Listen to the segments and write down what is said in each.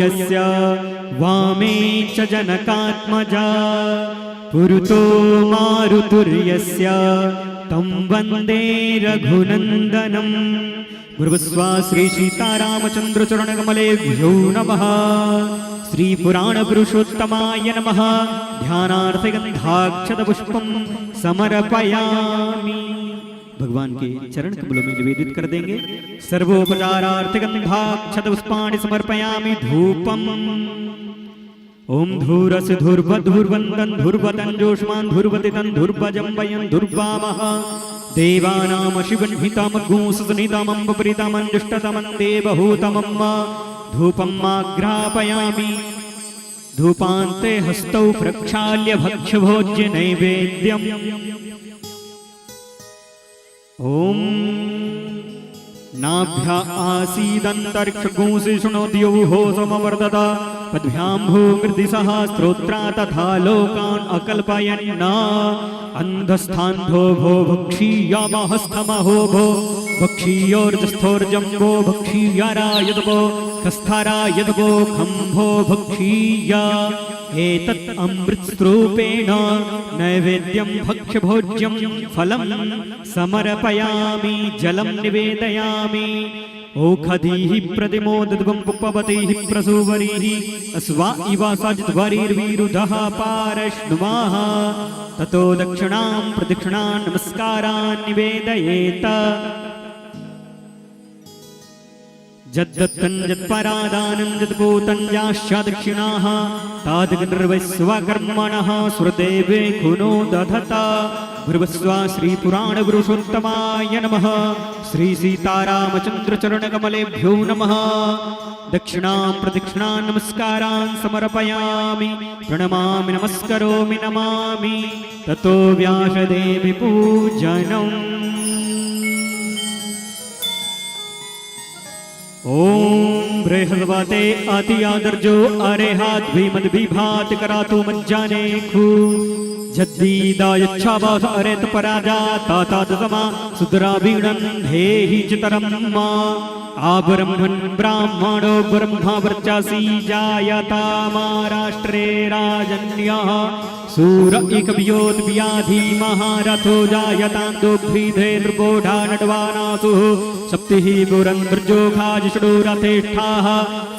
यस्य वामे च जनकात्मजा पुरुतो मारुतुर्यस्य तं वन्दे रघुनन्दनम्। गुरुस्वा श्री सीतारामचंद्र चरणकमलेभ्यो नमः। श्री पुराण पुरुषोत्तमाय नमः। ध्यानार्थगंधाक्षतपुष्पं समर्पयामि। भगवान के चरण कमलों में निवेदित कर देंगे। सर्वोपचारार्थ गंधाक्षतपुष्पाणि समर्पयामि धूपम। ओम धूरस धूर्वधूर्वन्दन धूर्वतन जोष्मान धूर्वतितन धूर्वजं वयं धूर्वामः। देवानां शिवन्हितामग्गुंससनितामं वपरितामं दुष्टतमं देवहूतमं धूपम् आग्रापयामि। धूपान्ते हस्तौ प्रक्षाल्य भक्ष्यभोज्य नैवेद्यम्। ओम नाभ्या आसीदन्तरिक्षगुंसि शृणोद्यो हो समवर्धत पद्भ्यां भूमृदिसः स्त्रोत्रा तथा लोकान् अकल्पयन्। अन्धस्थान्धो भो भक्षीयामहस्थमहो भो भक्षीयोर्जस्थोर्जम्बो भक्षीयारायद्भो कस्थारायद्भो खम्भो भक्षीया। एतत् अमृतस्वरूपेण नैवेद्यं भक्ष्यभोज्यं फलं समर्पयामि जलं निवेदयामि। ओखधीः प्रतिमोदद्वं पुष्पवतीः प्रसूवरीः अस्वा इवा सजिद्वरीर्वीरुधः पारश्नुमाः। ततो दक्षिणां प्रदक्षिणां नमस्कारान् निवेदयेत। जद्दत्तं जत्परादानं जत्पूतञ्जाश्च दक्षिणाः तादग्निर्वैस्वकर्मणः सुरदेवे खुनो दधत। गुरुस्वा श्री पुराण पुरुषोत्तमाय नमः। श्री सीतारामचंद्र चरणकमलेभ्यो नमः। दक्षिणां प्रदक्षिणां नमस्कारान् समर्पयामि। प्रणमामि नमस्करोमि नमामि। ततो व्यासदेवि पूजनम्। ओम बृहस्पते अति आदर्जो अरेहाद्विमद्विभाति करातु मज्जाने खु जद्दीदायच्छावास अरेत पराजा तातादसमा सुदरावीणं धेहि चितरं मा। आब्रह्मन् ब्राह्मणो ब्रह्मा वर्चासी जायता महाराष्ट्रे राजन्यः। सूर एकव्योत व्याधि महारथो जायतान्दोग्भीधे नृपोढा नड्वानासु सप्तिः पुरन्द्रजोघाजिषडो रथेष्ठाः।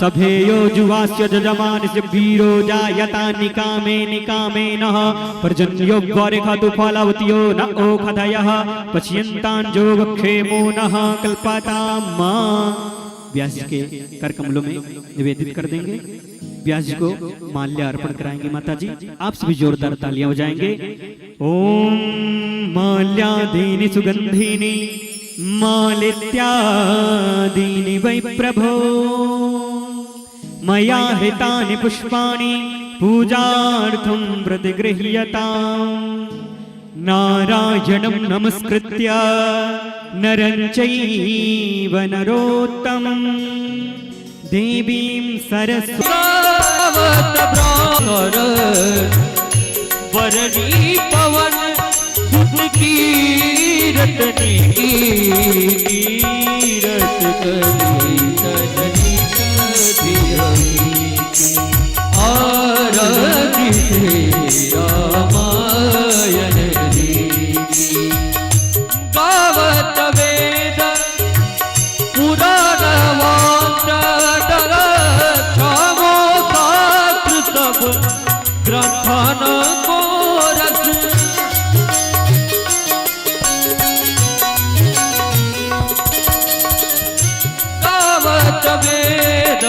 सभेयो जुवास्य जजमानस्य वीरो जायता निकामे निकामेनः। पर्जन्यो ग्वारेखातु फलवत्यो न ओखधयः पश्यन्तान् जोगक्षेमो नः कल्पताम्। व्यास जी के कर कमलों में निवेदित कर देंगे। व्यास जी को माल्य अर्पण कराएंगे। माता जी आप सभी जोरदार तालियां बजाएंगे। ओम माल्यादीनि सुगंधिनी मालित्यादीनि वै प्रभो मया हृतानि पुष्पाणि पूजार्थं प्रतिगृह्यताम्। नारायणं नमस्कृत्य नरं चैव नरोत्तमं देवीं वरणी पवन सुत कीरतनी कीरत करी सजनी आरती रामायण गावत वेद पुराण वाचन छावो शास्त्र सब ग्रंथन को रस। गावत वेद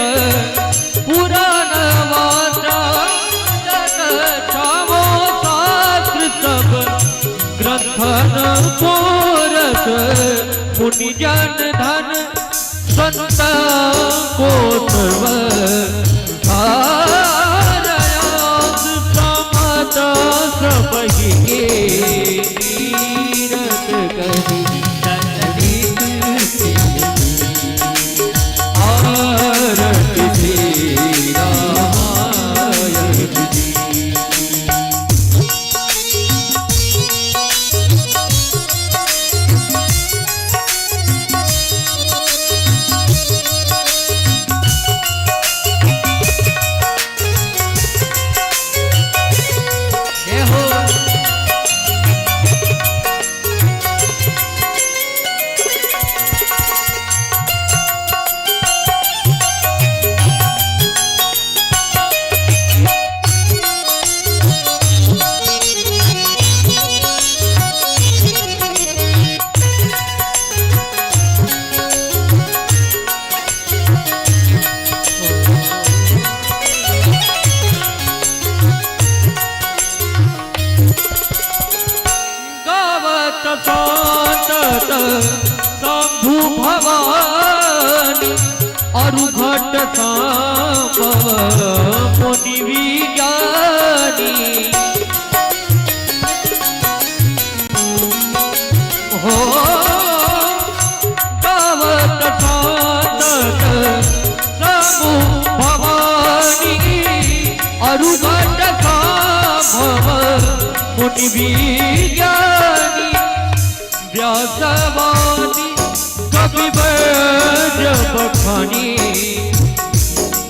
पुराण वाचन छावो शास्त्र सब ग्रंथन को रस। मुनि जन धन संत को सर्व धारयास समत सबहि तीरथ कहि तनरित आरति श्री रामायण जी। शंभु भवानी अरु घट सांबव मुनि विज्ञानी हो गावत सातत शंभु भवानी अरु घट सांबव मुनि विज्ञानी व्यासवादी कवि वैद्य बखानी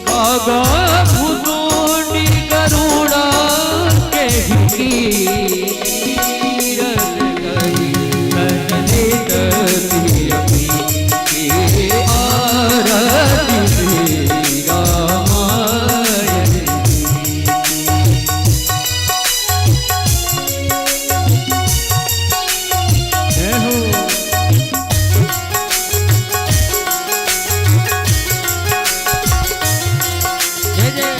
कागा भुजोनी करुणा के कीरत गई सजने दरियमी के आरती श्री रामायण जय हो। जय जय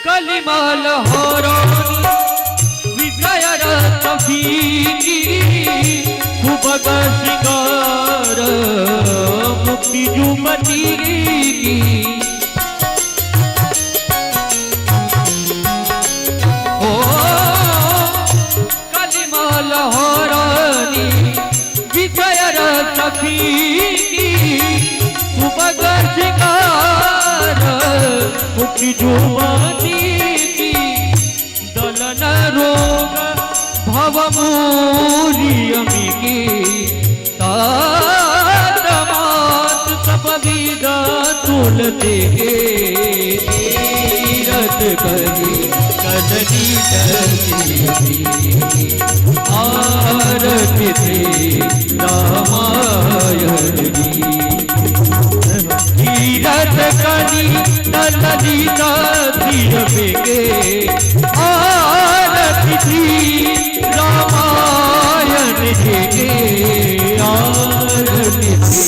कलिमाल हरानी विजय रतफीकी सुभग श्रृंगार मुक्ति जुमती की ओ कलिमाल हरानी विजय रतफीकी सुभग श्रृंगार मुक्ति जुमती की दलन रोग भवमूरियमी की तारमात सब विदा तुलते तीरथ करी कदनी दर्शी आरती थे रामायण की तीरथ करी ललिता तीर बेगे आरती थी रामायण के आरती थी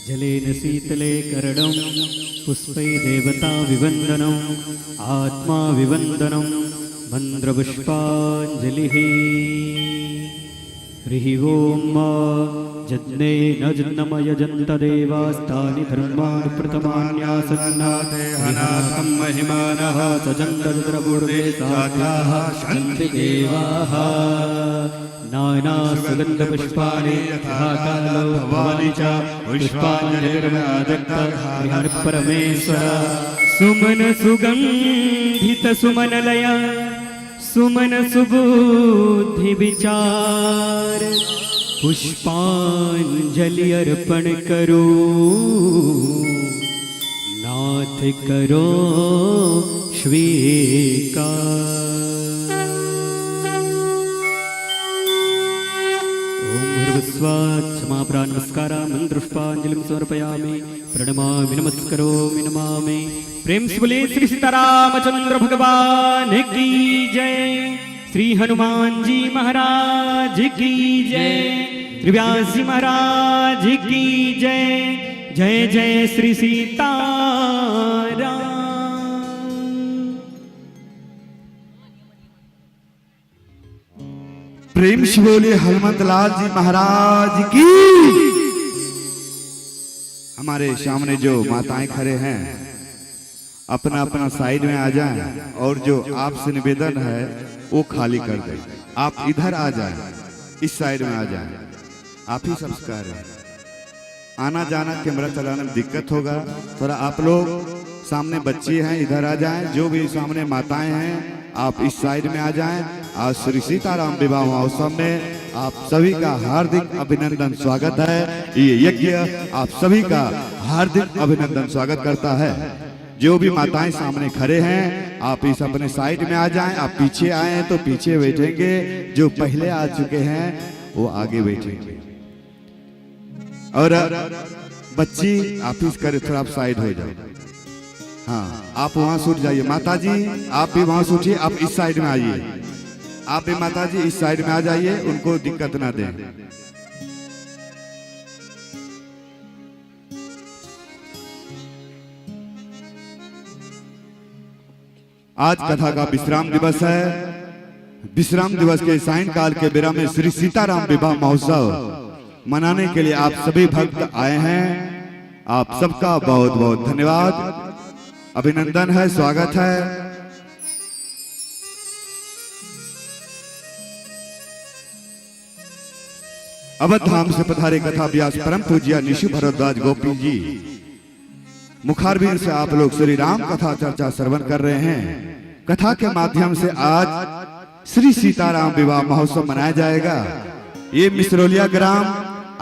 जलेन शीतले करणं पुष्पै देवता विवन्दनम् आत्मा विवन्दनं मन्त्रपुष्पाञ्जलिः हरिः ओं यज्ञे न जन्मयजन्त देवास्तानि धर्माणि प्रथमान्यासन्नाते हनाकं महिमानः सजन्तद्रपूर्वे साध्याः सन्ति देवाः नानासुगन्धपुष्पाणि यथा कालो भवानि च पुष्पाञ्जलिर्वादत्त परमेश्वर सुमन सुगन्धित सुमनलय सुमन सुबुद्धि विचार पुष्पांजलि अर्पण करो नाथ करो स्वीकार। ओम भूर्भुवस्वात् क्षमाप्रा नमस्कारा मंत्रपुष्पांजलिं समर्पयामि प्रणमामि नमस्करोमि नमामि। प्रेम से बोले श्री सीतारामचंद्र भगवान की जय, श्री हनुमान जी महाराज की जय, श्री व्यास जी महाराज की जय। जय जय श्री सीताराम। प्रेम से बोले हनुमत लाल जी महाराज की। हमारे सामने जो माताएं खड़े हैं अपना अपना साइड में आ जाएं और जो आपसे निवेदन है वो खाली कर दें। आप इधर आ जाएं, इस साइड में आ जाएं। आप ही सब कह रहे हैं, आना जाना कैमरा चलाने में दिक्कत होगा। थोड़ा आप लोग सामने बच्चे हैं इधर आ जाएं, जो भी सामने माताएं हैं आप इस साइड में आ जाएं। आज श्री सीताराम विवाह महोत्सव में आप सभी का हार्दिक अभिनंदन स्वागत है। ये यज्ञ आप सभी का हार्दिक अभिनंदन स्वागत करता है। जो भी माताएं सामने खड़े हैं आप इस अपने साइड में आ जाएं। आप पीछे आए हैं तो पीछे बैठेंगे, जो पहले आ चुके हैं वो आगे बैठेंगे। और बच्ची आप इस करे थोड़ा आप साइड हो जाओ। हाँ, आप वहां से उठ जाइए। माता जी आप भी वहां से उठिए, आप इस साइड में आइए। आप भी माता जी इस साइड में आ जाइए, उनको दिक्कत ना दें। आज कथा का विश्राम दिवस है। विश्राम दिवस के सायंकाल के बेरा में श्री सीताराम विवाह महोत्सव मनाने के लिए आप सभी भक्त आए हैं। आप सबका बहुत बहुत धन्यवाद, अभिनंदन है, स्वागत है। अवध धाम से पधारे कथा व्यास परम पूज्य निशु भरद्वाज गोपी जी मुखारबिंद से आप लोग श्री राम कथा चर्चा श्रवण कर रहे हैं। कथा के माध्यम से आज श्री सीताराम विवाह महोत्सव मनाया जाएगा। ये मिसरोलिया ग्राम,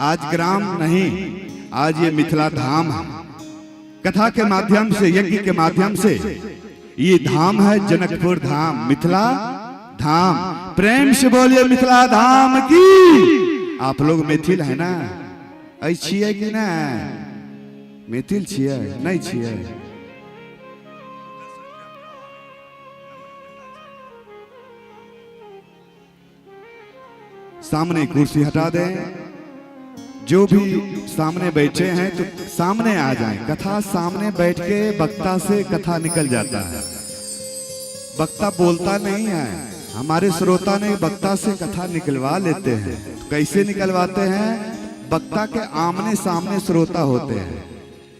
आज ग्राम नहीं, आज ये मिथिला धाम है। कथा के माध्यम से, यज्ञ के माध्यम से ये धाम है जनकपुर धाम, मिथिला धाम। प्रेम से बोलिए मिथिला धाम की। आप लोग मिथिल है ना? छिए कि ना? मिथिल छिए नहीं छिए? सामने कुर्सी हटा दें। जो भी सामने बैठे हैं तो सामने आ जाएं। कथा सामने बैठ के वक्ता से कथा निकल जाता है। वक्ता बोलता नहीं है, हमारे श्रोता ने वक्ता से कथा निकलवा लेते हैं। तो कैसे निकलवाते हैं? वक्ता के आमने सामने श्रोता होते हैं।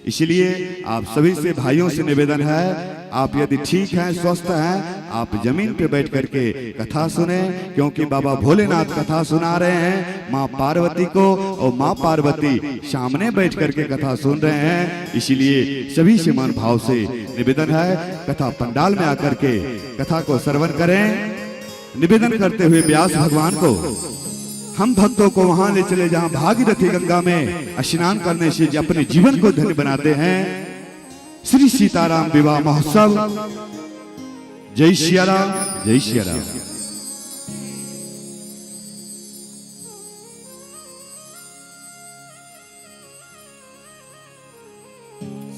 इसलिए आप सभी से भाइयों से निवेदन है, आप यदि ठीक हैं, स्वस्थ हैं, आप जमीन पे बैठ करके कथा सुने, क्योंकि बाबा भोलेनाथ कथा सुना रहे हैं माँ पार्वती को, और माँ पार्वती सामने बैठ करके कथा सुन रहे हैं। इसलिए सभी से मन भाव से निवेदन है, कथा पंडाल में आकर के कथा को श्रवण करें। निवेदन करते हुए व्यास भगवान को हम भक्तों को वहां ले चले जहां भागीरथी गंगा में स्नान करने से अपने जीवन को धन्य बनाते हैं। श्री सीताराम विवाह महोत्सव। जय सिया राम, जय सिया राम।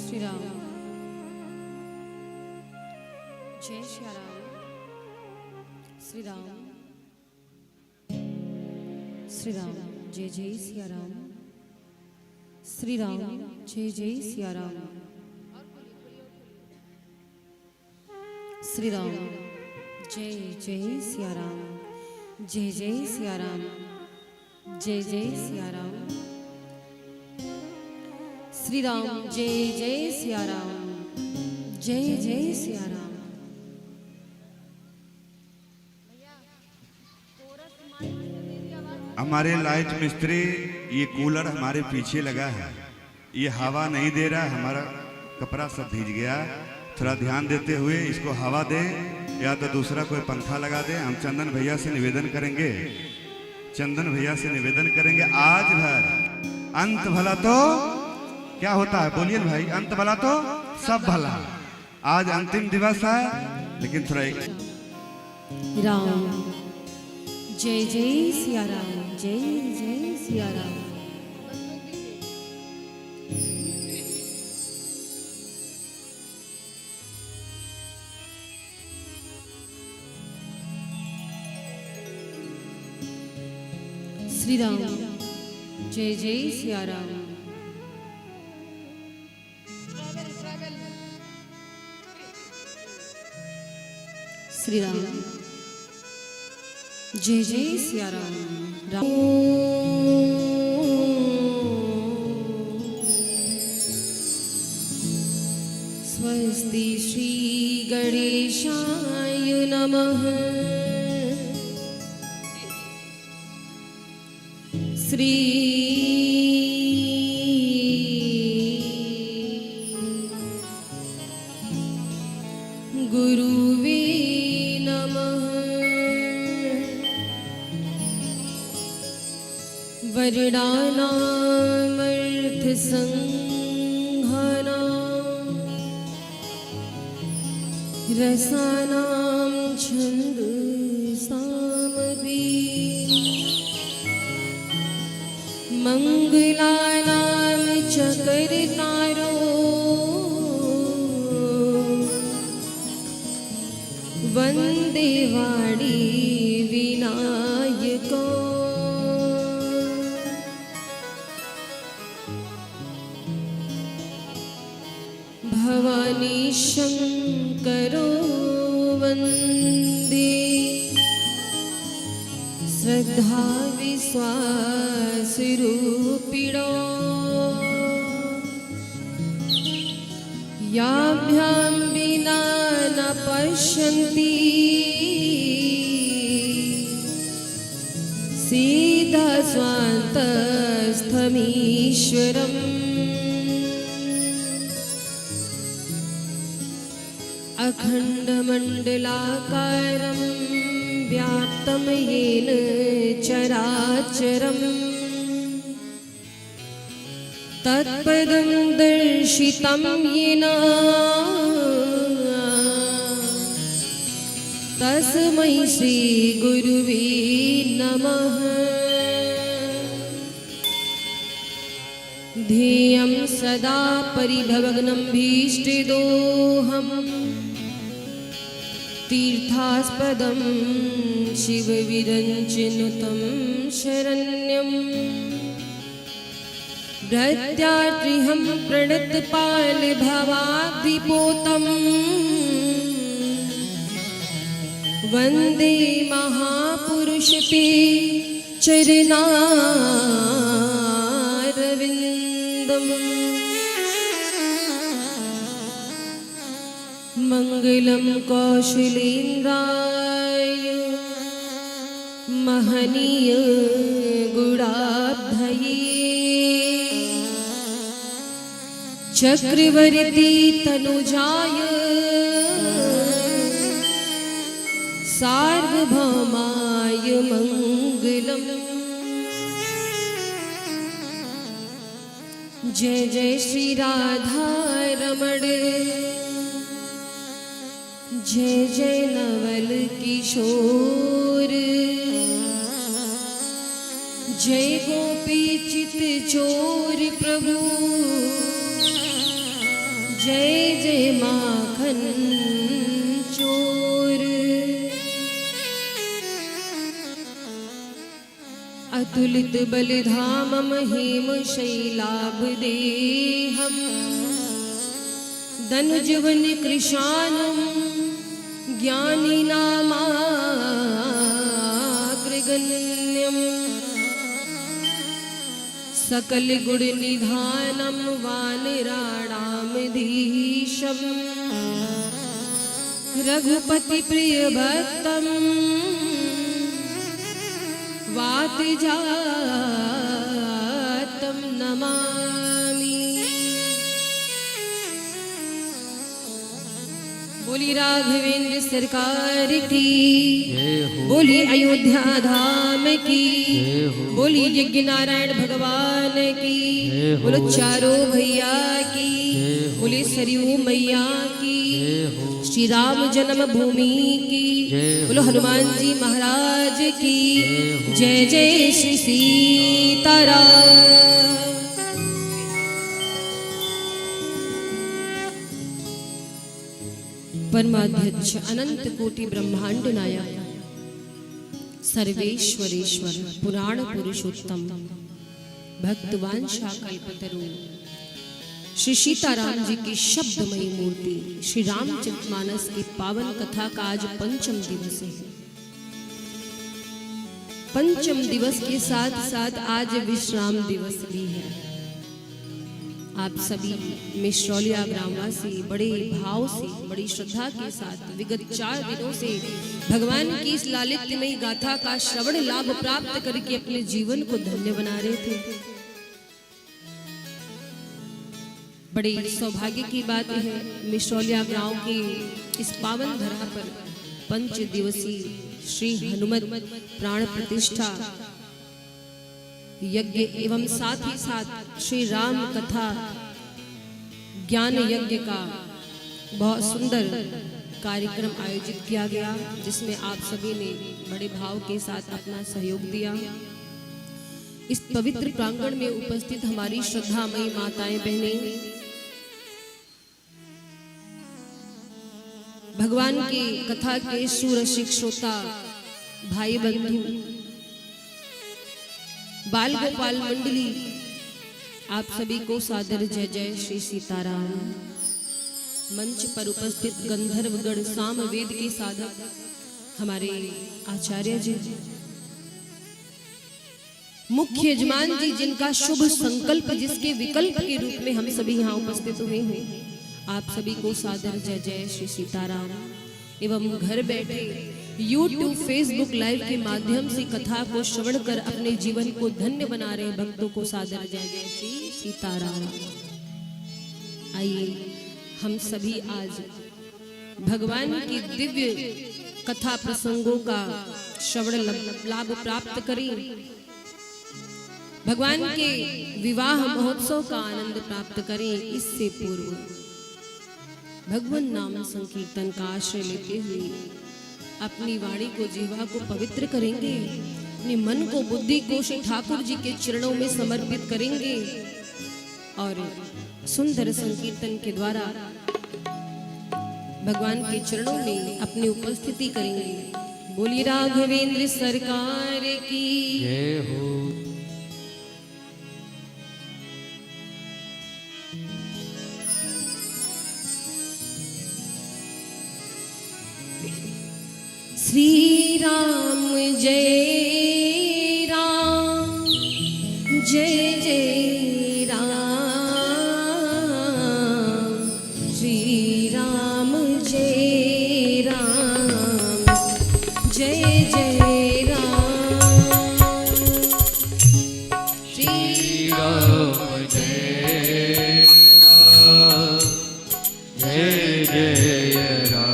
श्री राम, जय सिया राम। श्री राम, श्री राम, जय जय सिया राम। श्री राम, जय जय सिया राम। श्री राम, जय जय सिया राम। जय जय सिया राम। जय जय सिया राम। श्री राम, जय जय सिया राम। जय जय सिया राम। हमारे लाइट मिस्त्री, ये कूलर हमारे पीछे लगा है, ये हवा नहीं दे रहा, हमारा कपड़ा सब भीग गया। थोड़ा ध्यान देते हुए इसको हवा दे, या तो दूसरा कोई पंखा लगा दे। हम चंदन भैया से निवेदन करेंगे, चंदन भैया से निवेदन करेंगे, आज भर अंत भला तो क्या होता है? बोलिए भाई, अंत भला तो सब भला। आज अंतिम दिवस है, लेकिन थोड़ा राम, जय जय सिया राम। जय जय सिया राम। श्री राम, जय जय सिया राम। श्री राम, जय जय सिया राम। राम गणेशाय नमः। श्री गुरुवे नमः। वर्णानामर्थसंघानां रसानां छन्दसामपि मङ्गलानां चकर्तारो वन्दे वाणी विनायको। भवानी शङ्करो वन्दे श्रद्धा विश्वासरूपिणो। याभ्यां विना न पश्यन्ति सीधा स्वान्तस्थमीश्वरम्। अखण्डमण्डलाकारं व्याप्तं येन चराचरम् तत्पदं दर्शितं येन तस्मै श्रीगुरुवे नमः। ध्येयं सदा परिभवग्नं भीष्टिदोहम् तीर्थास्पदं शिवविरञ्चिनुतं शरण्यं। भृत्यार्तिहं प्रणतपालभवाब्धिपोतं वन्दे महापुरुषते चरणारविन्दम्। मङ्गलं कौशलेन्द्राय महनीय गुणाब्धये चक्रवर्ती तनुजाय सार्वभौमाय मङ्गलम्। जय जय श्री राधा रमण जय जय नवल किशोर। जय गोपी चित चोर प्रभु जय जय माखन चोर। अतुलित बलधाम महीम शैलाभदेहम् दनुजवन कृशानं ज्ञानिनामाग्रगण्यम्। सकल गुण निधानं वानराणामधीशम् रघुपति प्रिय भक्तं वातजातं नमामि। बोली राघवेंद्र सरकार की, बोली अयोध्या धाम की, बोली यज्ञ नारायण भगवान की, बोलो चारों भैया की, बोली सरयू मैया की, श्री राम जन्मभूमि की, बोलो हनुमान जी महाराज की जय जय श्री सीताराम। परमाध्यक्ष अनंत कोटि ब्रह्मांड नायक सर्वेश्वरेश्वर पुराण पुरुषोत्तम भक्तवांशा कल्पतरु श्री सीताराम जी की शब्दमयी मूर्ति श्री रामचरितमानस की पावन कथा का आज पंचम दिवस है। पंचम दिवस के साथ साथ आज विश्राम दिवस भी है। आप सभी मिश्रौलिया ग्रामवासी बड़े भाव से, बड़ी श्रद्धा के साथ विगत 4 दिनों से भगवान की इस लालित्यमयी गाथा का श्रवण लाभ प्राप्त करके अपने जीवन को धन्य बना रहे थे। बड़े सौभाग्य की बात है, मिश्रौलिया गांव के इस पावन धरा पर 5 दिवसीय श्री हनुमत प्राण प्रतिष्ठा यज्ञ एवं साथ ही साथ श्री राम कथा ज्ञान यज्ञ का बहुत सुंदर कार्यक्रम आयोजित किया गया, जिसमें आप सभी ने बड़े भाव के साथ अपना सहयोग दिया। इस पवित्र प्रांगण में उपस्थित हमारी श्रद्धामयी माताएं बहनें, भगवान की कथा के सुरसिक श्रोता भाई बंधु, बाल गोपाल मंडली, आप सभी को सादर जय जय श्री सीताराम। मंच पर उपस्थित गंधर्वगण सामवेद के साधक हमारे आचार्य जी, मुख्य यजमान जी, जिनका शुभ संकल्प जिसके विकल्प के रूप में हम सभी यहाँ उपस्थित हुए हैं, आप सभी को सादर जय जय श्री सीताराम। एवं घर बैठे YouTube, Facebook लाइव के माध्यम से कथा को श्रवण कर अपने जीवन को धन्य बना रहे भक्तों को सादर जय जय श्री सीताराम। आइए हम सभी आज भगवान की दिव्य कथा प्रसंगों का श्रवण लाभ प्राप्त करें, भगवान के विवाह महोत्सव का आनंद प्राप्त करें। इससे पूर्व भगवान नाम संकीर्तन का आश्रय लेते हुए अपनी वाणी को, जीवा को पवित्र करेंगे, अपने मन को, बुद्धि को श्री ठाकुर जी के चरणों में समर्पित करेंगे और सुंदर संकीर्तन के द्वारा भगवान के चरणों में अपनी उपस्थिति करेंगे। बोलिए राघवेंद्र सरकार की जय हो। श्री राम जय राम, जय जय राम, श्री राम जय राम, जय जय राम, श्री राम जय राम, जय जय राम,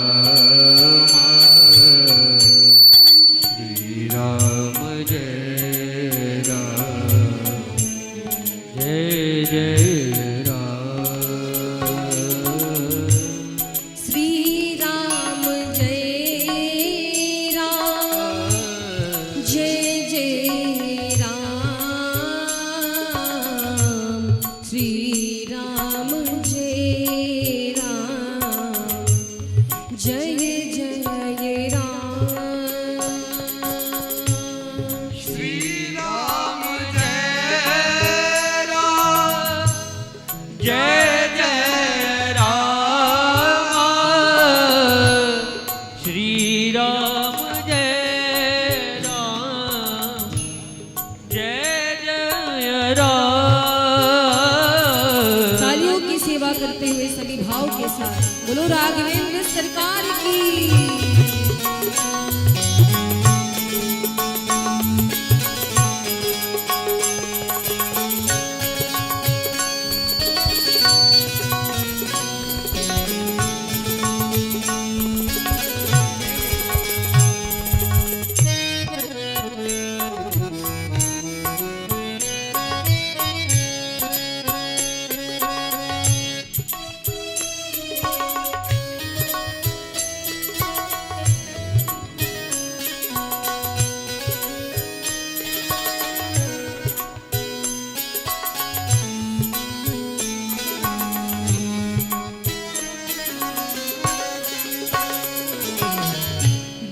श्री राम जय राम, जय जय राम, श्री राम जय राम, जय जय राम, श्री राम जय राम, जय जय राम, श्री राम जय राम, जय जय राम, श्री राम जय राम, जय जय राम। तालियों की सेवा करते हुए सभी भाव के साथ बोलो राघवेंद्र सरकार की।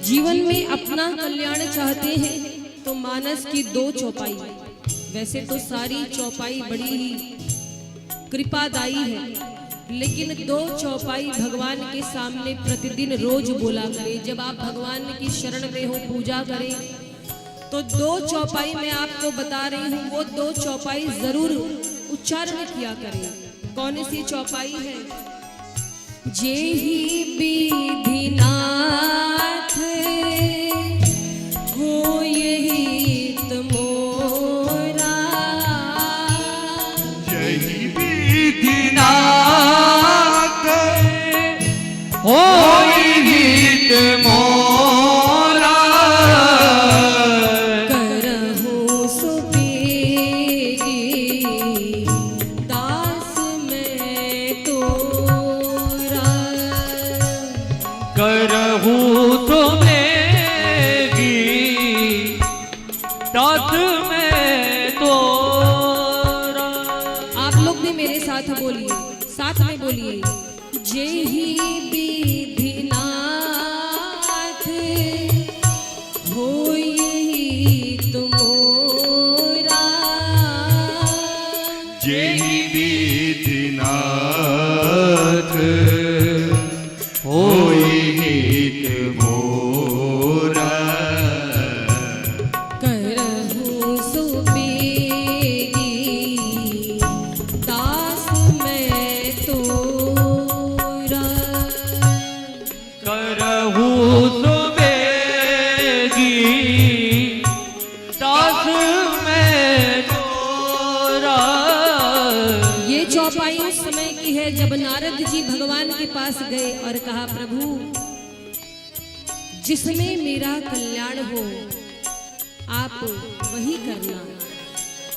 जीवन में अपना कल्याण चाहते हैं तो मानस की 2 चौपाई, वैसे तो सारी चौपाई बड़ी ही कृपादायी है, लेकिन 2 चौपाई भगवान के सामने प्रतिदिन रोज बोला करें। जब आप भगवान की शरण में हो, पूजा करें, तो 2 चौपाई मैं आपको बता रही हूँ, वो 2 चौपाई जरूर उच्चारण किया करें। कौन सी चौपाई है? जेहि विधिनाथ हो यही मोरा, जही विधिनाथ हो हित मोरा, करहु सुपेगी दास मैं तोरा, करहु तुम्हेगी दास मैं तोरा। आप लोग भी मेरे साथ बोलिए, साथ में बोलिए। जेहि विधिनाथ हो यही मोरा, जेहि विधिनाथ होई हित मोरा, करहु सुपेगी दास मैं तोरा, करहु सुबेगी दास मैं तोरा। ये चौपाई उस समय की है जब नारद जी भगवान के पास गए और कहा, प्रभु जिसमें मेरा कल्याण हो आप वही करना।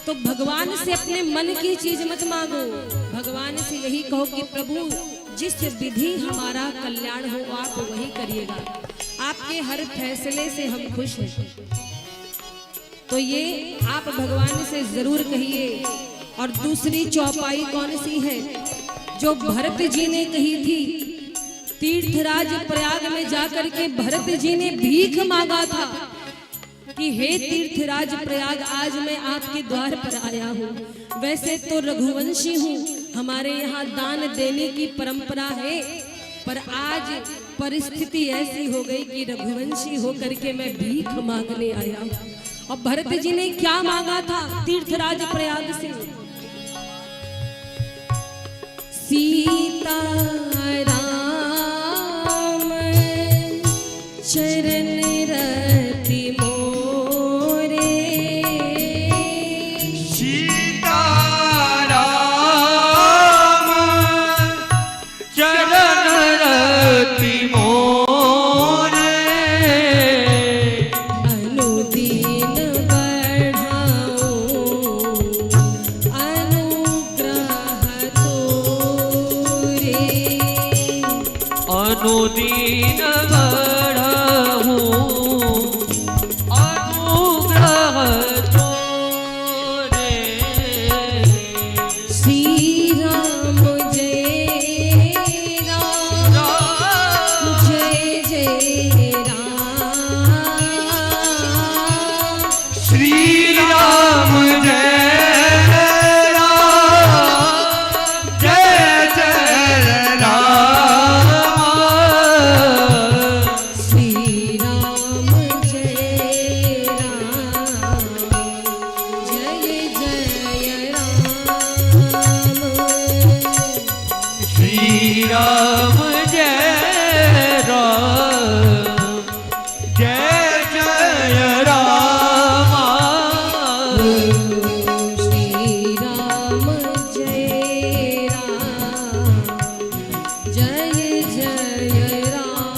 तो भगवान से अपने मन की चीज मत मांगो, भगवान से यही कहो कि प्रभु जिस विधि हमारा कल्याण हो आप वही करिएगा, आपके हर फैसले से हम खुश हैं। तो ये आप भगवान से जरूर कहिए। और दूसरी चौपाई कौन सी है? जो भरत जी ने कही थी, तीर्थराज प्रयाग में जाकर के भरत जी ने भीख मांगा था कि हे तीर्थराज प्रयाग, आज मैं आपके द्वार पर आया हूँ। वैसे तो रघुवंशी हूँ, हमारे यहाँ दान देने की परंपरा है, पर आज परिस्थिति ऐसी हो गई कि रघुवंशी होकर के मैं भीख मांगने आया हूँ। और भरत जी ने क्या मांगा था तीर्थराज प्रयाग से? सीता राम चरण रति मोरे, सीताराम चरण रति मोरे, अनुदीन बढ़ाओ अनुग्रह तोरे, अनुदीन बढ़हु अनुग्रह तोरे। श्री राम जय राम जय जय राम, श्री राम जय राम जय जय राम, श्री राम जय राम जय जय राम, श्री राम जय राम जय जय राम, श्री राम जय राम जय जय राम,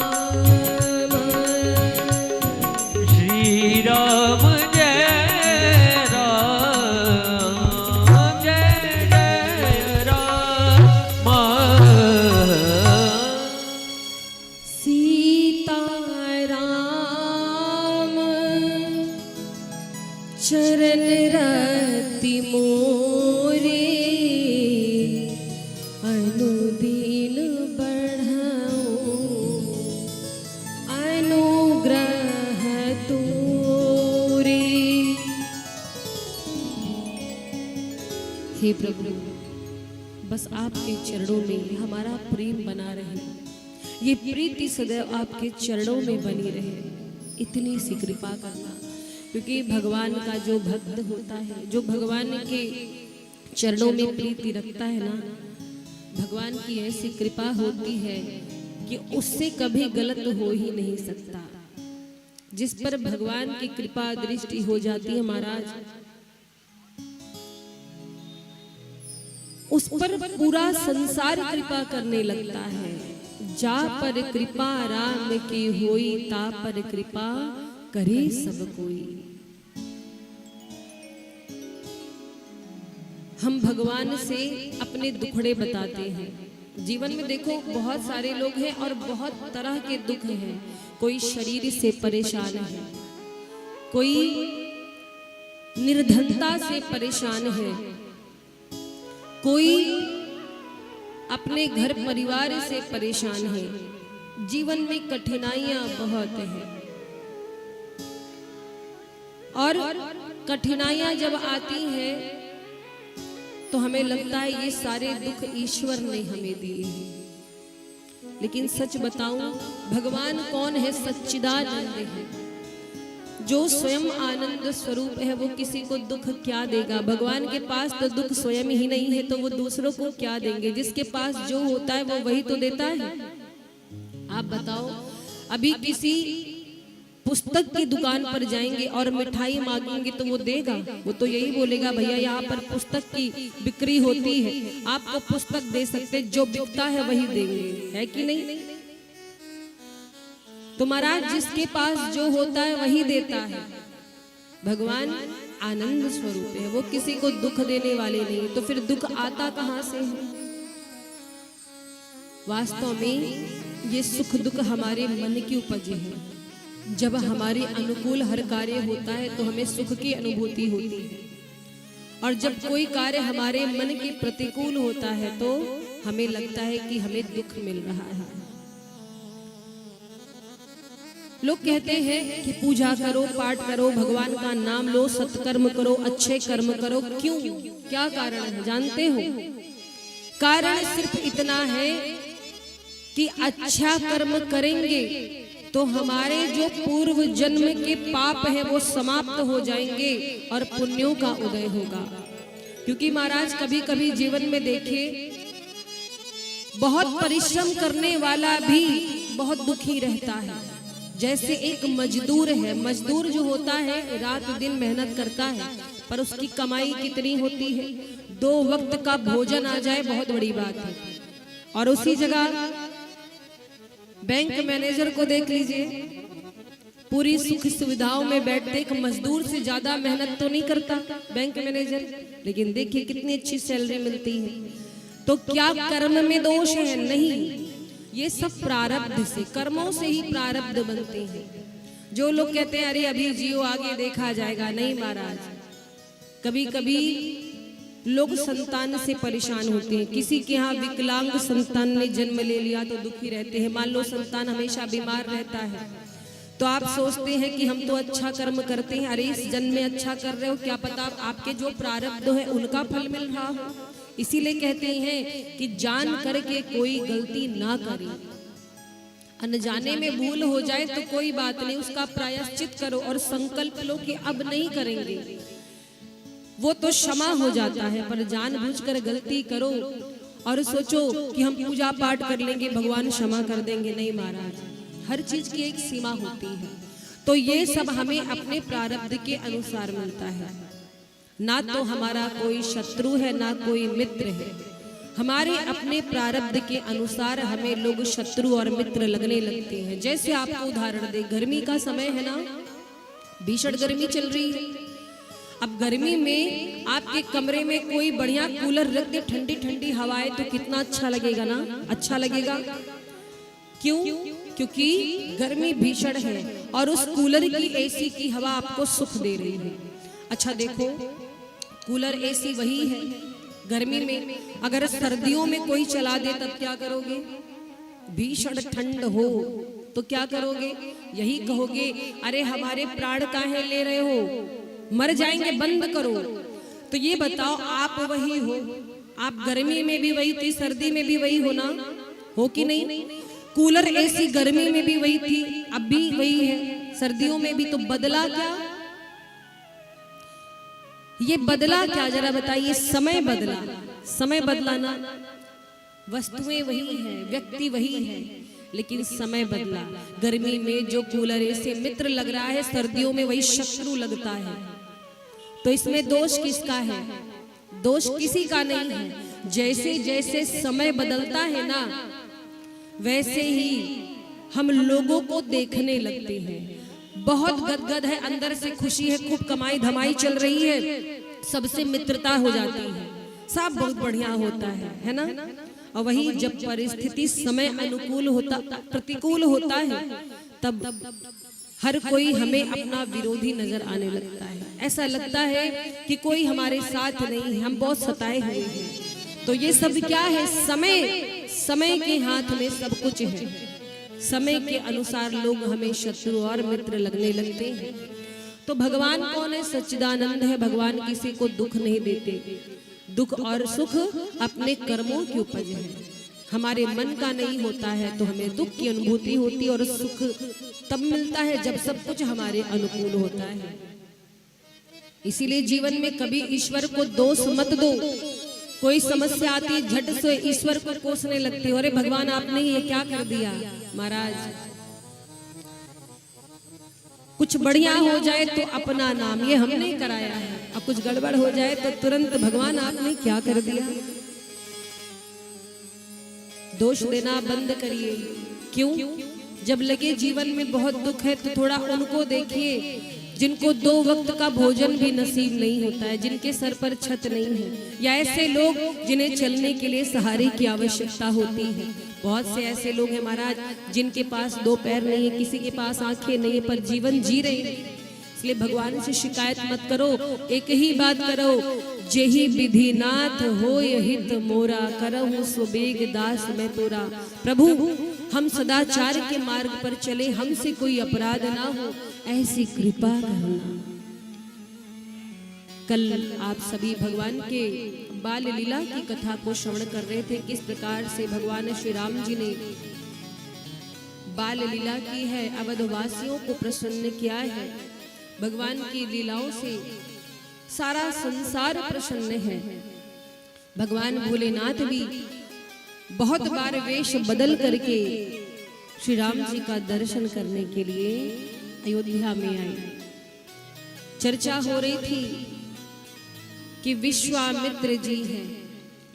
श्री राम जय राम जय जय राम। सीता राम चरण रति मोरे, अनुदीन बढ़ाओ अनुग्रह तोरे। हे प्रभु, बस आपके चरणों में हमारा प्रेम बना रहे, ये प्रीति सदैव आपके चरणों में बनी रहे, इतनी सी कृपा करना। क्योंकि भगवान का जो भक्त होता है, जो भगवान के चरणों में प्रीति रखता है ना, भगवान की ऐसी कृपा होती है कि उससे कभी गलत हो ही नहीं सकता। जिस पर भगवान की कृपा दृष्टि हो जाती है महाराज, उस पर पूरा संसार कृपा करने लगता है। जा पर कृपा राम की होई, ता पर कृपा करे सब कोई। हम भगवान से अपने दुखड़े बताते हैं। जीवन में देखो बहुत सारे लोग हैं और बहुत तरह के दुख हैं। कोई शरीर से परेशान है, कोई निर्धनता से परेशान है, कोई अपने घर परिवार से परेशान है। जीवन में कठिनाइयां बहुत हैं और कठिनाइयां जब आती हैं तो हमें लगता है ये सारे दुख ईश्वर ने हमें दिए हैं। लेकिन सच बताऊं, भगवान कौन है? सच्चिदानंद है, जो स्वयं आनंद स्वरूप है। वो किसी को दुख क्या देगा? भगवान के पास तो दुख स्वयं ही नहीं है, तो वो दूसरों को क्या देंगे? जिसके पास जो होता है वो वही तो देता है। आप बताओ, अभी किसी पुस्तक की दुकान पर जाएंगे और मिठाई मांगेंगे तो वो देगा? वो तो यही बोलेगा, भैया यहाँ पर पुस्तक की बिक्री होती है, आपको पुस्तक दे सकते, जो बिकता है वही देंगे, है कि नहीं? तो महाराज जिसके पास जो होता है वही देता है। भगवान आनंद स्वरूप है, वो किसी को दुख देने वाले नहीं। तो फिर दुख आता कहां से है? वास्तव में ये सुख दुख हमारे मन की उपज है। जब हमारे अनुकूल हर कार्य होता है तो हमें सुख की अनुभूति होती है, और जब कोई कार्य हमारे मन के प्रतिकूल होता है तो हमें लगता है कि हमें दुख मिल रहा है। लोग कहते हैं कि पूजा करो, पाठ करो, भगवान का नाम लो, सत्कर्म करो, अच्छे कर्म करो। क्यों? क्या कारण है जानते हो? कारण सिर्फ इतना है कि अच्छा कर्म करेंगे तो हमारे जो पूर्व जन्म के पाप है वो समाप्त हो जाएंगे और पुण्यों का उदय होगा। क्योंकि महाराज कभी कभी जीवन में देखिए, बहुत परिश्रम करने वाला भी बहुत दुखी रहता है। जैसे एक मजदूर है, मजदूर जो होता है रात दिन मेहनत करता है, पर उसकी कमाई कितनी होती है? 2 वक्त का भोजन आ जाए बहुत बड़ी बात है। और उसी जगह बैंक मैनेजर को देख लीजिए, पूरी सुख सुविधाओं में बैठते एक मजदूर से ज्यादा मेहनत तो नहीं करता बैंक मैनेजर, लेकिन देखिए कितनी अच्छी सैलरी मिलती है। तो क्या कर्म में दोष है? नहीं, ये सब प्रारब्ध से, कर्मों से ही प्रारब्ध बनते हैं। जो लोग कहते हैं अरे अभी जियो आगे देखा जाएगा, नहीं महाराज। कभी कभी लोग संतान से परेशान होते हैं। किसी के यहाँ विकलांग संतान ने जन्म ले लिया तो दुखी रहते हैं। मान लो संतान हमेशा बीमार रहता है तो आप सोचते हैं कि हम तो अच्छा कर्म करते हैं, अरे इस जन्म में अच्छा कर रहे हो, क्या पता आपके जो प्रारब्ध है उनका फल मिल रहा हो। इसीलिए कहते हैं कि जान करके कोई गलती ना करे, अनजाने में भूल हो जाए तो कोई बात नहीं, उसका प्रायश्चित करो और संकल्प लो कि अब नहीं करेंगे, वो तो क्षमा हो जाता है। पर जानबूझकर गलती करो और सोचो कि हम पूजा पाठ कर लेंगे, भगवान क्षमा कर देंगे, नहीं महाराज। हर चीज की एक सीमा होती है। तो ये सब हमें अपने प्रारब्ध के अनुसार मिलता है। ना तो हमारा कोई शत्रु है ना कोई मित्र है, हमारे अपने प्रारब्ध के अनुसार हमें लोग शत्रु और मित्र लगने लगते हैं। जैसे आपको उदाहरण दे, गर्मी का समय है ना, भीषण गर्मी चल रही है। अब गर्मी में आपके कमरे में कोई बढ़िया कूलर रख दे, ठंडी ठंडी हवाएं, तो कितना अच्छा लगेगा ना, अच्छा लगेगा। क्यों? क्योंकि गर्मी भीषण है और उस कूलर की एसी की हवा आपको सुख दे रही है। अच्छा देखो, कूलर एसी वही है गर्मी में, अगर सर्दियों में कोई चला दे तब क्या करोगे? भीषण ठंड हो तो क्या करोगे? यही कहोगे अरे हमारे प्राण काहे ले रहे हो, मर जाएंगे, बंद करो। तो ये बताओ, आप वही हो, आप गर्मी में भी वही थी, सर्दी में भी वही हो ना, हो कि नहीं? कूलर एसी गर्मी में भी वही थी, अब भी वही है, सर्दियों में भी। तो बदला क्या? ये बदला क्या, जरा बताइए। समय बदला, समय बदला ना। वस्तुएं वही हैं, व्यक्ति वही है, लेकिन समय बदला। गर्मी में जो कूलर से मित्र लग रहा है, सर्दियों में वही शत्रु लगता है। तो इसमें दोष किसका है? दोष किसी का नहीं है। जैसे जैसे समय बदलता है ना, वैसे ही हम लोगों को देखने लगते हैं। बहुत गदगद है, अंदर से खुशी है, खूब कमाई धमाई चल रही है, सबसे मित्रता हो जाती है, सब बहुत बढ़िया होता है ना। और वही जब परिस्थिति समय अनुकूल होता, प्रतिकूल होता है, तब हर कोई हमें अपना विरोधी नजर आने लगता है। ऐसा लगता है कि कोई हमारे साथ नहीं है, हम बहुत सताए हुए हैं। तो ये सब क्या है? समय के हाथ में सब कुछ है। समय के अनुसार लोग हमें शत्रु और मित्र लगने लगते हैं। तो भगवान कौन है? सच्चिदानंद है। भगवान किसी को दुख नहीं देते। दुख और सुख अपने कर्मों की उपज है। हमारे मन का नहीं होता है तो हमें दुख की अनुभूति होती है, और सुख तब मिलता है जब सब कुछ हमारे अनुकूल होता है। इसीलिए जीवन में कभी ईश्वर को दोष मत दो। कोई समस्या आती, झट से ईश्वर को कोसने लगती हो, अरे भगवान आपने ये क्या कर दिया? महाराज, कुछ बढ़िया हो जाए तो अपना नाम, ये हमने कराया है, और कुछ गड़बड़ हो जाए तो तुरंत भगवान आपने क्या कर दिया। दोष देना बंद करिए। क्यों? जब लगे जीवन में बहुत दुख है तो थोड़ा उनको देखिए जिनको 2 वक्त का भोजन भी नसीब नहीं होता है, जिनके सर पर छत नहीं है, या ऐसे लोग जिन्हें चलने के लिए सहारे की आवश्यकता होती है। बहुत से ऐसे लोग हैं महाराज जिनके पास 2 पैर नहीं है, किसी के पास आंखें नहीं है, पर जीवन जी रहे हैं। इसलिए भगवान से शिकायत मत करो, एक ही बात करो, जेहि विधिनाथ होय हित मोरा, करहु सुबेग दास मैं तोरा। प्रभु, हम सदाचार के मार्ग पर चले, हमसे कोई अपराध ना हो, ऐसी कृपा करना। कल आप सभी भगवान के बाल लीला की कथा को श्रवण कर रहे थे, किस प्रकार से भगवान श्री राम जी ने बाल लीला की है, अवधवासियों को प्रसन्न किया है। भगवान की लीलाओं से सारा संसार प्रसन्न है। भगवान भोलेनाथ भी बहुत बार वेश बदल करके श्री राम जी का दर्शन करने के लिए अयोध्या में आए। चर्चा हो रही थी कि विश्वामित्र जी हैं,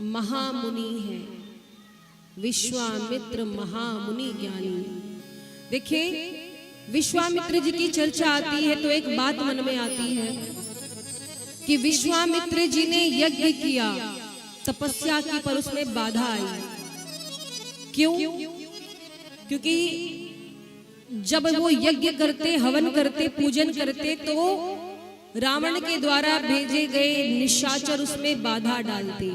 महामुनि हैं, विश्वामित्र महामुनि ज्ञानी। देखिए, विश्वामित्र जी की चर्चा आती है तो एक बात मन में आती है कि विश्वामित्र जी ने यज्ञ किया, तपस्या की, पर उसमें बाधा आई। क्यों? क्योंकि जब वो यज्ञ करते, हवन करते, पूजन करते, तो रावण के द्वारा भेजे गए निशाचर उसमें बाधा डालते।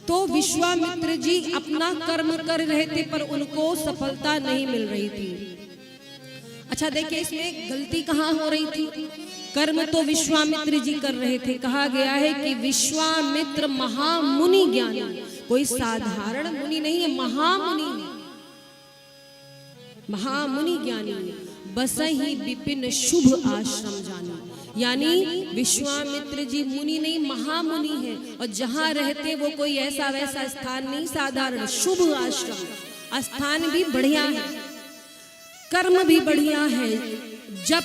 तो विश्वामित्र जी अपना कर्म कर रहे थे पर उनको सफलता नहीं मिल रही थी। अच्छा देखिए, इसमें गलती कहाँ हो रही थी? कर्म तो विश्वामित्र जी कर रहे थे। कहा गया है कि विश्वामित्र महामुनि ज्ञानी, कोई साधारण मुनि नहीं है, महामुनि है, महामुनि ज्ञानी। बसहि विपिन शुभ आश्रम जानी, यानी विश्वामित्र जी मुनि नहीं, महामुनि है, और जहां रहते वो कोई ऐसा वैसा स्थान नहीं, साधारण शुभ आश्रम। स्थान भी बढ़िया है, कर्म भी बढ़िया है, जब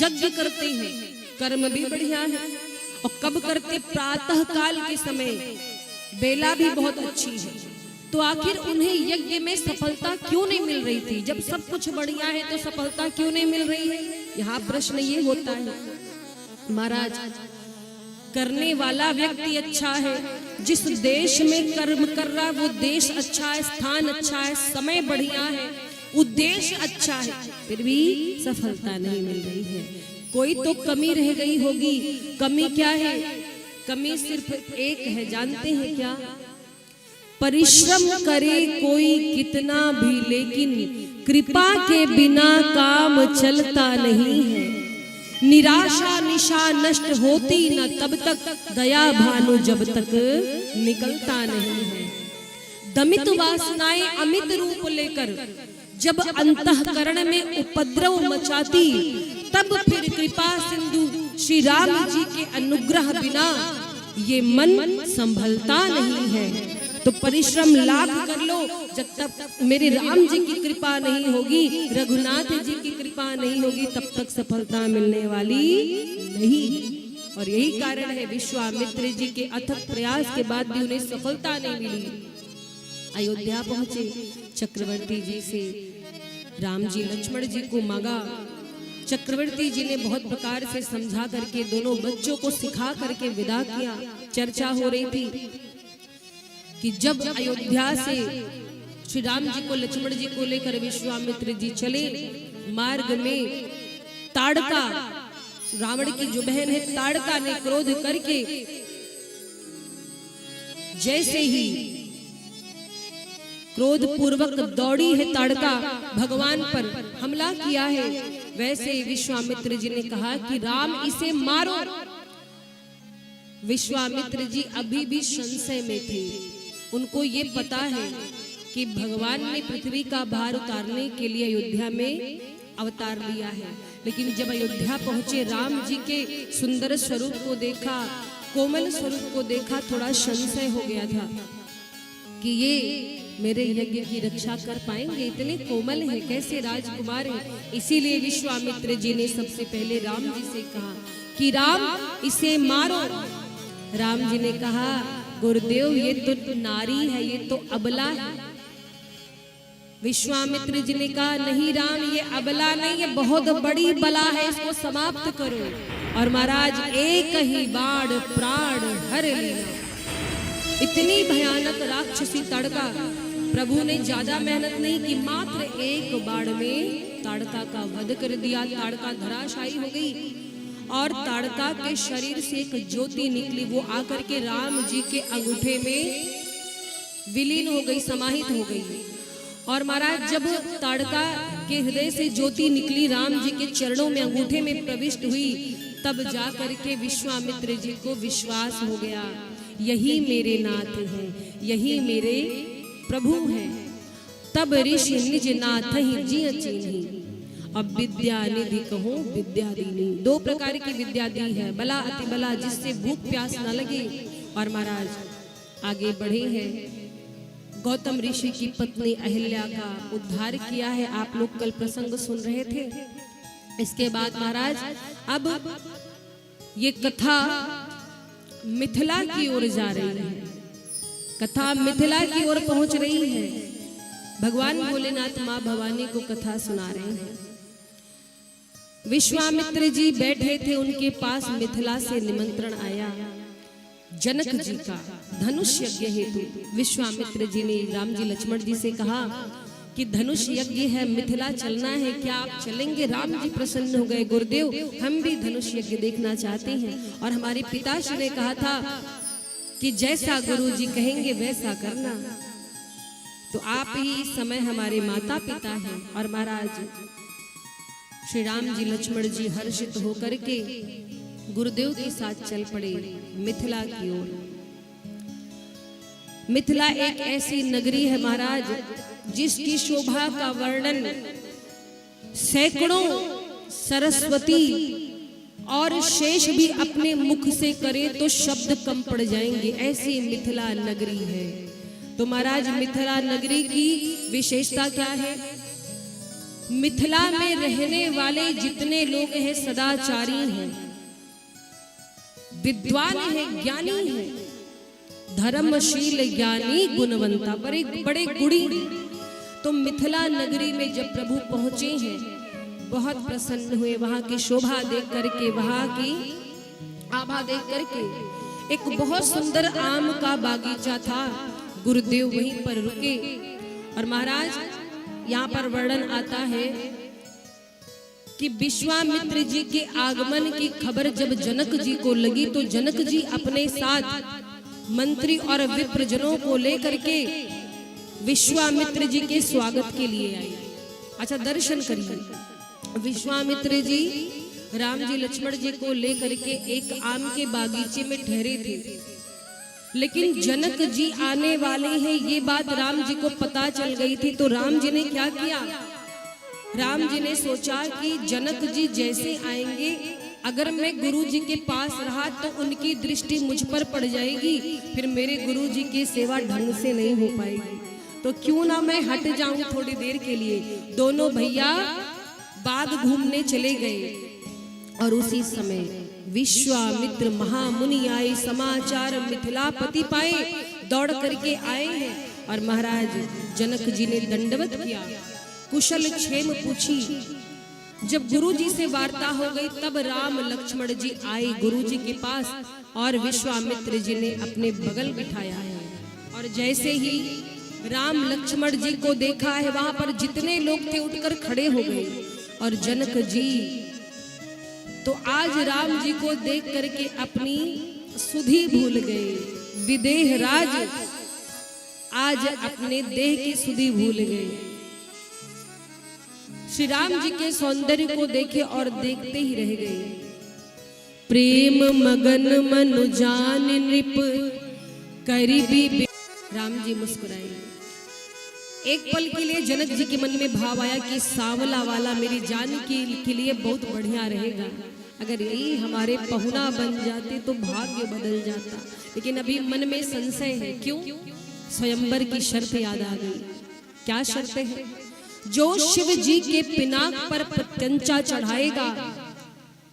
यज्ञ करते हैं कर्म भी बढ़िया है, और कब करते? प्रातः काल के समय, बेला भी बहुत अच्छी है। तो आखिर उन्हें यज्ञ में सफलता क्यों नहीं मिल रही थी? जब सब कुछ बढ़िया है तो सफलता क्यों नहीं मिल रही है? यहाँ प्रश्न ये होता है। महाराज, करने वाला व्यक्ति अच्छा है, जिस देश में कर्म कर रहा वो देश अच्छा है, स्थान अच्छा है, समय बढ़िया है, उद्देश्य अच्छा है, फिर भी सफलता नहीं मिल रही है। कोई तो कमी रह गई होगी। कमी क्या है? कमी सिर्फ एक है, जानते हैं क्या? परिश्रम करे कोई कितना भी, लेकिन कृपा के बिना काम चलता नहीं है। निराशा निशा नष्ट होती न तब तक, दया भानु जब तक निकलता नहीं है। दमित वासनाएं अमित रूप लेकर जब अंतःकरण में उपद्रव मचाती, तब फिर कृपा सिंधु श्री राम जी के अनुग्रह बिना ये मन संभलता नहीं है। तो तो परिश्रम लाख कर लो, जब तक मेरे राम जी की कृपा नहीं होगी, रघुनाथ जी की कृपा नहीं होगी, तब तक सफलता मिलने वाली नहीं। और यही कारण है विश्वामित्र जी के अथक प्रयास के बाद भी उन्हें सफलता नहीं मिली। अयोध्या पहुंचे, चक्रवर्ती जी से राम जी लक्ष्मण जी को मांगा। चक्रवर्ती जी ने बहुत प्रकार से समझा करके दोनों बच्चों को सिखा करके विदा किया। चर्चा हो रही थी कि जब अयोध्या से श्री राम जी को लक्ष्मण जी को लेकर विश्वामित्र जी चले, मार्ग में ताड़का, रावण की जो बहन है ताड़का ने क्रोध करके जैसे ही क्रोध पूर्वक दौड़ी है ताड़का भगवान पर हमला किया है, वैसे विश्वामित्र जी ने कहा कि राम इसे मारो। विश्वामित्र जी अभी भी संशय में थे। उनको ये पता है कि भगवान ने पृथ्वी का भार उतारने के लिए अयोध्या में अवतार लिया है, लेकिन जब अयोध्या पहुंचे राम जी के सुंदर स्वरूप को देखा, कोमल स्वरूप को देखा, थोड़ा संशय हो गया था कि ये मेरे यज्ञ की रक्षा कर पाएंगे, इतने कोमल हैं, कैसे राजकुमार हैं। इसीलिए विश्वामित्र जी ने सबसे पहले राम जी से कहा कि राम इसे मारो। राम जी ने कहा गुरुदेव ये तो नारी है, ये तो अबला है। विश्वामित्र जी ने कहा नहीं राम, ये अबला नहीं, ये बहुत बड़ी बला है, इसको समाप्त करो। और महाराज एक ही बाण प्राण हर लिया। इतनी भयानक राक्षसी ताड़का, प्रभु ने ज्यादा मेहनत नहीं की, मात्र एक बाण में ताड़का का वध कर दिया। ताड़का धराशायी हो गई और ताड़का के शरीर से एक ज्योति निकली, वो आकर के राम जी के अंगूठे में विलीन हो गई, समाहित हो गई। और महाराज जब ताड़का के हृदय से ज्योति निकली, राम जी के चरणों में अंगूठे में प्रविष्ट हुई, तब जाकर के विश्वामित्र जी को विश्वास हो गया यही मेरे नाथ हैं, यही मेरे प्रभु हैं। तब ऋषि निज नाथ ही जी चीन्ही, अब विद्या निधि कहो विद्या दीनी। दो प्रकार की विद्या दी है, बला अति बला, जिससे भूख प्यास न लगे। और महाराज आगे बढ़े हैं, गौतम ऋषि की पत्नी अहिल्या का उद्धार किया है। आप लोग कल प्रसंग सुन रहे थे। इसके बाद महाराज अब ये कथा मिथिला की ओर जा रही है, कथा मिथिला की ओर पहुंच रही है। भगवान भोलेनाथ मां भवानी को कथा सुना रहे हैं। विश्वामित्र जी बैठे थे, उनके पास मिथिला से निमंत्रण आया जनक जी का धनुष यज्ञ हेतु। विश्वामित्र जी ने राम जी लक्ष्मण जी से कहा कि धनुष यज्ञ है, मिथिला चलना है, क्या आप चलेंगे? राम जी प्रसन्न हो गए, गुरुदेव हम भी धनुष यज्ञ देखना चाहते हैं। और हमारे पिताश्री ने कहा था कि जैसा गुरु जी कहेंगे वैसा करना। तो आप ही इस समय हमारे माता पिता हैं। और महाराज श्री राम जी लक्ष्मण जी हर्षित होकर के गुरुदेव के साथ चल पड़े मिथिला की ओर। मिथिला एक ऐसी नगरी है महाराज, जिसकी शोभा का वर्णन सैकड़ों सरस्वती और शेष भी अपने मुख से करे तो शब्द कम पड़ जाएंगे, ऐसी मिथिला नगरी है। तो महाराज मिथिला नगरी की विशेषता क्या है? मिथिला में रहने वाले जितने लोग हैं सदाचारी हैं, विद्वान हैं, ज्ञानी हैं, धर्मशील ज्ञानी गुणवंता, बड़े गुणी। तो मिथिला नगरी में जब प्रभु पहुंचे हैं, बहुत प्रसन्न हुए। वहां की शोभा देख करके, वहां की आभा देख करके। एक बहुत सुंदर आम का बागीचा था, गुरुदेव वहीं पर रुके। और महाराज यहाँ पर वर्णन आता है कि विश्वामित्र जी के आगमन की खबर जब जनक जी को लगी, तो जनक जी अपने साथ मंत्री और विप्रजनों को लेकर के विश्वामित्र जी के स्वागत के लिए आए। अच्छा दर्शन करिए, विश्वामित्र जी राम जी लक्ष्मण जी को लेकर के एक आम के बागीचे में ठहरे थे, लेकिन जनक जी आने वाले हैं ये बात राम जी को पता चल गई थी। तो राम जी ने क्या किया? राम जी ने सोचा कि जनक जी जैसे आएंगे अगर मैं गुरु जी के पास रहा तो उनकी दृष्टि मुझ पर पड़ जाएगी, फिर मेरे गुरु जी की सेवा ढंग से नहीं हो पाएगी। तो क्यों ना मैं हट जाऊं थोड़ी देर के लिए। दोनों भैया बाग घूमने चले गए और उसी समय विश्वामित्र महामुनि आए, समाचार मिथिलापति पाए, दौड़ करके आए हैं और महाराज जनक जी ने दंडवत किया, कुशल क्षेम पूछी। जब गुरु जी से वार्ता हो गई तब राम लक्ष्मण जी आए गुरु जी के पास और विश्वामित्र जी ने अपने बगल बिठाया है। और जैसे ही राम लक्ष्मण जी को देखा है, वहां पर जितने लोग थे उठकर खड़े हो गए। और जनक जी तो आज राम जी को देख करके अपनी सुधि भूल गए। विदेह राज आज अपने देह की सुधि भूल गए। श्री राम जी के सौंदर्य को देखे और देखते ही रह गए। प्रेम मगन मनु जान नृप करीबी। राम जी मुस्कुराए। एक पल के लिए जनक जी के मन में भाव आया कि सांवला वाला मेरी जान के लिए बहुत बढ़िया रहेगा। अगर यही हमारे पहुना बन जाते तो भाग्य बदल जाता। लेकिन अभी मन में संशय है। क्यों? स्वयंवर की शर्त याद आ गई। क्या शर्त है? जो शिव जी के पिनाक पर प्रत्यंचा चढ़ाएगा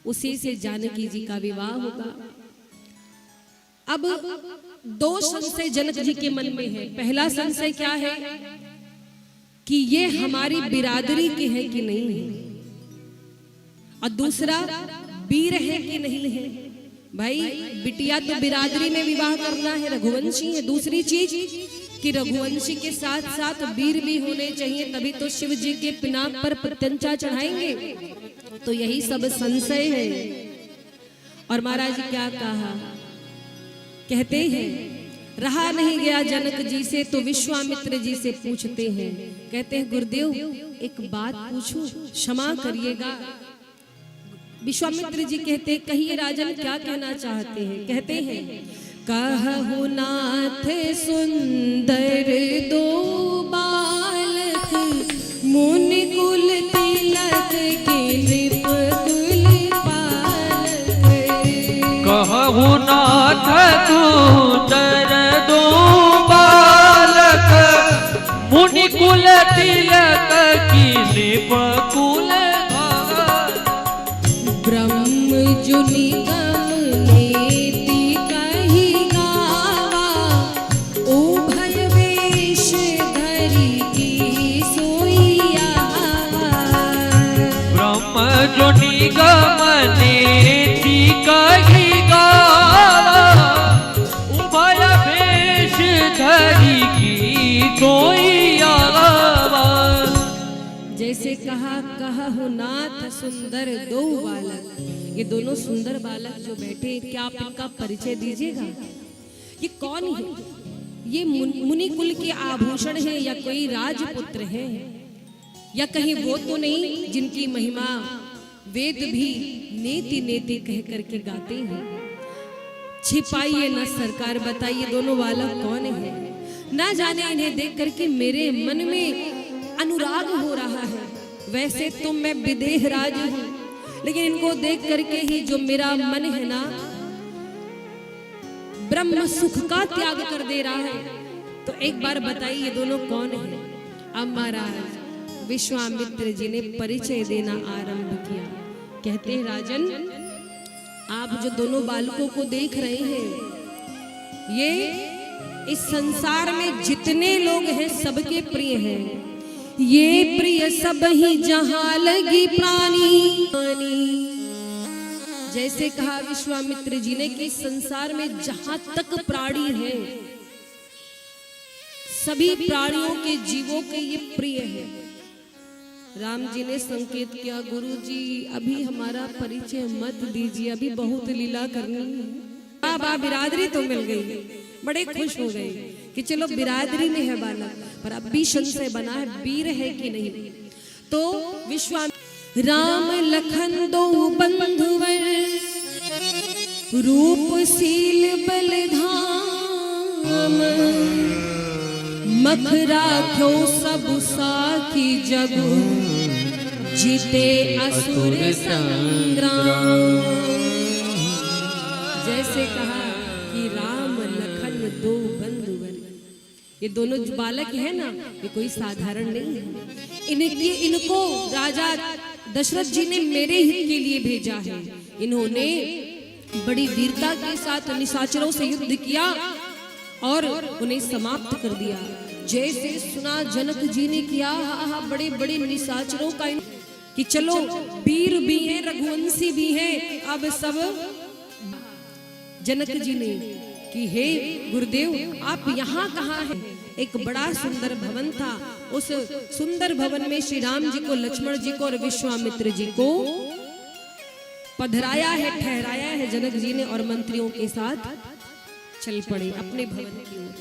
उसी से जानकी जी का विवाह होगा। अब दो संशय जनक जी के मन में है। पहला संशय क्या है कि ये हमारी बिरादरी के हैं कि नहीं है, और दूसरा वीर है कि नहीं है। भाई बिटिया तो बिरादरी में विवाह करना है, रघुवंशी है। दूसरी चीज कि रघुवंशी के साथ साथ वीर भी होने चाहिए, तभी तो शिव जी के पिनाक पर प्रत्यंचा चढ़ाएंगे। तो यही सब संशय है। और महाराज क्या कहा? कहते हैं रहा नहीं गया जनक जी से तो विश्वामित्र जी से पूछते हैं। कहते हैं गुरुदेव एक बात पूछूं, क्षमा करिएगा। विश्वामित्र जी कहते हैं कहिए राजन, क्या कहना चाहते हैं? कहते हैं कहु नाथ सुंदर दो बालक, मुनि कुल तिलक के नृप कुल पालक। कहु नाथ सुंदर दो बालक, मुनि कुल तिलक की नृप कुल ब्रह्म जुनि गम नेति कहि गावा, उभय वेश धरि की सोई आवा। ब्रह्म जुनि गम नेति कहि गावा, उभय वेश धरि की सोई आवा। जैसे कहा कहु नाथ सुंदर दो बालक, ये दोनों सुंदर बालक जो बैठे, क्या आप इनका परिचय दीजिएगा? ये कौन है? ये मुनि कुल के आभूषण है या कोई राजपुत्र है, या कहीं वो तो नहीं जिनकी महिमा वेद भी नेति नेति कह करके गाते हैं? छिपाइए ना सरकार, बताइए दोनों बालक कौन है? ना जाने इन्हें देख करके मेरे मन में अनुराग हो रहा है। वैसे तो मैं विदेह राज हूं, लेकिन इनको देख करके ही जो मेरा मन है ना, ब्रह्म सुख का त्याग कर दे रहा है। तो एक बार बताइए ये दोनों कौन है? अब महाराज विश्वामित्र जी ने परिचय देना आरंभ किया। कहते हैं राजन, आप जो दोनों बालकों को देख रहे हैं, ये इस संसार में जितने लोग हैं सबके प्रिय हैं। ये प्रिय सब ही जहां लगी प्राणी। जैसे कहा विश्वामित्र जी ने कि संसार में जहां तक प्राणी है, सभी प्राणियों के जीवों के ये प्रिय है। राम जी ने संकेत किया, गुरु जी अभी हमारा परिचय मत दीजिए, अभी बहुत लीला करनी है। अब बिरादरी तो मिल गई, बड़े खुश हो गए कि चलो बिरादरी में है बालक, पर अब भी संशय बना है वीर है कि नहीं। तो विश्वामित्र राम लखन दो बंधुवर, रूपशील बलधाम। मख राख्यो सब साखी जगु, जीते असुर संग्राम। जैसे कहा कि राम लखन दो बंधुवर, ये दोनों जो बालक है ना, ये कोई साधारण नहीं है। इनको राजा दशरथ जी ने मेरे हित के लिए भेजा है। इन्होंने बड़ी वीरता के साथ निशाचरों से युद्ध किया और उन्हें समाप्त कर दिया। जैसे सुना जनक जी ने किया, बड़े बड़े निशाचरों का कि चलो वीर भी हैं, रघुवंशी भी हैं। अब सब जनक जी ने कि हे गुरुदेव आप यहाँ कहाँ हैं? एक बड़ा सुंदर भवन था, उस सुंदर भवन में श्री राम जी को, लक्ष्मण जी को और विश्वामित्र जी को पधराया है, ठहराया है जनक जी ने, और मंत्रियों के साथ चल पड़े अपने भवन की ओर।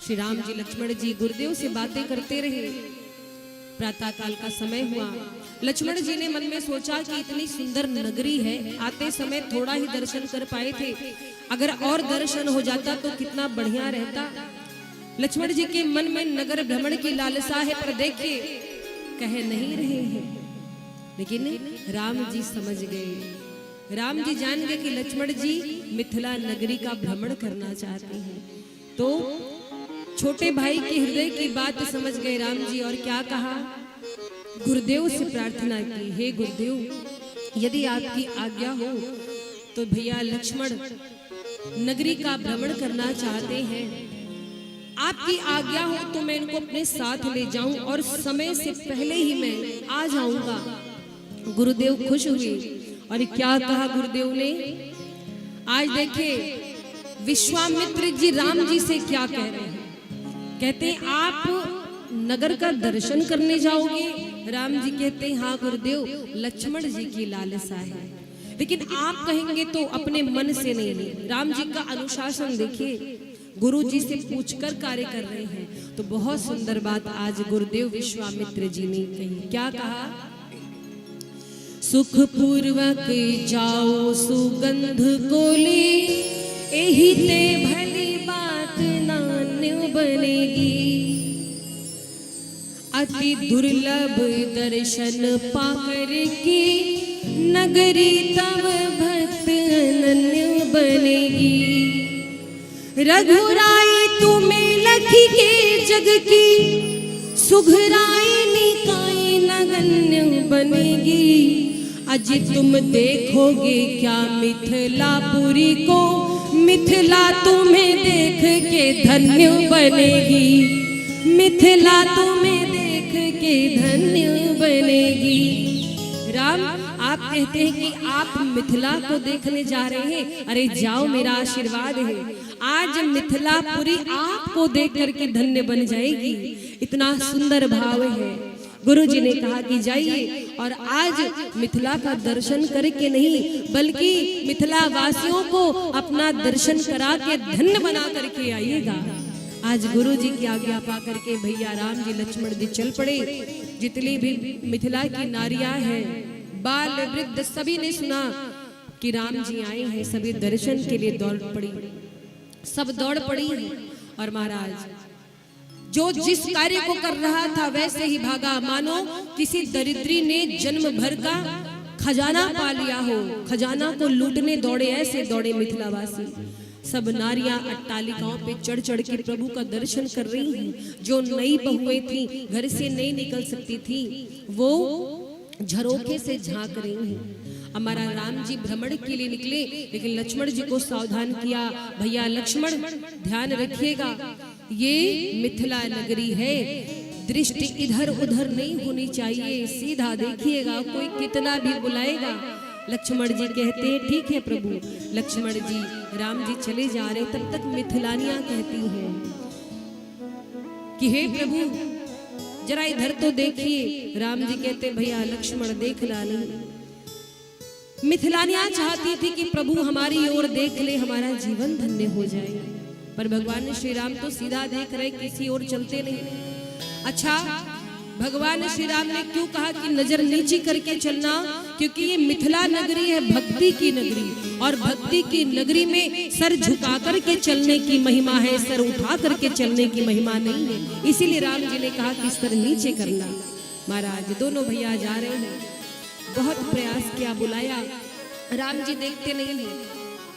श्री राम जी लक्ष्मण जी गुरुदेव से बातें करते रहे। प्रातः काल का समय हुआ। लक्ष्मण जी ने मन में सोचा कि इतनी सुंदर नगरी है, आते समय थोड़ा ही दर्शन कर पाए थे, अगर और दर्शन हो जाता तो कितना बढ़िया रहता। लक्ष्मण जी के मन में नगर भ्रमण की लालसा है, पर देखिए कह नहीं रहे हैं। लेकिन राम जी समझ गए, राम जी जान गए कि लक्ष्मण जी मिथिला नगरी का भ्रमण करना चाहते हैं। तो छोटे भाई के हृदय की बात समझ गए राम जी, और क्या कहा, गुरुदेव से प्रार्थना की, हे गुरुदेव यदि आपकी आज्ञा हो तो भैया लक्ष्मण नगरी का भ्रमण करना चाहते हैं। आपकी आज्ञा हो तो मैं इनको अपने साथ ले जाऊं और समय से पहले ही मैं आ जाऊंगा। गुरुदेव खुश हुए और क्या कहा गुरुदेव ने, आज देखिए विश्वामित्र जी राम जी से क्या कह रहे हैं। कहते हैं आप नगर का दर्शन करने जाओगे? राम जी कहते हैं हाँ गुरुदेव, लक्ष्मण जी की लालसा है, लेकिन आप कहेंगे तो अपने मन से नहीं। राम जी का अनुशासन देखिए, गुरु जी से पूछकर कार्य कर रहे हैं। तो बहुत सुंदर बात आज गुरुदेव विश्वामित्र जी ने कही। क्या कहा, सुख पूर्वक जाओ सुगंध को ले, एही ते भली बात नान्य बनेगी। अति दुर्लभ दर्शन पाकर के, नगरी तब भक्त अनन्य बनेगी। रघुराई तुम्हें लखी के जग की, सुघराई निकाई नगण्य बनेगी। आज तुम देखोगे क्या मिथिलापुरी को, मिथिला तुम्हें देख के धन्य बनेगी। मिथिला तुम्हें देख के धन्य बनेगी। राम आप कहते हैं कि आप मिथिला को देखने जा रहे हैं, अरे जाओ मेरा आशीर्वाद है, आज मिथिलापुरी आपको देख करके धन्य बन जाएगी। इतना सुंदर भाव है। गुरु जी ने कहा कि जाइए और आज मिथिला का दर्शन करके नहीं, बल्कि मिथिला वासियों को अपना दर्शन करा के धन्य बना करके आइएगा। आज गुरु जी की आज्ञा पा करके भैया राम जी लक्ष्मण जी चल पड़े। जितनी भी मिथिला की नारियां हैं, बाल वृद्ध, सभी ने सुना कि राम जी आए हैं, सभी दर्शन के लिए दौड़ पड़ी, सब दौड़ पड़ी। और महाराज जो जिस कार्य को कर रहा था वैसे ही भागा, मानो किसी दरिद्री ने जन्म भर का खजाना पा लिया हो, खजाना को लूटने दौड़े, ऐसे दौड़े मिथिलावासी। सब नारियां अट्टालिकाओं पे चढ़ चढ़ के प्रभु का दर्शन कर रही हैं। जो नई बहुएं थी, घर से नहीं निकल सकती थी, वो झरोखे से झांक रही हैं। हमारा राम जी भ्रमण के लिए निकले, लेकिन लक्ष्मण जी को सावधान किया, भैया लक्ष्मण ध्यान रखिएगा, ये मिथिला नगरी है, दृष्टि इधर उधर नहीं होनी चाहिए, सीधा देखिएगा, कोई कितना भी बुलाएगा। लक्ष्मण जी कहते हैं ठीक है प्रभु। लक्ष्मण जी राम जी चले जा रहे, तब तक मिथिलानियां कहती हैं कि हे प्रभु जरा इधर तो देखिए। राम जी कहते भैया लक्ष्मण देखना नहीं। मिथिलानियां चाहती थी कि प्रभु हमारी ओर देख ले, हमारा जीवन धन्य हो जाए, पर भगवान श्री राम तो सीधा देख रहे, किसी ओर चलते नहीं। अच्छा, भगवान श्री राम ने क्यों कहा कि नजर नीची करके चलना? क्योंकि ये मिथिला नगरी है भक्ति की नगरी, और भक्ति की नगरी में सर झुका करके चलने की महिमा है, सर उठा करके चलने की महिमा नहीं है। इसीलिए राम जी ने कहा कि सर नीचे करना। महाराज दोनों भैया जा रहे हैं, बहुत प्रयास किया, बुलाया, राम जी देखते नहीं हैं।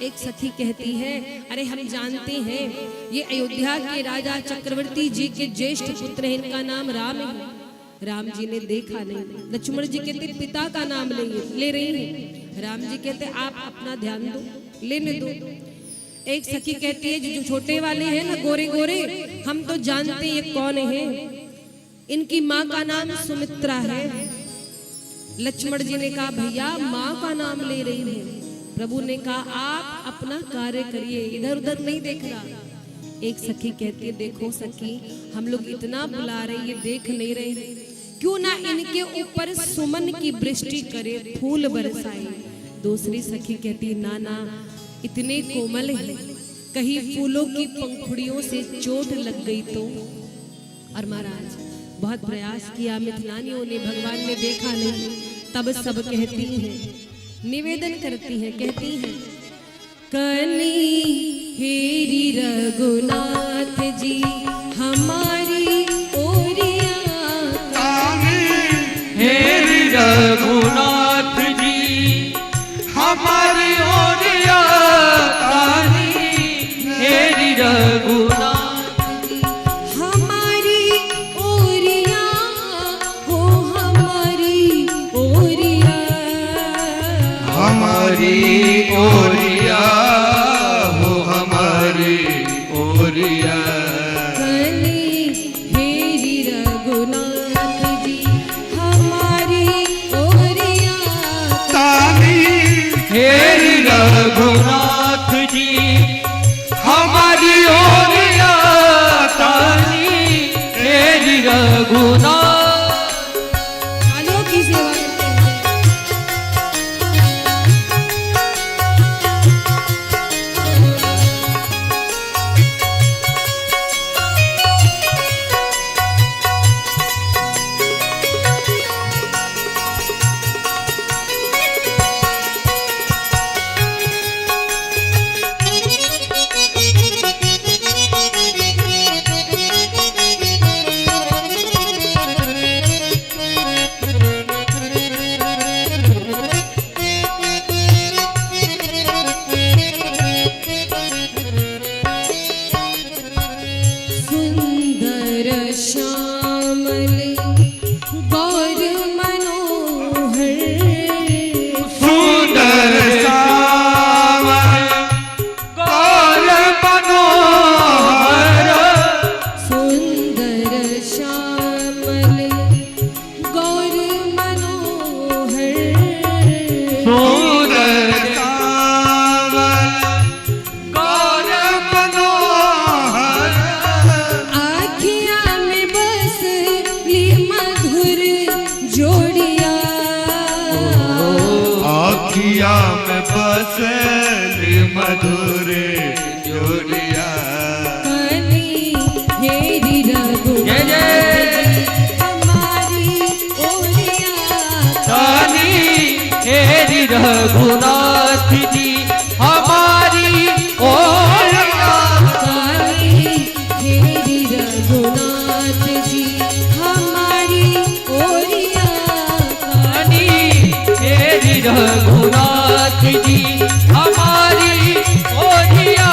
एक सखी कहती है, अरे हम जानते हैं ये अयोध्या के राजा चक्रवर्ती जी के ज्येष्ठ पुत्र हैं, इनका नाम राम है। राम जी ने देखा नहीं। लक्ष्मण जी कहते पिता का नाम ले रही है। राम जी कहते आप अपना ध्यान दो, लेने दो। एक सखी कहती है जो छोटे वाले हैं ना गोरे गोरे, हम तो जानते ये कौन है, इनकी माँ का नाम सुमित्रा है। लक्ष्मण जी ने कहा भैया माँ का नाम ले रही है। प्रभु ने कहा आप अपना कार्य करिए, इधर उधर नहीं देखना। एक सखी कहती है देखो सखी, हम लोग इतना बुला रहे ये देख नहीं रहे, क्यों ना इनके ऊपर सुमन की वृष्टि करे, फूल बरसाए। दूसरी सखी कहती ना ना इतने कोमल है, कहीं फूलों की पंखुड़ियों से चोट लग गई तो। और महाराज बहुत प्रयास किया, मिथिलानियों ने, भगवान ने देखा नहीं। तब सब कहती हैं, निवेदन करती हैं, कहती हैं कनी हेरी रघुनाथ जी हमारी ओरिया, हेरी रघुनाथ जी हमारी ओरिया, हेरी रघुनाथ जी हमारी ओरिया, हो हमारी ओरिया, हमारी ओरिया, हो हमारी ओरिया। कनी हेरी रघुनाथ जी हमारी ओरिया, हेरी रघुनाथ जी हमारी ओरिया, हेरी रघुनाथ। आलो की सेवा करते हैं। सुंदर श्यामल गौर मनोहर, सुंदर श्यामल गौर मनोहर, सुंदर श्यामल गौर मनोहर, सुंदर श्यामल गौर मनोहर। आखिया में बस ली मधुर जोड़िया, आखिया में बसली मधुर जोड़िया, कनी हेरी जय जय। रघुनाथ जी हमारी ओरिया, हेरी रघुनाथ जी हमारी ओरिया, हेरी रघुनाथ जी हमारी ओरिया, हेरी रघुनाथ जी हमारी ओरिया,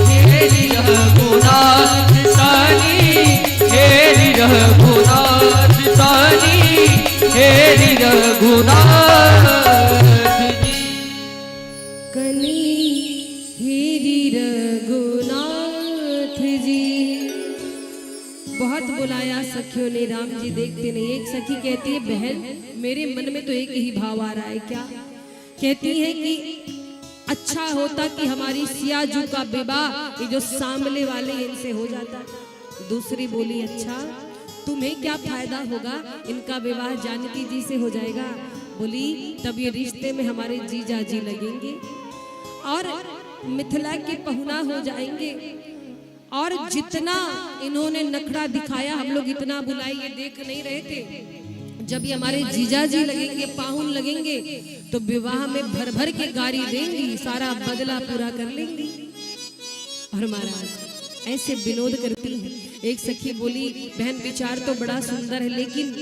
हेरी रघुनाथ सानी, हेरी रघुनाथ सानी, हेरी रघुनाथ जी। कनी हेरी रघुनाथ जी। बहुत बुलाया सखियों ने, राम जी देखते नहीं। एक सखी कहती है बहन मेरे मन में तो एक ही भाव आ रहा है, क्या? कहती है कि अच्छा होता कि हमारी सियाजू का विवाह ये जो सामले वाले इनसे हो जाता। दूसरी बोली अच्छा तुम्हें क्या फायदा होगा, इनका विवाह जानकी जी से हो जाएगा। बोली तब ये रिश्ते में हमारे जीजा जी लगेंगे और मिथिला के पहुना हो जाएंगे। और जितना इन्होंने नखरा दिखाया, हम लोग इतना बुलाई ये देख नहीं रहे थे। जब ये हमारे जीजा जी लगेंगे, पाहुन लगेंगे, तो विवाह में भर भर के गाड़ी देंगी, सारा बदला पूरा कर लेंगी। और महाराज ऐसे विनोद करती हैं। एक सखी बोली, बहन विचार तो बड़ा सुंदर है, लेकिन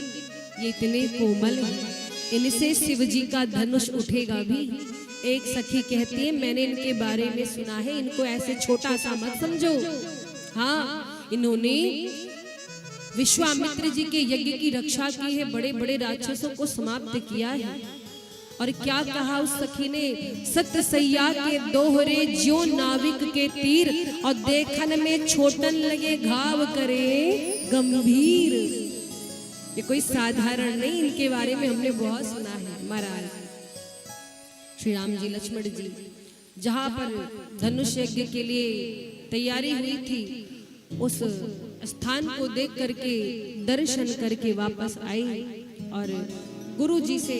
ये इतने कोमल हैं, इनसे शिव जी का धनुष उठेगा भी। एक सखी कहती है, मैंने इनके बारे में सुना है, इनको ऐसे छोटा सा मत समझो। हाँ, इन्होंने विश्वामित्र जी के यज्ञ की रक्षा की है, बड़े बड़े राक्षसों को समाप्त किया है। और क्या कहा उस सखी ने, सत्य सैया के दोहरे ज्यो नाविक के तीर, और देखन में छोटन लगे घाव करे गंभीर। ये कोई साधारण नहीं, इनके बारे में हमने बहुत सुना है। महाराज श्री राम जी लक्ष्मण जी जहाँ पर धनुष यज्ञ के लिए तैयारी हुई थी, उस स्थान को देख करके दर्शन करके वापस आए और गुरु जी से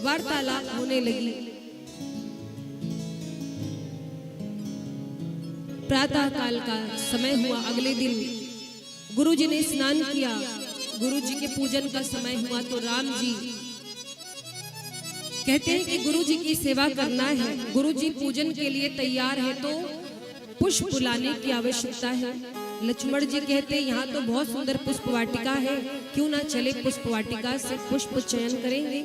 वार्तालाप होने लगी। प्रातः काल का समय हुआ, अगले दिन गुरु जी ने स्नान किया, गुरु जी के पूजन का समय हुआ तो राम जी कहते हैं कि गुरु जी की सेवा करना है, गुरु जी पूजन के लिए तैयार है तो पुष्प लाने की आवश्यकता है। लक्ष्मण जी कहते हैं, यहाँ तो बहुत सुंदर पुष्प वाटिका है, क्यों ना चले पुष्प वाटिका से पुष्प चयन करेंगे।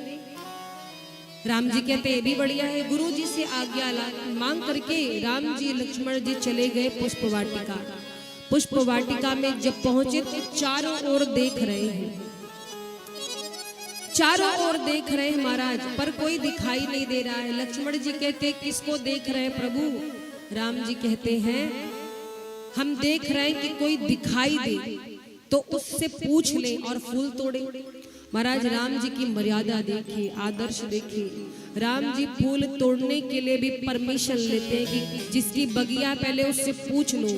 राम जी कहते ये भी बढ़िया है। गुरु जी से आज्ञा मांग करके राम जी लक्ष्मण जी चले गए पुष्प वाटिका। पुष्प वाटिका में जब पहुंचे तो चारों ओर देख रहे हैं, चारों ओर देख रहे हैं महाराज, पर कोई दिखाई नहीं दे रहा है। लक्ष्मण जी कहते किसको देख रहे हैं प्रभु? राम जी कहते हैं हम देख रहे हैं कि कोई दिखाई दे तो उससे पूछ ले और फूल तोड़े। महाराज राम जी की मर्यादा देखिए, आदर्श देखिए। राम जी फूल तोड़ने के लिए भी परमिशन लेते हैं कि जिसकी बगिया पहले उससे पूछ लो।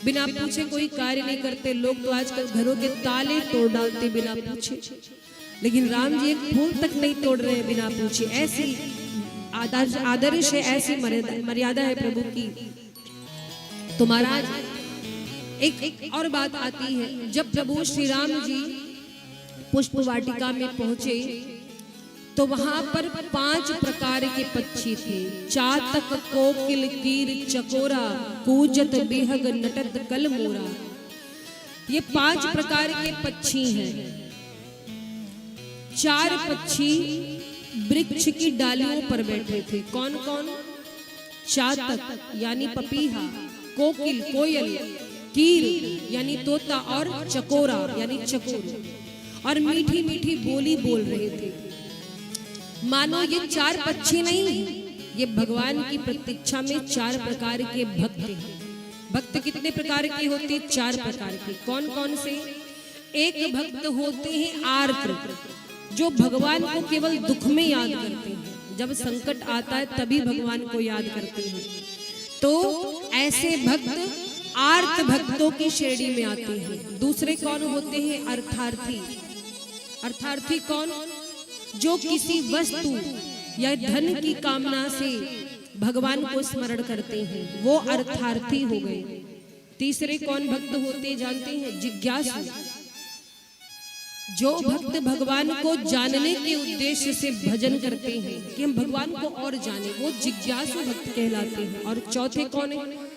बिना पूछे कोई कार्य नहीं करते। लोग तो आजकल घरों के ताले तोड़ डालते बिना पूछे, लेकिन राम जी एक फूल तक नहीं तोड़ रहे हैं बिना पूछे। ऐसी आदर्श है, ऐसी मर्यादा है प्रभु की। तो महाराज एक और बात आती है, जब प्रभु श्री राम जी पुष्प वाटिका में पहुंचे तो वहां पर 5 प्रकार के पक्षी थे। चातक, कोकिल, कीर, चकोरा, कूजत, बेहग, नटत, कलमोरा। ये 5 प्रकार के पक्षी हैं। 4 पक्षी वृक्ष की डालियों पर बैठे थे। कौन कौन? चातक यानी पपीहा, कोकिल कोयल, कीर यानी तोता, और चकोरा यानी चकोर, और मीठी मीठी बोली बोल रहे थे। मानो ये 4 पक्षी नहीं, ये भगवान की प्रतीक्षा में 4 प्रकार के भक्त हैं। भक्त कितने प्रकार के होते? 4 प्रकार के। कौन कौन से? एक भक्त होते हैं आर्त, जो भगवान को केवल दुख में याद करते हैं। जब संकट आता है तभी भगवान को याद करते हैं। तो ऐसे भक्त आर्त भक्तों की श्रेणी में आते हैं। दूसरे कौन होते हैं? अर्थार्थी। अर्थार्थी कौन? जो किसी वस्तु या धन की कामना से भगवान को स्मरण करते हैं, वो अर्थार्थी हो गए। तीसरे कौन भक्त होते जानते हैं? जिज्ञासु। जो भक्त भगवान को जानने के उद्देश्य से भजन करते हैं कि हम भगवान को और जाने, वो जिज्ञासु भक्त कहलाते हैं। और चौथे कौन है?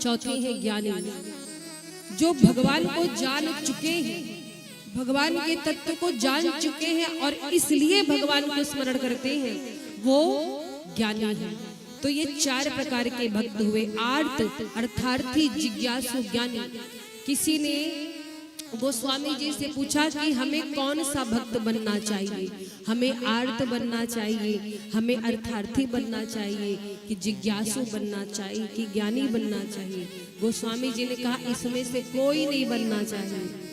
चौथे हैं ज्ञानी, जो भगवान को जान चुके हैं, भगवान के तत्व को जान चुके हैं और इसलिए भगवान को स्मरण करते हैं, वो ज्ञानी है। तो ये 4 प्रकार के भक्त हुए, आर्त, अर्थार्थी, जिज्ञासु, ज्ञानी। किसी ने गोस्वामी जी से पूछा कि हमें कौन सा भक्त बनना चाहिए? हमें आर्त बनना चाहिए, हमें अर्थार्थी बनना चाहिए, कि जिज्ञासु बनना चाहिए, कि ज्ञानी बनना चाहिए? गोस्वामी जी ने कहा इसमें से कोई नहीं बनना चाहिए।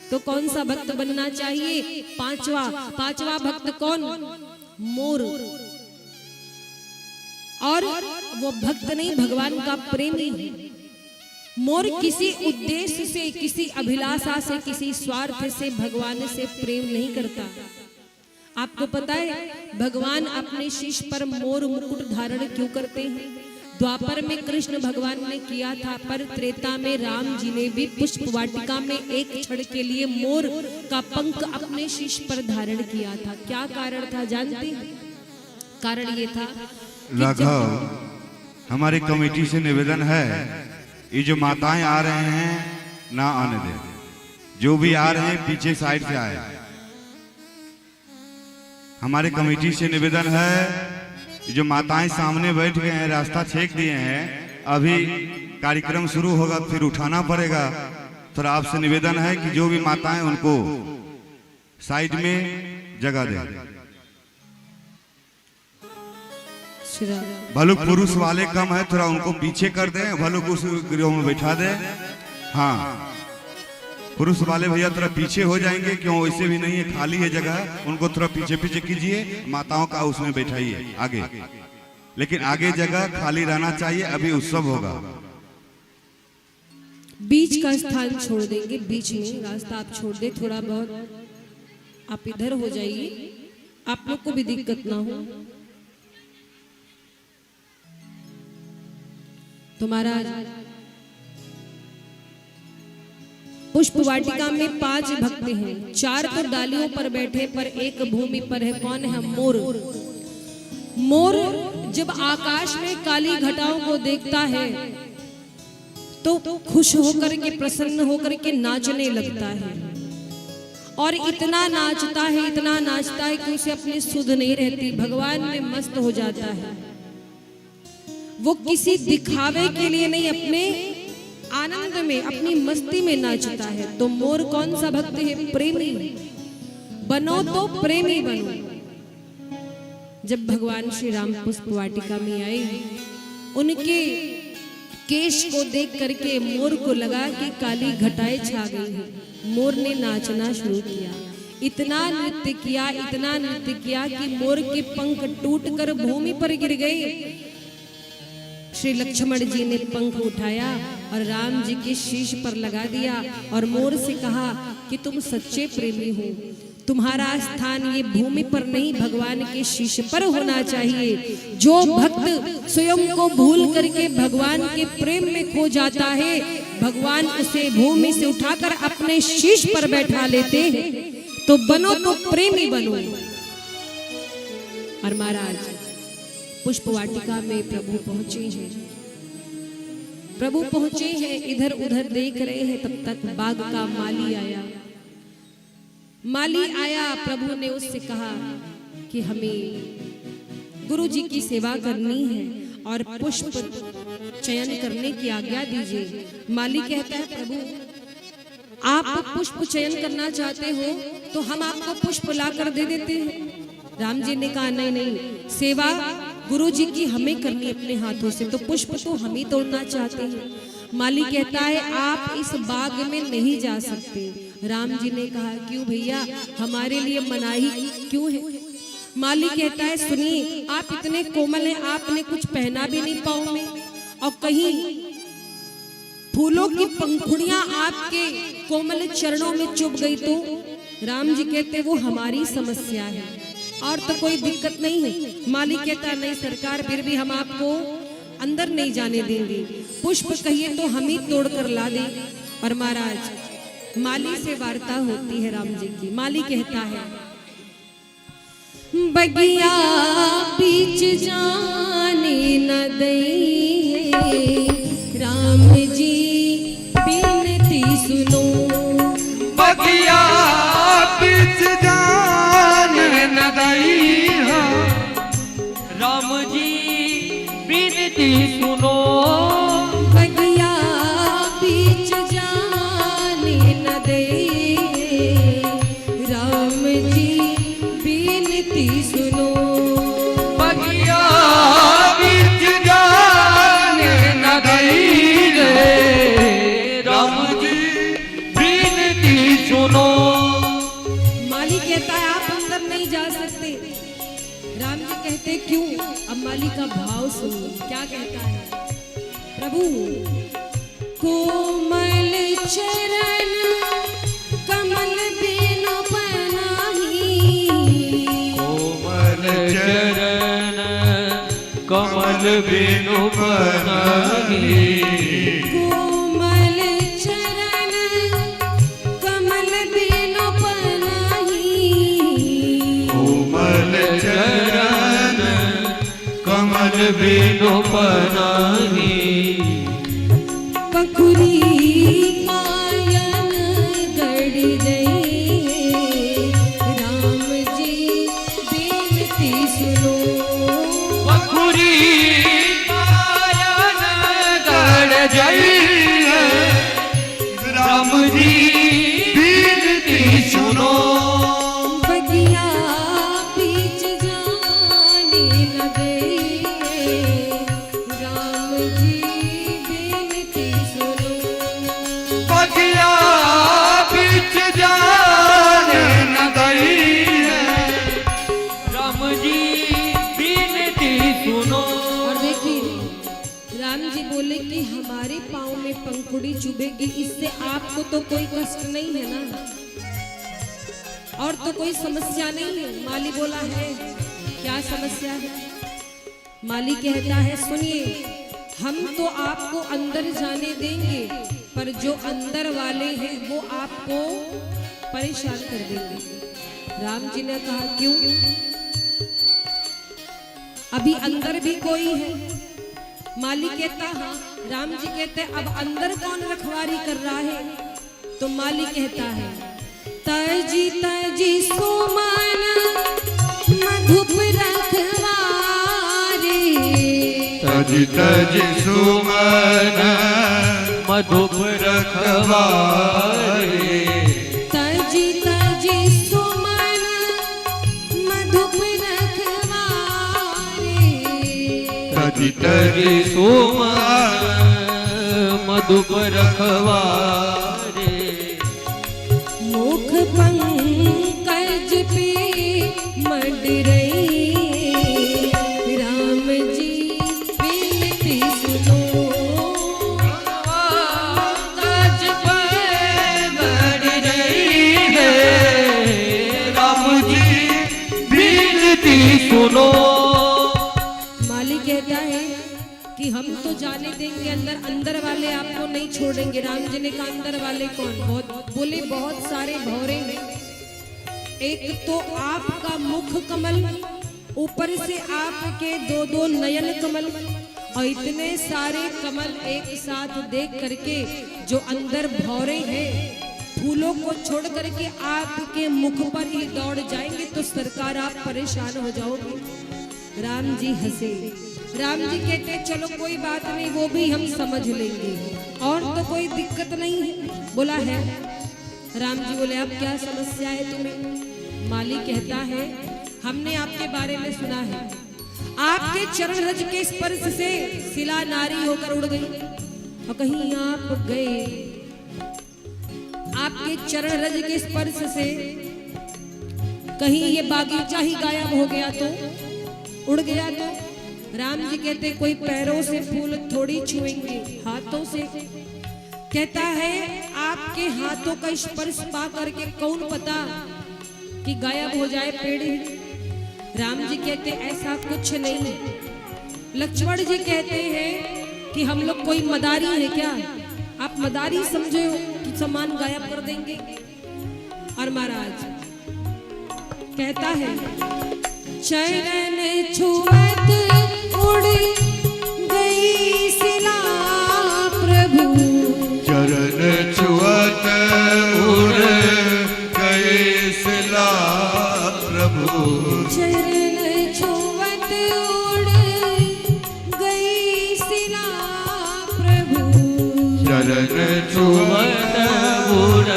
तो कौन सा भक्त बनना चाहिए? पांचवा भक्त कौन? मोर। और वो भक्त नहीं, भगवान का प्रेमी है। मोर किसी उद्देश्य से, किसी अभिलाषा से, किसी स्वार्थ से भगवान से प्रेम नहीं करता। आपको पता है भगवान अपने शीश पर मोर मुकुट धारण क्यों करते हैं? द्वापर में कृष्ण भगवान ने किया था, पर त्रेता में राम जी ने भी पुष्प वाटिका में एक क्षण के लिए मोर का पंख अपने शीश पर धारण किया था। क्या कारण था जानते हैं? कारण ये था, राघव, हमारी कमेटी से निवेदन है ये जो माताएं आ रहे हैं ना आने दे, जो भी आ रहे हैं पीछे साइड से आए। हमारे कमेटी से निवेदन है, जो माताएं सामने बैठ गए हैं, रास्ता छेक दिए हैं, अभी कार्यक्रम शुरू होगा फिर उठाना पड़ेगा। तो आपसे निवेदन है कि जो भी माताएं उनको साइड में जगह दें। भलुक पुरुष वाले कम है, थोड़ा उनको पीछे कर दें, भलुक उस गृह में बैठा दें। हाँ, पुरुष वाले भैया थोड़ा पीछे हो जाएंगे, क्यों वैसे भी नहीं है, खाली है जगह, उनको थोड़ा पीछे पीछे कीजिए, माताओं का उसमें बैठाइए आगे, लेकिन आगे जगह खाली रहना चाहिए, अभी उत्सव होगा। बीच का स्थान छोड़ देंगे, बीच में रास्ता आप छोड़ दे, थोड़ा बहुत आप इधर हो जाइए, आप लोग को भी दिक्कत ना हो। तो महाराज पुष्प वाटिका में 5 भक्त हैं, 4 तो डालियों पर बैठे, पर एक भूमि पर है। कौन है? मोर। मोर जब आकाश में काली घटाओं को देखता है तो खुश होकर के, प्रसन्न होकर के नाचने लगता है, और इतना नाचता है, इतना नाचता है कि उसे अपनी सुध नहीं रहती, भगवान में मस्त हो जाता है। वो किसी दिखावे के लिए नहीं, अपने आनंद में, अपनी मस्ती में नाचता है। तो मोर कौन सा भक्त है? प्रेमी। बनो तो प्रेमी बनो। जब भगवान श्री राम पुष्प वाटिका में आए, उनके केश को देख करके मोर को लगा कि काली घटाएं छा गई है। मोर ने नाचना शुरू किया, इतना नृत्य किया, इतना नृत्य किया कि मोर के पंख टूटकर भूमि पर गिर गए। श्री लक्ष्मण जी ने पंख उठाया और राम जी के शीश पर लगा दिया और मोर से कहा कि तुम सच्चे प्रेमी हो, तुम्हारा स्थान ये भूमि पर नहीं, भगवान के शीश पर होना चाहिए। जो भक्त स्वयं को भूल करके भगवान के प्रेम में खो जाता है, भगवान उसे भूमि से उठाकर अपने शीश पर बैठा लेते हैं। तो बनो तो प्रेमी बनो। और महाराज पुष्प वाटिका में प्रभु पहुंचे हैं, प्रभु पहुंचे हैं, इधर उधर देख रहे हैं, तब तक बाग का माली आया। माली आया, प्रभु ने उससे कहा कि हमें गुरु जी की सेवा करनी है और पुष्प चयन करने की आज्ञा दीजिए। माली कहता है, प्रभु आप पुष्प चयन करना चाहते हो तो हम आपको पुष्प लाकर दे देते हैं। राम जी ने कहा नहीं नहीं, सेवा गुरु जी की हमें करनी अपने हाथों से, तो पुष्प तो हम ही तोड़ना चाहते हैं। माली कहता है आप इस बाग में नहीं जा सकते। राम जी ने कहा क्यों भैया, हमारे लिए मनाही क्यों है? माली कहता है सुनिए, आप इतने कोमल हैं, आपने कुछ पहना भी नहीं पाँव में, और कहीं फूलों की पंखुड़ियां आपके कोमल चरणों में चुभ गई तो? राम जी कहते वो हमारी समस्या है, और तो कोई दिक्कत नहीं है। माली कहता नहीं सरकार, फिर भी हम आपको अंदर नहीं जाने देंगे, पुष्प कहिए तो हम ही तोड़ कर ला दें। और महाराज माली से वार्ता होती है राम जी की। माली कहता है बगिया बीच जाने न दई, राम जी बिनती सुनो। बगिया बीच जाने न दई, राम जी बिनती सुनो। बगिया बीच जाने न दई, राम जी बिनती सुनो। बगिया बीच जाने न दई रे, राम जी बिनती सुनो। माली कहता है आप अंदर नहीं जा सकते। राम जी कहते क्यों? अब माली का भाव सुनिए, क्या कहता है? प्रभु कोमल चरण कमल बिनु पनाही, कोमल चरण कमल बिनु पनाही। कोमल चरण कमल बिनु पनाही, कोमल चरण कमल बिनु पनाही। सुनो। बखुरी पायन गढ़ जइए राम जी बिनती सुनो। बगिया बीच जाने न दे राम जी बिनती सुनो। बगिया बीच जाने न दइए राम जी बिनती सुनो। और देखिए राम जी बोले कि हमारे पाँव में पंखुड़ी चुभेगी, इससे आपको तो कोई कष्ट नहीं है ना, और तो कोई समस्या नहीं है। माली बोला है क्या समस्या है? माली कहता है सुनिए, हम तो आपको अंदर जाने देंगे, पर जो अंदर वाले हैं वो आपको परेशान कर देंगे। राम जी ने कहा क्यों? अभी अंदर भी कोई है? माली कहता हाँ। राम जी कहते अब अंदर कौन रखवारी कर रहा है? तो माली कहता है तजी तजी सुमन मधुप रखवारे। तजी तजी सुमन मधुप रखवारे। तजी तजी सुमन मधुप रखवारे। तजी तजी सुमन मधुप रखवारे। मुख पंकज पे मंडरे राम जी बिनती सुनो। पंकज पे मंडरे राम जी बिनती सुनो। माली कहता है कि हम तो जाने देंगे अंदर, अंदर वाले आपको नहीं छोड़ेंगे। राम जी ने कहा अंदर वाले कौन? बोले बहुत सारे भौरे हैं। एक तो आपका मुख कमल, ऊपर से आपके दो दो नयन कमल, और इतने सारे कमल एक साथ देख करके जो अंदर भौरे हैं फूलों को छोड़ करके आपके मुख पर ही दौड़ जाएंगे, तो सरकार आप परेशान हो जाओगे। राम जी हंसे। राम जी कहते चलो कोई बात नहीं, वो भी हम समझ लेंगे, और तो कोई दिक्कत नहीं है। बोला है। राम जी बोले अब क्या समस्या है तुम्हें? माली कहता है हमने आपके बारे में सुना है, आपके चरण रज के स्पर्श से शिला नारी होकर उड़ गई, और कहीं आप गए, आपके चरण रज के स्पर्श से कहीं ये बागीचा ही गायब हो गया तो, उड़ गया तो। राम जी कहते कोई पैरों से फूल थोड़ी छुएंगे, हाथों से। कहता है आपके हाथों का स्पर्श पा करके कौन पता कि गायब हो जाए पेड़। राम जी कहते ऐसा कुछ नहीं। लक्ष्मण जी कहते हैं कि हम लोग कोई मदारी है क्या? आप मदारी समझे हो कि सामान गायब कर देंगे? और महाराज कहता है चरण छुअत उड़ गई शिला प्रभु। चरण छुअत उड़ गई शिला प्रभु। चरण छुअत उड़ गई शिला प्रभु। चरण छुअत उड़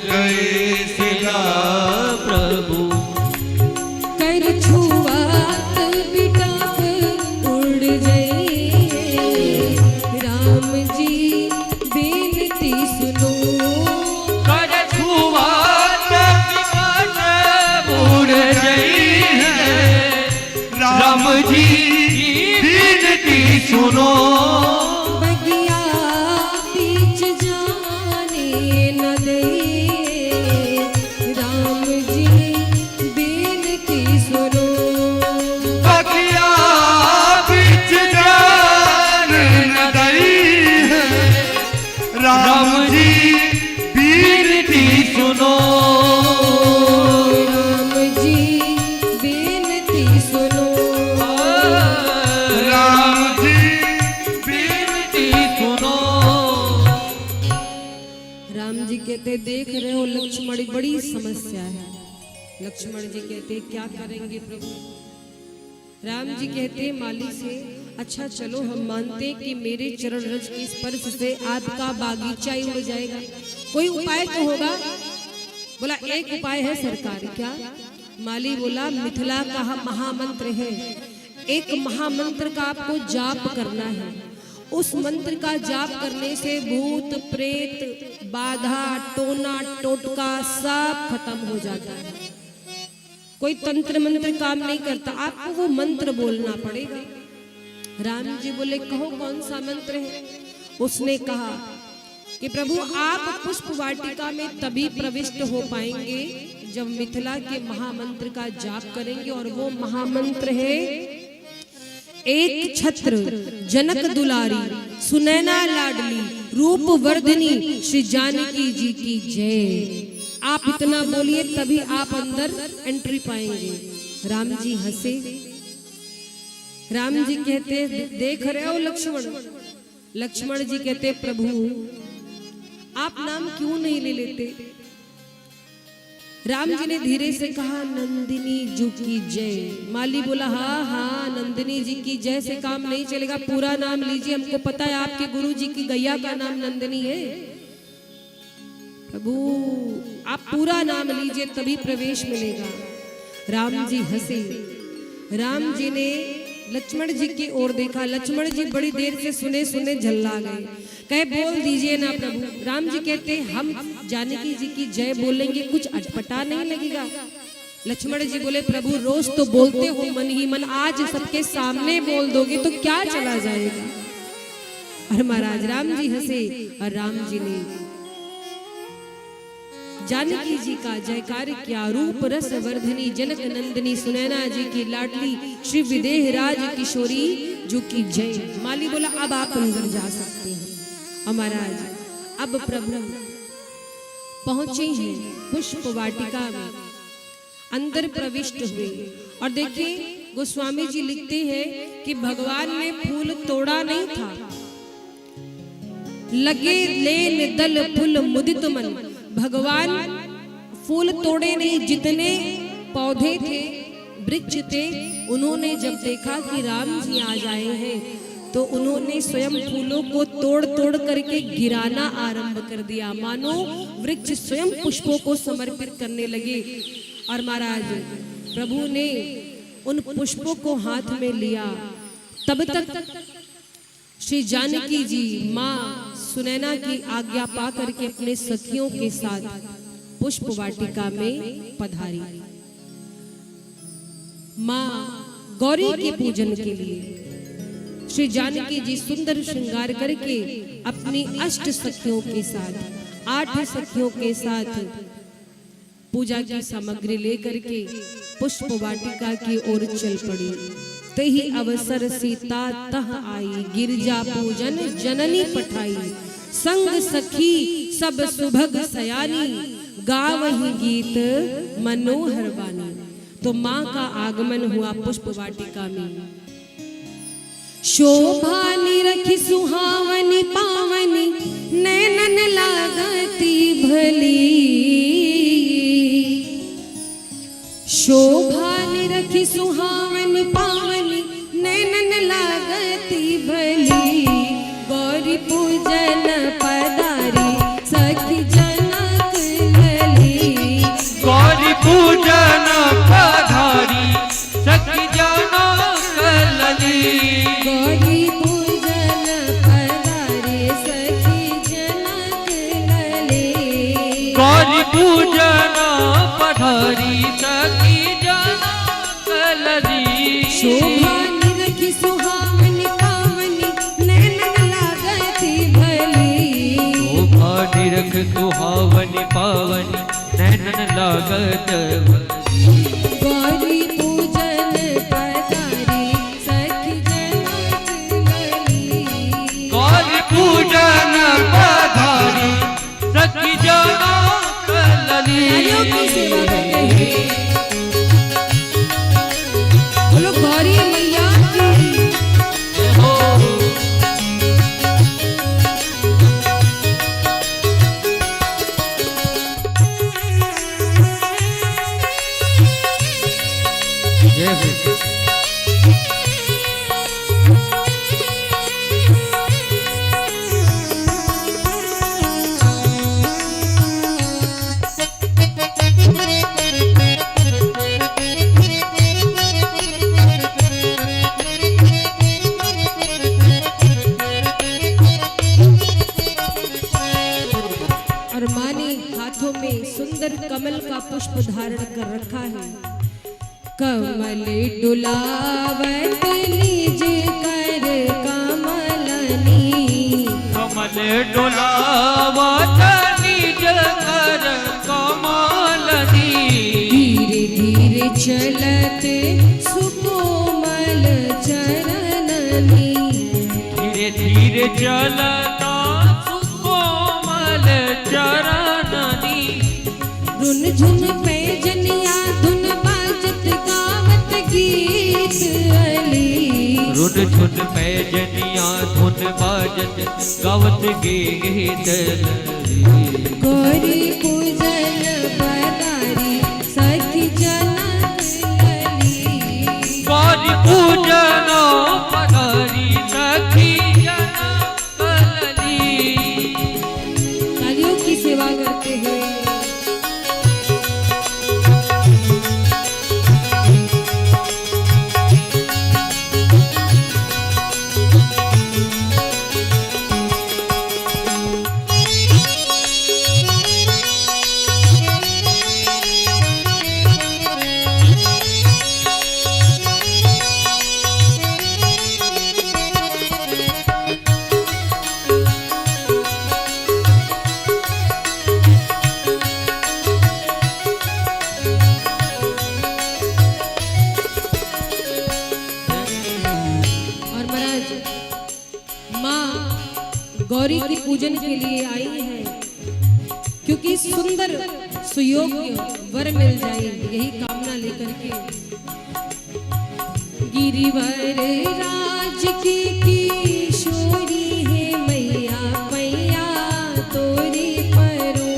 गई शिला प्रभु। कर छुआत बिटाक उड़ गई राम जी बिनती सुनो। कर छुआत बिटाक उड़ गई राम जी बिनती सुनो। बगिया बीच जाने न दे राम जी बिनती सुनो। बगिया बीच जाने न दई राम जी बिनती सुनो। राम जी बिनती सुनो। राम जी बिनती सुनो। राम जी कहते देख रहे हो लक्ष्मण बड़ी समस्या है। लक्ष्मण जी कहते क्या करेंगे प्रभु? राम जी कहते हैं माली से, अच्छा चलो हम मानते हैं कि मेरे चरण रज के स्पर्श से आपका बागीचा ही उड़ जाएगा, कोई उपाय तो होगा। बोला एक उपाय है सरकार। क्या? माली बोला मिथिला का महामंत्र है, एक महामंत्र का आपको जाप करना है। उस मंत्र का जाप करने से भूत प्रेत बाधा टोना टोटका सब खत्म हो जाता है। कोई तंत्र मंत्र काम नहीं करता, आपको वो मंत्र बोलना पड़ेगा। राम जी बोले कहो कौन सा मंत्र है? उसने कहा कि प्रभु आप पुष्प वाटिका में तभी प्रविष्ट हो पाएंगे जब मिथिला के महामंत्र का जाप करेंगे, और वो महामंत्र है एक छत्र जनक दुलारी सुनैना लाडली रूप वर्धिनी श्री जानकी जी की जय। आप इतना बोलिए तभी आप अंदर एंट्री पाएंगे। राम जी हंसे। राम जी कहते देख रहे हो लक्ष्मण? लक्ष्मण जी कहते प्रभु आप नाम क्यों नहीं ले लेते? राम जी ने धीरे से कहा नंदिनी जी की जय। माली बोला हाँ हाँ नंदिनी जी की जय से काम नहीं चलेगा, पूरा नाम लीजिए, हमको पता है आपके गुरु जी की गैया का नाम नंदिनी है। प्रभु आप पूरा नाम लीजिए तभी प्रवेश मिलेगा। राम जी हंसे। राम जी ने लक्ष्मण जी की ओर देखा। लक्ष्मण जी बड़ी देर से सुने सुने झल्ला गए, कहे बोल दीजिए ना प्रभु। राम जी कहते हम जानकी जी की जय बोलेंगे कुछ अटपटा नहीं लगेगा। लक्ष्मण जी बोले प्रभु रोज तो बोलते हो मन ही मन, आज सबके सामने बोल दोगे तो क्या चला जाएगा? और महाराज राम जी हंसे और राम जी ने जानकी जी का जयकार किया। रूप रस वर्धनी जनक नंदिनी सुनैना जी की लाडली श्री विदेह राज किशोरी जो की जय। माली बोला अब आप अंदर जा सकते हैं। महाराज अब प्रभु पहुंचे हैं पुष्प वाटिका में, अंदर प्रविष्ट हुए। और देखिए गोस्वामी जी लिखते हैं कि भगवान ने फूल तोड़ा नहीं था, लगे लेन दल फूल मुदित मन। भगवान फूल तोड़े नहीं, जितने पौधे थे वृक्ष थे उन्होंने जब देखा कि राम जी आ जाए हैं तो उन्होंने स्वयं फूलों को तोड़ तोड़ करके गिराना आरंभ कर दिया, मानो वृक्ष स्वयं पुष्पों को समर्पित करने लगे। और महाराज प्रभु ने उन पुष्पों को हाथ में लिया। तब तक श्री जानकी जी माँ सुनैना की आज्ञा पा करके अपने सखियों के साथ पुष्प वाटिका में पधारी। माँ गौरी के पूजन के लिए श्री जानकी जी सुंदर श्रृंगार करके अपनी अष्ट सखियों के साथ 8 सखियों के साथ पूजा की सामग्री लेकर के पुष्प वाटिका की ओर चल पड़ी। तही अवसर सीता तह आई, गिरजा पूजन जननी पठाई। संग सखी सब सुभग सयानी, गावहि गीत मनोहर बानी। तो माँ का आगमन हुआ पुष्प वाटिका में। शोभा निरखी सुहावनी पावनी, नैनन लागती भली। शोभा निरखी सुहावनी पावनी, नैनन लागती भली। गौरी पूजन पधारी सखी जनक लली। गौरी पूजन पधारी सखी जनक लली। गौरी पूजन पधारी सखी जनक लली। गौरी पूजन पधारी सखी जनक लली। शोभा निरखी सुहावनी पावनी, नैनन लागती भली। शोभा निरख सुहावनी पावनी, नैनन लागत भली। गौरी पूजन पधारी सखी जनक लली। गौरी पूजन पधारी सखी जनक लली। नारियों की सेवा करते हैं। बोलो गौरी मैया की। हो जय हो। पुष्प धारण कर रखा है। कमल डुलावत निज कर कमलनी, कमल डोलावत निज कर कमलनी, धीरे धीरे चलत सुकोमल चरणनी, धीरे धीरे चलता सुकोमल चरणनी, रुन झुन पैजनिया धुन बाजत गावत गीत अली, रुन झुन पैजनिया धुन बाजत गावत गीत लली। गौरी पूजन पधारी सखी जनक लली, गौरी पूजन पधारी सखी जनक लली। कालियों की सेवा करते हैं। गौरी की पूजन के लिए आई है, क्योंकि सुंदर सुयोग्य वर मिल जाए, यही कामना लेकर के गिरिवर राज की किशोरी है मैया पैया तोरी परो,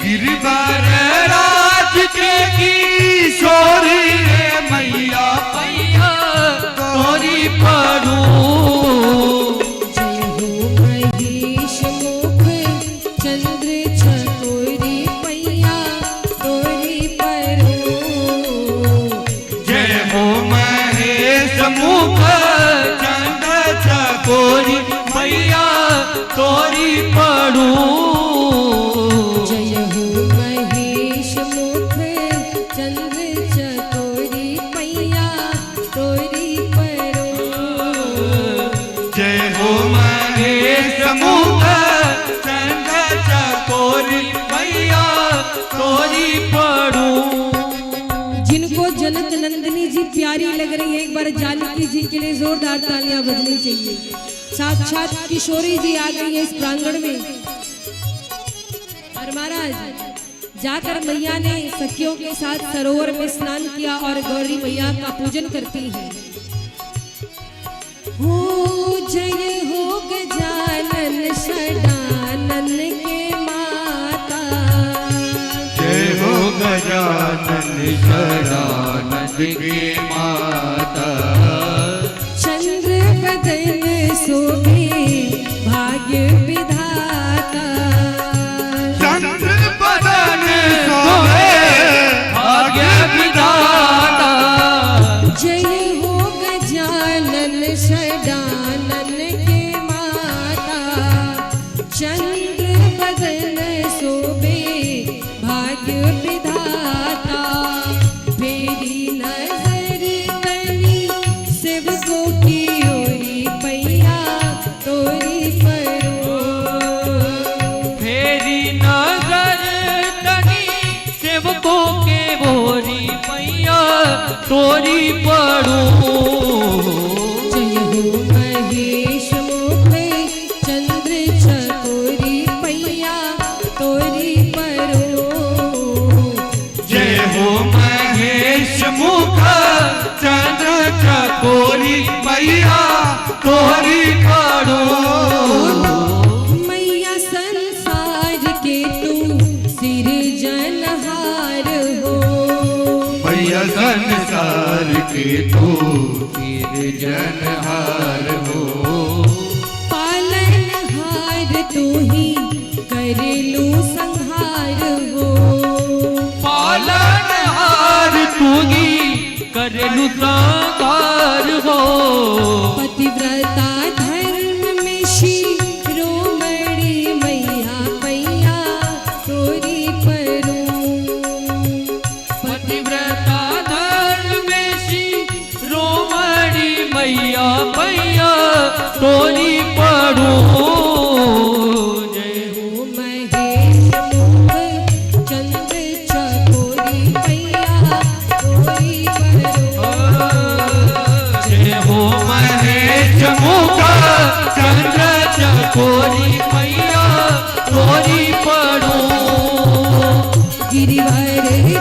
गिरिवर राज के किशोरी है मैया पैया तोरी परो। कोरी मैया तोरी पड़ू, जय हो महेश मुख चंद्र चकोरी मैया तोरी परो, जय हो महेश मुख चंद्र चकोरी मैया तोरी पड़ू। जिनको जनक नंदिनी जी प्यारी लग रही है, एक बार जानकी जी के लिए जोरदार तालियां बजनी चाहिए। साक्षात किशोरी जी आ गई है इस प्रांगण में। और महाराज जाकर मैया ने सखियों के साथ सरोवर में स्नान किया और गौरी मैया का पूजन करती है। हो जय हो गजानन षडानन के माता, जय हो गजानन षडानन के माता, चंद्र बदन शोभे भाग्य विधाता, चंद्र बदन शोभे भाग्य विधाता, जय हो गजानन षडानन के माता, चंद्र बदन शोभे भाग्य विधाता, फेरी नजर तनी सेवकों की ओरी पैया तोरी परो, फेरी नजर तनी सेवकों के बोरी मैया तोरी पड़ू, जय हो महेश मुख चंद्र चकोरी पैया तोरी परो, जय हो महेश मुख चंद्र चकोरी मैया तोरी पड़ू। मैया संसार के तू सिरजनहार हो, मैया संसार के तू सिरजनहार हो, पालनहार तू ही करेलू संहार हो, पालनहार तू ही करेलू संहार हो, पतिव्रता धर्म में शिरोमणि मैया पैया तोरी परो, पैया पैया तोरी पड़ू जय हो महेश मुख चंद्र चकोरी पैया तोरी परो जय हो महेश मुख चंद्र चकोरी पैया तोरी पड़ू गिरिवर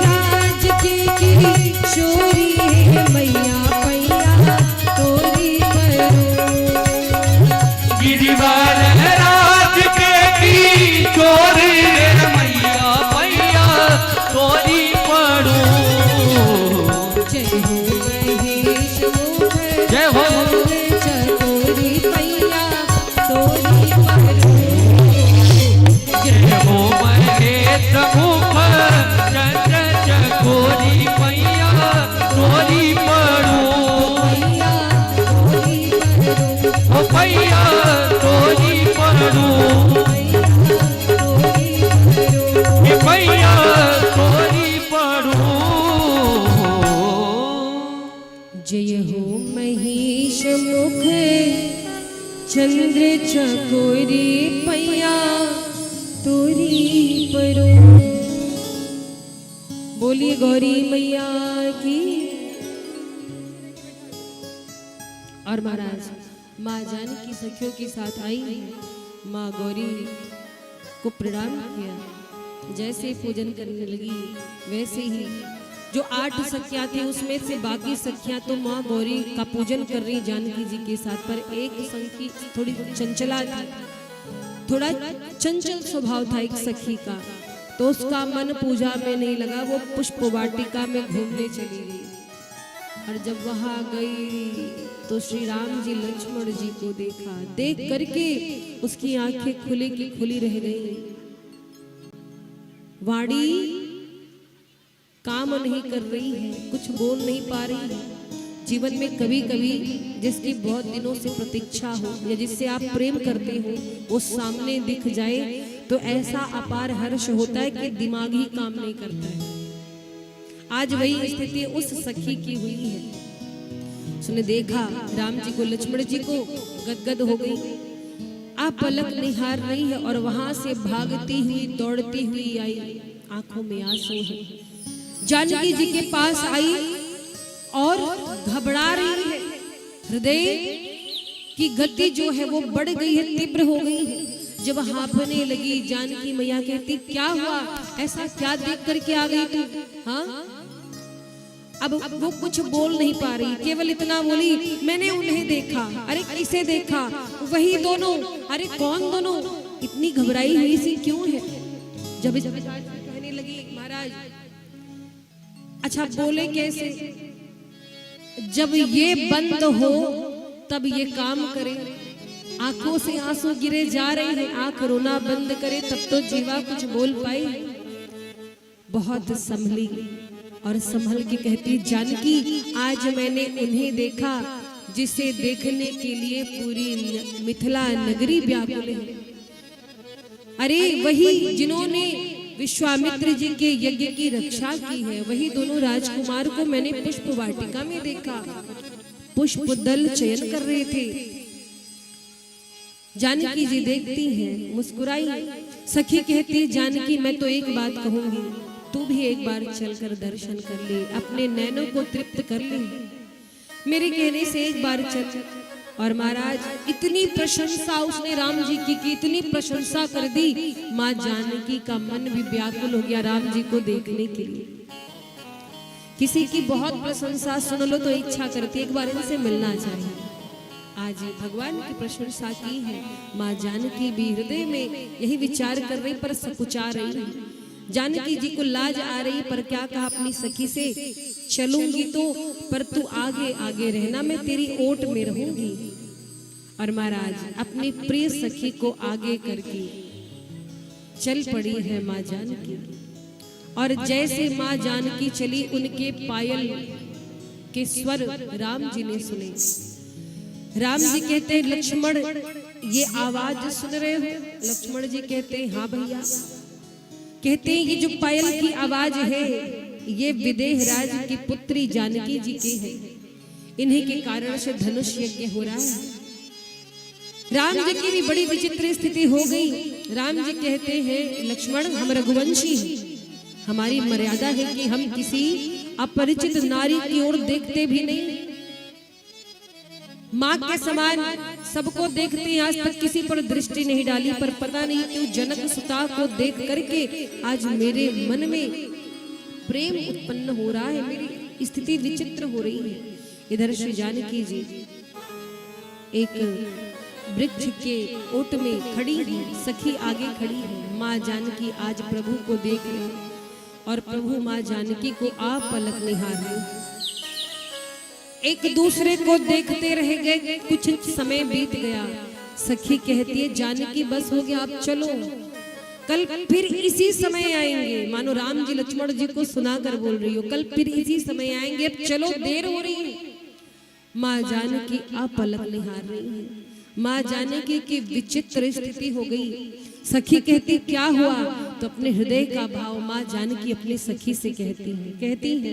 राज की किशोरी है मैया पैया तोरी परो गिरिवर राज के किशोर रे मैया पैया तोरी पड़ू जय हो महेश मुख जय हो चकोरी पैया तोरी परो जय हो महेश मुख चंद्र चकोरी पैया तोरी पड़ू पैया तोरी परो ओ पैया तोरी पड़ू जय हो महेश मुख चंद्र चकोरी पैया तोरी परो बोलिए गौरी मैया की। और महाराज माँ जानकी सखियों के साथ आई, माँ गौरी को प्रणाम किया, जैसे पूजन करने लगी वैसे ही जो 8 सखियां थी उसमें से बाकी सखियां तो माँ गौरी का पूजन कर रही जानकी जी के साथ, पर एक सखी थोड़ी चंचला थी, थोड़ा चंचल स्वभाव था एक सखी का, तो उसका मन पूजा में नहीं लगा, वो पुष्प वाटिका में घूमने चली गई। और जब वहां गई तो श्री राम जी लक्ष्मण जी को देखा, देख करके उसकी आंखें खुली की खुली रह गई, वाणी काम नहीं कर रही है, कुछ बोल नहीं पा रही है। जीवन में कभी कभी जिसकी बहुत दिनों से प्रतीक्षा हो या जिससे आप प्रेम करते हो वो सामने दिख जाए तो ऐसा अपार हर्ष होता है कि दिमाग ही काम नहीं करता है। आज वही स्थिति उस सखी की हुई है। उसने देखा राम जी को, लक्ष्मण जी को, गदगद हो गई, आप पलक निहार रही है और वहां से भागती हुई दौड़ती हुई आई, आंखों में आंसू है। जानकी जी के पास आई और घबरा रही है, हृदय की गति जो है वो बढ़ गई है, तीव्र हो गई है। जब हाँफने लगी जानकी मैया कहती क्या हुआ, ऐसा क्या देख करके आ गई तू? हाँ, अब वो कुछ बोल नहीं पा रही, केवल इतना बोली मैंने उन्हें देखा। अरे किसे देखा? वही दोनों। अरे कौन दोनों? इतनी घबराई हुई सी क्यों है? जब कहने लगी महाराज अच्छा बोले कैसे? जब ये बंद हो तब ये काम करे, आंखों से आंसू गिरे जा रहे हैं, आंख रोना बंद करे तब तो जीवा कुछ बोल पाई। बहुत संभली और संभल के कहती जानकी आज मैंने उन्हें देखा जिसे देखने के लिए पूरी मिथिला नगरी व्याकुल है। अरे वही जिन्होंने विश्वामित्र जी के यज्ञ की रक्षा की है, वही दोनों राजकुमार को मैंने पुष्प वाटिका में देखा, पुष्प दल चयन कर रहे थे। जानकी जी देखती हैं, मुस्कुराई। सखी कहती जानकी मैं तो एक बात कहूंगी, तू भी एक बार चलकर दर्शन कर ले, अपने नैनों को तृप्त कर ले, मेरे कहने से एक बार चल। और महाराज इतनी प्रशंसा उसने राम जी की इतनी प्रशंसा कर दी, माँ जानकी का मन भी व्याकुल हो गया राम जी को देखने के लिए। किसी की बहुत प्रशंसा सुन लो तो इच्छा करती है एक बार इनसे मिलना चाहिए। आज भगवान की प्रशंसा की है, माँ जानकी भी हृदय में यही विचार कर रही पर सकुचा रही है। जानकी जी को लाज आ रही पर क्या कहा अपनी सखी से, चलूंगी तो पर तू आगे आगे रहना, मैं तेरी ओट में रहूंगी। और महाराज अपनी प्रिय सखी को आगे करके चल पड़ी है माँ जानकी। और जैसे माँ जानकी चली उनके पायल के स्वर राम जी ने सुने। राम जी कहते हैं लक्ष्मण ये आवाज सुन रहे हो? लक्ष्मण जी कहते हैं हाँ भैया। कहते हैं ये जो पायल की आवाज है ये विदेह राज की पुत्री जानकी जी की है। इन्हीं के कारण से धनुष यज्ञ हो रहा है। राम जी की भी बड़ी विचित्र स्थिति हो गई। राम जी कहते हैं लक्ष्मण हम रघुवंशी हैं, हमारी मर्यादा है कि हम किसी अपरिचित नारी की ओर देखते भी नहीं। माँ के समान सबको देखते हैं, आज तक किसी पर दृष्टि नहीं डाली, पर पता नहीं क्यों जनक सुता को देख करके आज मेरे मन में प्रेम उत्पन्न हो रहा है, मेरी स्थिति विचित्र हो रही है। इधर श्री जानकी जी एक वृक्ष के ओट में खड़ी है, सखी आगे खड़ी है। माँ जानकी आज प्रभु को देख रहे हैं और प्रभु माँ जानकी को आप पलक निहार रहे हैं। एक दूसरे को देखते रह गए, कुछ समय बीत गया। सखी कहती है जानकी बस हो गया, आप चलो, कल फिर इसी समय आएंगे। मानो राम जी लक्ष्मण जी को सुनाकर बोल रही हो, कल फिर इसी समय आएंगे, अब चलो देर हो रही है। माँ जानकी आप पलक निहार रही है। माँ जानकी की विचित्र स्थिति हो गई। सखी कहती क्या हुआ, तो अपने हृदय का भाव माँ जानकी अपनी सखी से कहती है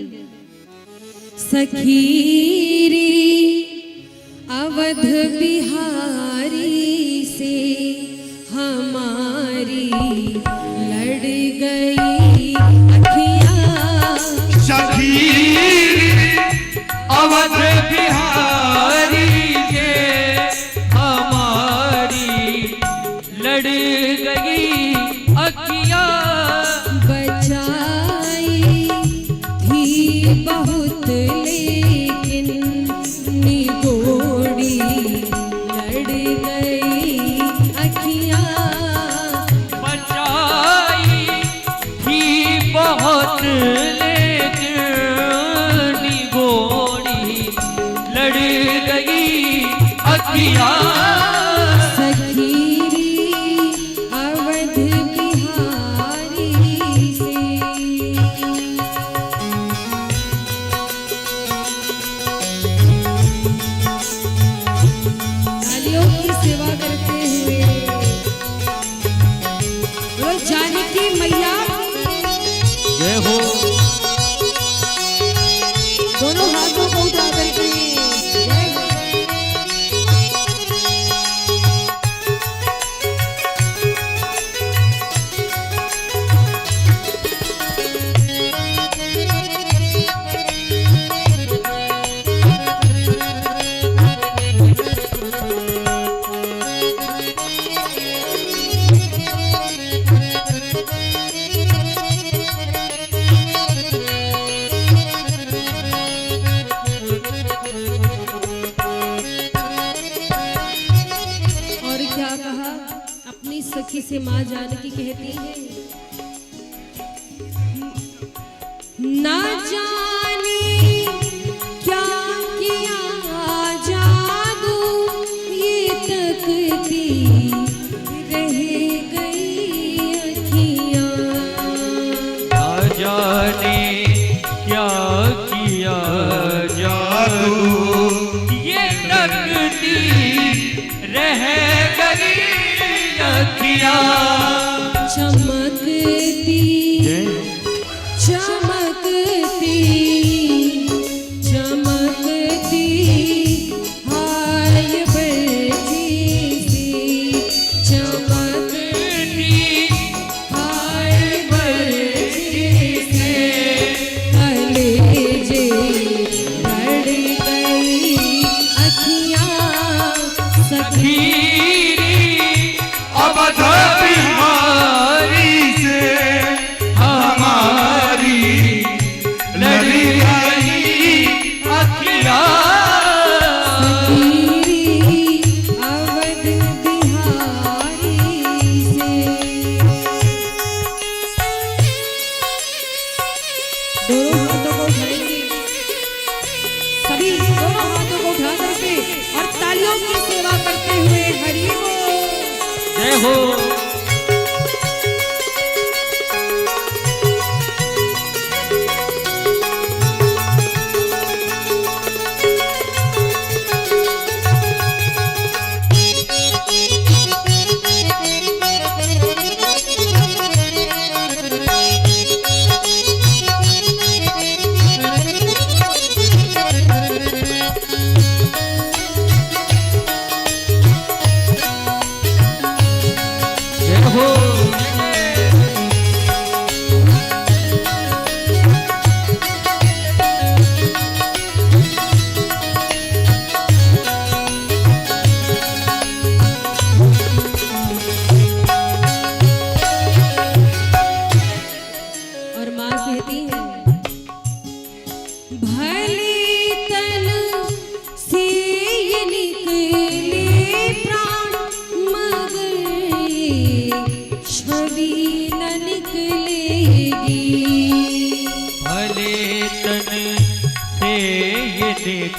सखी रे अवध बिहारी से हमारी लड़ गई अखियाँ। सखी अवध बिहारी से हमारी लड़ गई अखियाँ। बचाई थी बहुत लेकिन निगोड़ी लड़ गई अखियाँ। बचाई थी बहुत लेकिन निगोड़ी लड़ गई अखियाँ। दोनों हाथों को उठा करके सखी से माँ जानकी कहती है ना जाने क्या किया जादू ये तकती रह गई अखियाँ। ना जाने क्या किया जादू ये तकती रह गई अखियाँ। चमकती चमकती चमकती हाय बरछी सी चमकती हाय बरछी से कलेजे बढ़ गई अखियाँ। सखी अवध बिहारी से हमारी लड़ गई अखियाँ। अवध बिहारी से दोनों हाथों को उठाएंगे, सभी दोनों हाथों को उठा करके और तालियों की सेवा करते हुए हरि बोल जय हो।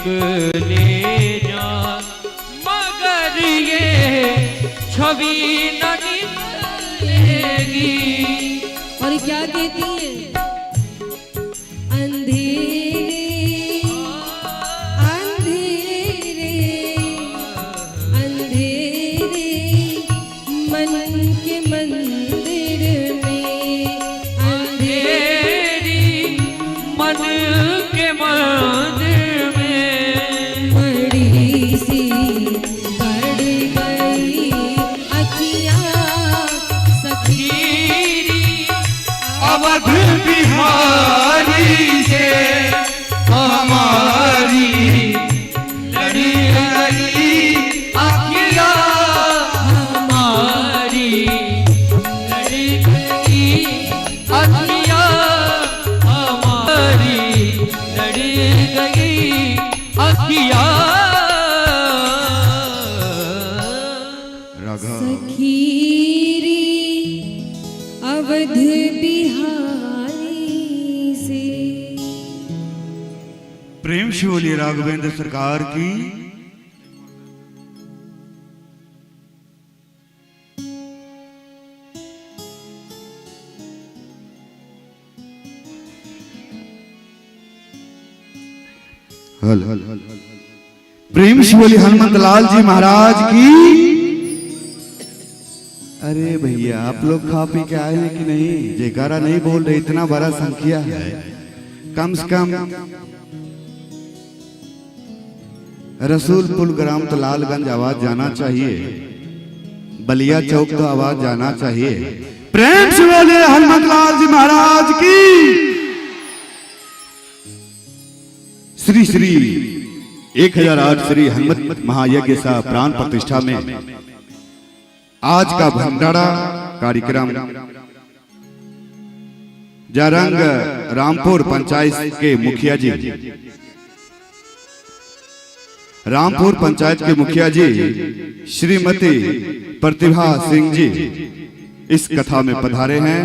ले जा, मगर ये छवि न निकलेगी। और क्या कहती है? अंधेरे अंधेरे अंधेरे मन के मंदिर में, अंधेरी मन के मंदिर में बड़ी सी बढ़ गई अखियाँ सखी। अवध बिहारी से हमारी लड़ी गई अखियाँ, हमारी लड़ी गई अखियाँ, हमारी लड़ी गई अखियाँ। राघव सखीरी अवध बिहारी से। प्रेम से बोलिए राघवेंद्र सरकार की। हल हल हल प्रेम से बोलिए हनुमंत लाल जी महाराज की। अरे भैया आप लोग खा पी के आए हैं कि नहीं? जयकारा नहीं बोल रहे, इतना बड़ा संख्या है। कम से कम रसूलपुर ग्राम तो लालगंज आवाज जाना चाहिए, बलिया चौक तो आवाज जाना चाहिए। प्रेम से बोलिए हनुमंत लाल जी महाराज की। श्री श्री 1008 श्री हनुमत महायज्ञ सा प्राण प्रतिष्ठा में आज का भंडारा कार्यक्रम जारंग रामपुर पंचायत के मुखिया जी, रामपुर पंचायत के मुखिया जी श्रीमती प्रतिभा सिंह जी इस कथा में पधारे हैं।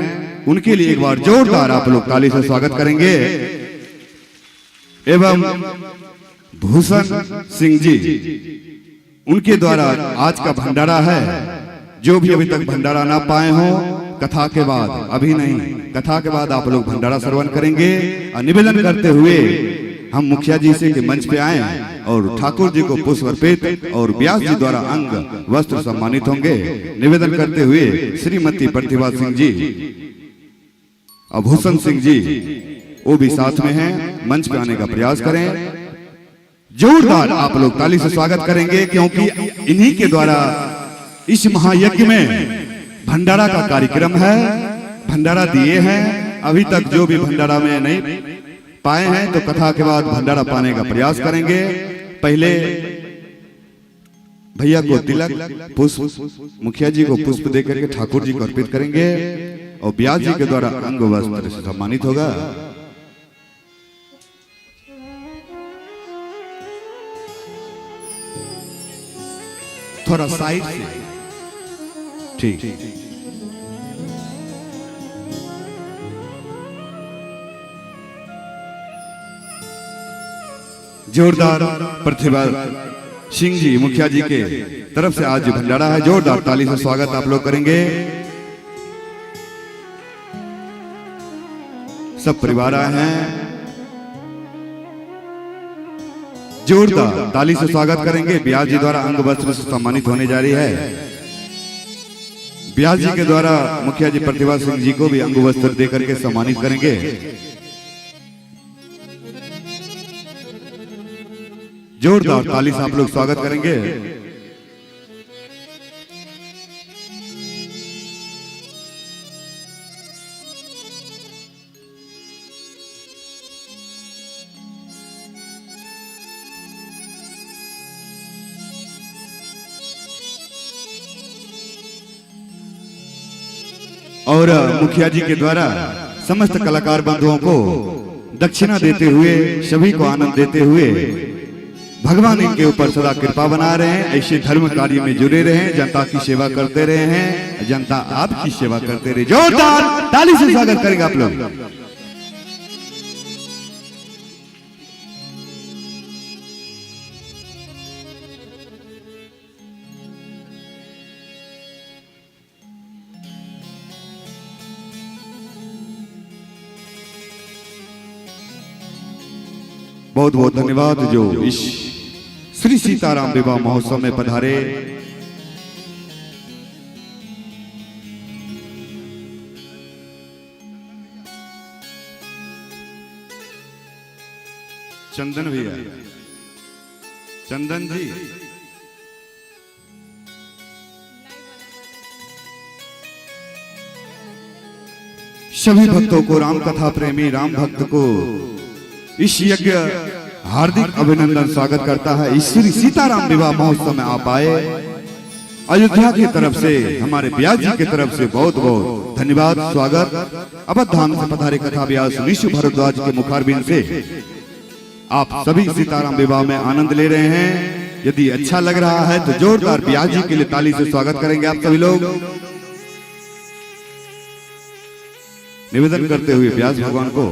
उनके लिए एक बार जोरदार आप लोग ताली से स्वागत करेंगे। एवं भूषण सिंह जी, उनके द्वारा आज का भंडारा है। जो भी अभी तक भंडारा ना पाए हो, कथा के बाद, अभी नहीं, कथा के बाद आप लोग भंडारा श्रवण करेंगे। और निवेदन करते हुए हम मुखिया जी से के मंच पे आए और ठाकुर जी को पुष्प अर्पित और व्यास जी द्वारा अंग वस्त्र सम्मानित होंगे। निवेदन करते हुए श्रीमती प्रतिभा सिंह जी और भूषण सिंह जी वो भी साथ में हैं, मंच पे आने का प्रयास करें। जोरदार आप लोग ताली से स्वागत करेंगे, क्योंकि इन्हीं के द्वारा इस महायज्ञ में भंडारा का कार्यक्रम है। भंडारा दिए हैं, अभी तक जो भी भंडारा में नहीं पाए हैं तो कथा के बाद भंडारा पाने का प्रयास करेंगे। पहले भैया को तिलक पुष्प, मुखिया जी को पुष्प देकर के ठाकुर जी को अर्पित करेंगे और व्यास जी के द्वारा अंग वस्त्र से सम्मानित होगा। थोड़ा साइड से, ठीक। जोरदार प्रतिभा सिंह जी मुखिया जी के तरफ से आज भंडारा है। जोरदार ताली से स्वागत आप लोग करेंगे। सब परिवार आए हैं, जोरदार ताली से स्वागत करेंगे। व्यास जी द्वारा अंग वस्त्र से सम्मानित होने जा रही है। व्यास जी के द्वारा मुखिया जी प्रतिभा सिंह जी को भी अंग वस्त्र देकर के सम्मानित करेंगे। जोरदार ताली से आप लोग स्वागत करेंगे। और मुखिया जी के द्वारा समस्त कलाकार बंधुओं को दक्षिणा देते हुए, सभी को आनंद देते हुए भगवान इनके ऊपर सदा कृपा बना रहे हैं। ऐसे धर्म कार्य में जुड़े रहे, जनता की सेवा करते रहे हैं, जनता आपकी सेवा करते रहे। जोरदार ताली से स्वागत करेंगे आप लोग। बहुत बहुत धन्यवाद जो इस श्री सीताराम विवाह महोत्सव में पधारे। चंदन भैया, चंदन जी, सभी भक्तों को, राम कथा प्रेमी राम भक्त को इस यज्ञ हार्दिक अभिनंदन स्वागत करता है। इस श्री सीताराम विवाह महोत्सव में आप आए, अयोध्या की तरफ से, हमारे ब्यास जी की तरफ से बहुत बहुत धन्यवाद, स्वागत। अवध धाम से पधारे कथा व्यास विष्णु भारद्वाज के मुखारबिंद से आप सभी सीताराम विवाह में आनंद ले रहे हैं। यदि अच्छा लग रहा है तो जोरदार ब्यास जी के लिए ताली से स्वागत करेंगे आप सभी लोग। निवेदन करते हुए व्यास भगवान को,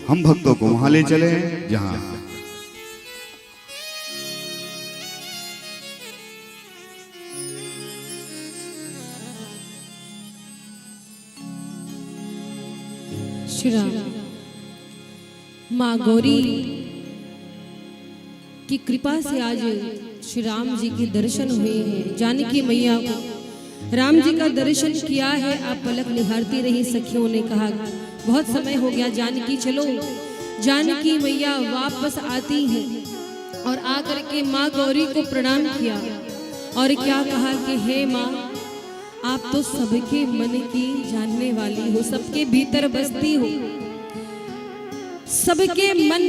हम भक्तों को वहां ले चले जहां श्री राम माँ गौरी की कृपा से आज श्री राम जी के दर्शन हुए हैं। जानकी मैया को राम जी का दर्शन किया है। आप पलक निहारती रही, सखियों ने कहा बहुत समय हो गया जानकी, चलो। जानकी मैया वापस आती है और आकर के माँ गौरी को प्रणाम किया और क्या कहा कि हे माँ, आप तो सबके मन की जानने वाली हो, सबके भीतर बसती हो, सबके मन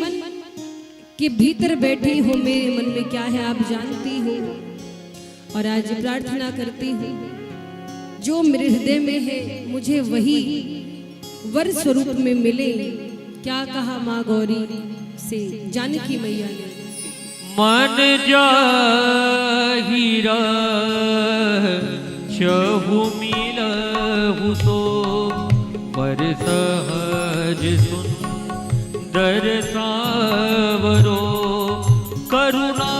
के भीतर बैठी हो, मेरे मन में क्या है आप जानती हो। और आज प्रार्थना करती हूँ जो मेरे हृदय में है मुझे वही वर स्वरूप में मिले। क्या कहा माँ गौरी से जानकी मैया ने, मन जाहिरा शहु मिलहु तो पर सहज सुंदर सावरो करुणा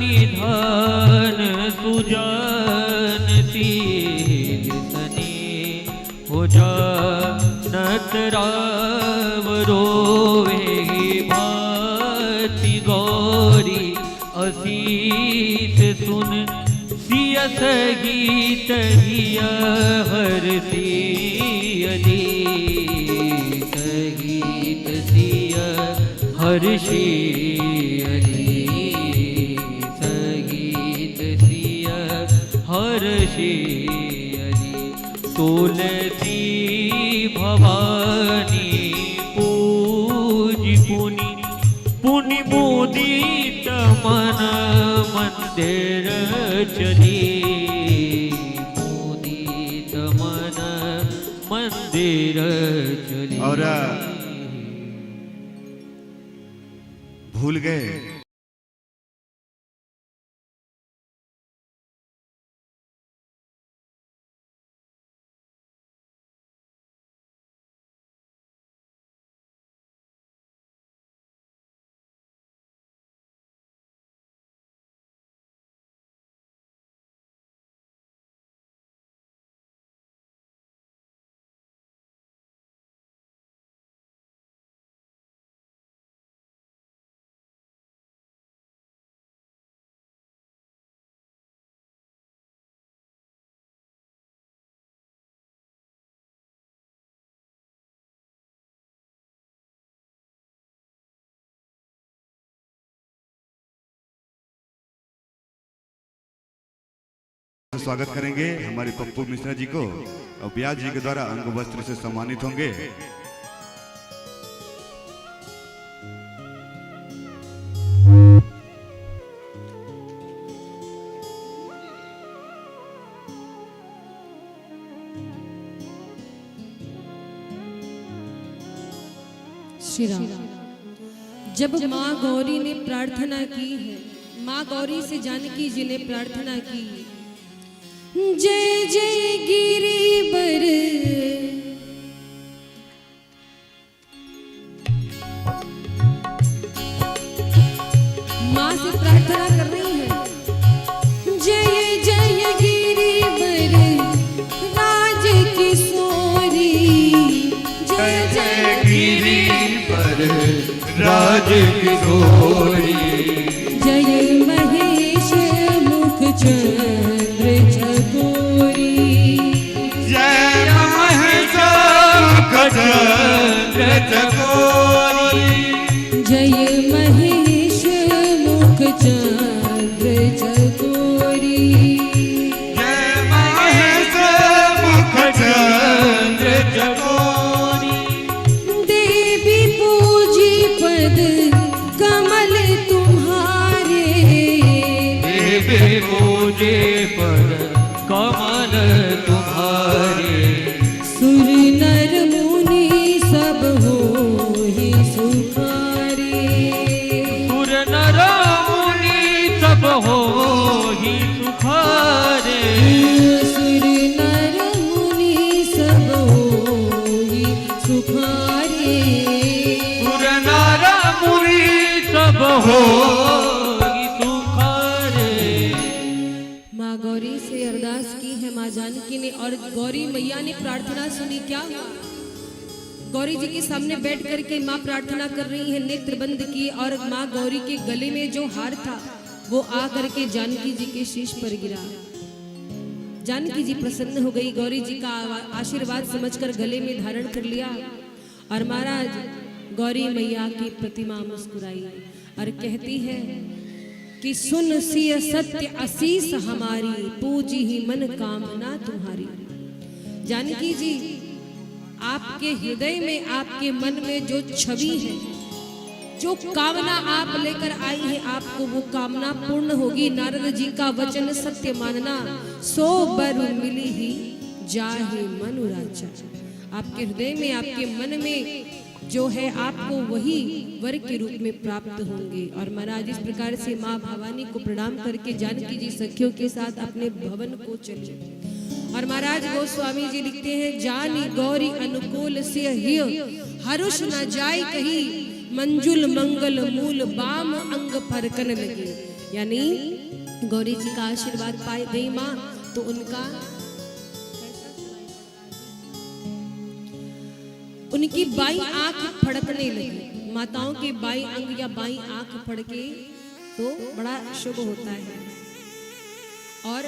निधान सुजान शील सने हो जानत रावरो वे भाति गौरी असीस सुन सियस गीत हिया हर सियली गीत सिया हर सियली संगीत सिया हर सियली तुलसी भवानी पूज पुनि पुनि मुदित मन मंदिर चली मुदित मन मंदिर चली। और भूल गए स्वागत करेंगे हमारे पप्पू मिश्रा जी को और ब्यास जी के द्वारा अंग वस्त्र से सम्मानित होंगे। श्री राम जब माँ गौरी ने प्रार्थना की है, माँ गौरी से जानकी जी ने प्रार्थना की, जय जय गिरिवर माँ से प्रार्थना कर रही है, जय जय गिरिवर राज किशोरी, जय जय गिरिवर राज राज किशोरी जय महेश मुख चंद्र चकोरी जय महेश चंद्र चकोरी जय महेश मुख चंद्र चकोरी जय महेश मुख चंद्र चकोरी देवी पूजी पद कमल तुम्हारे देवी पूजे पर कमल तुम्हारे सुर नर मुनि सब होहि सुखारे सुर नर मुनि सब होहि सुखारे सुर नर मुनि सब होहि सुखारे सुर नर मुनि सब होहि सुखारे माँ गौरी से अरदास की है माँ जानकी ने, और गौरी मैया ने प्रार्थना सुनी। क्या गौरी जी के सामने बैठ करके माँ प्रार्थना कर रही है, नेत्र बंद की, और माँ गौरी के गले में जो हार था वो आ करके जानकी जी के शीश पर गिरा। जानकी जी प्रसन्न हो गई, गौरी जी का आशीर्वाद समझकर गले में धारण कर लिया। और महाराज गौरी मैया की प्रतिमा मुस्कुराई और कहती है कि सुन सिय सत्य असीस हमारी, पूजी ही मन कामना तुम्हारी। जानकी जी आपके हृदय में, आपके मन में जो छवि है, जो कामना आप लेकर आई है, आपको वो कामना पूर्ण होगी। नारद जी का वचन सत्य मानना, सो बर मिली ही जाहे मनु राजा। आपके हृदय में, आपके मन में जो है, आपको वही वर के रूप में प्राप्त होंगे। और महाराज इस प्रकार से माँ भवानी को प्रणाम करके जानकी जी सखियों के साथ अपने भवन को चले। और महाराज गोस्वामी जी लिखते हैं, जानी गौरी अनुकूल से हिय हरुष न जाय कही, मंजुल मंगल मूल बाम अंग फरकन लगे। यानी गौरी जी का आशीर्वाद पाई गई माँ, तो उनकी बाई आंख फड़कने लगी। माताओं के बाई अंग या बाई आंख फड़के तो बड़ा शुभ होता है, और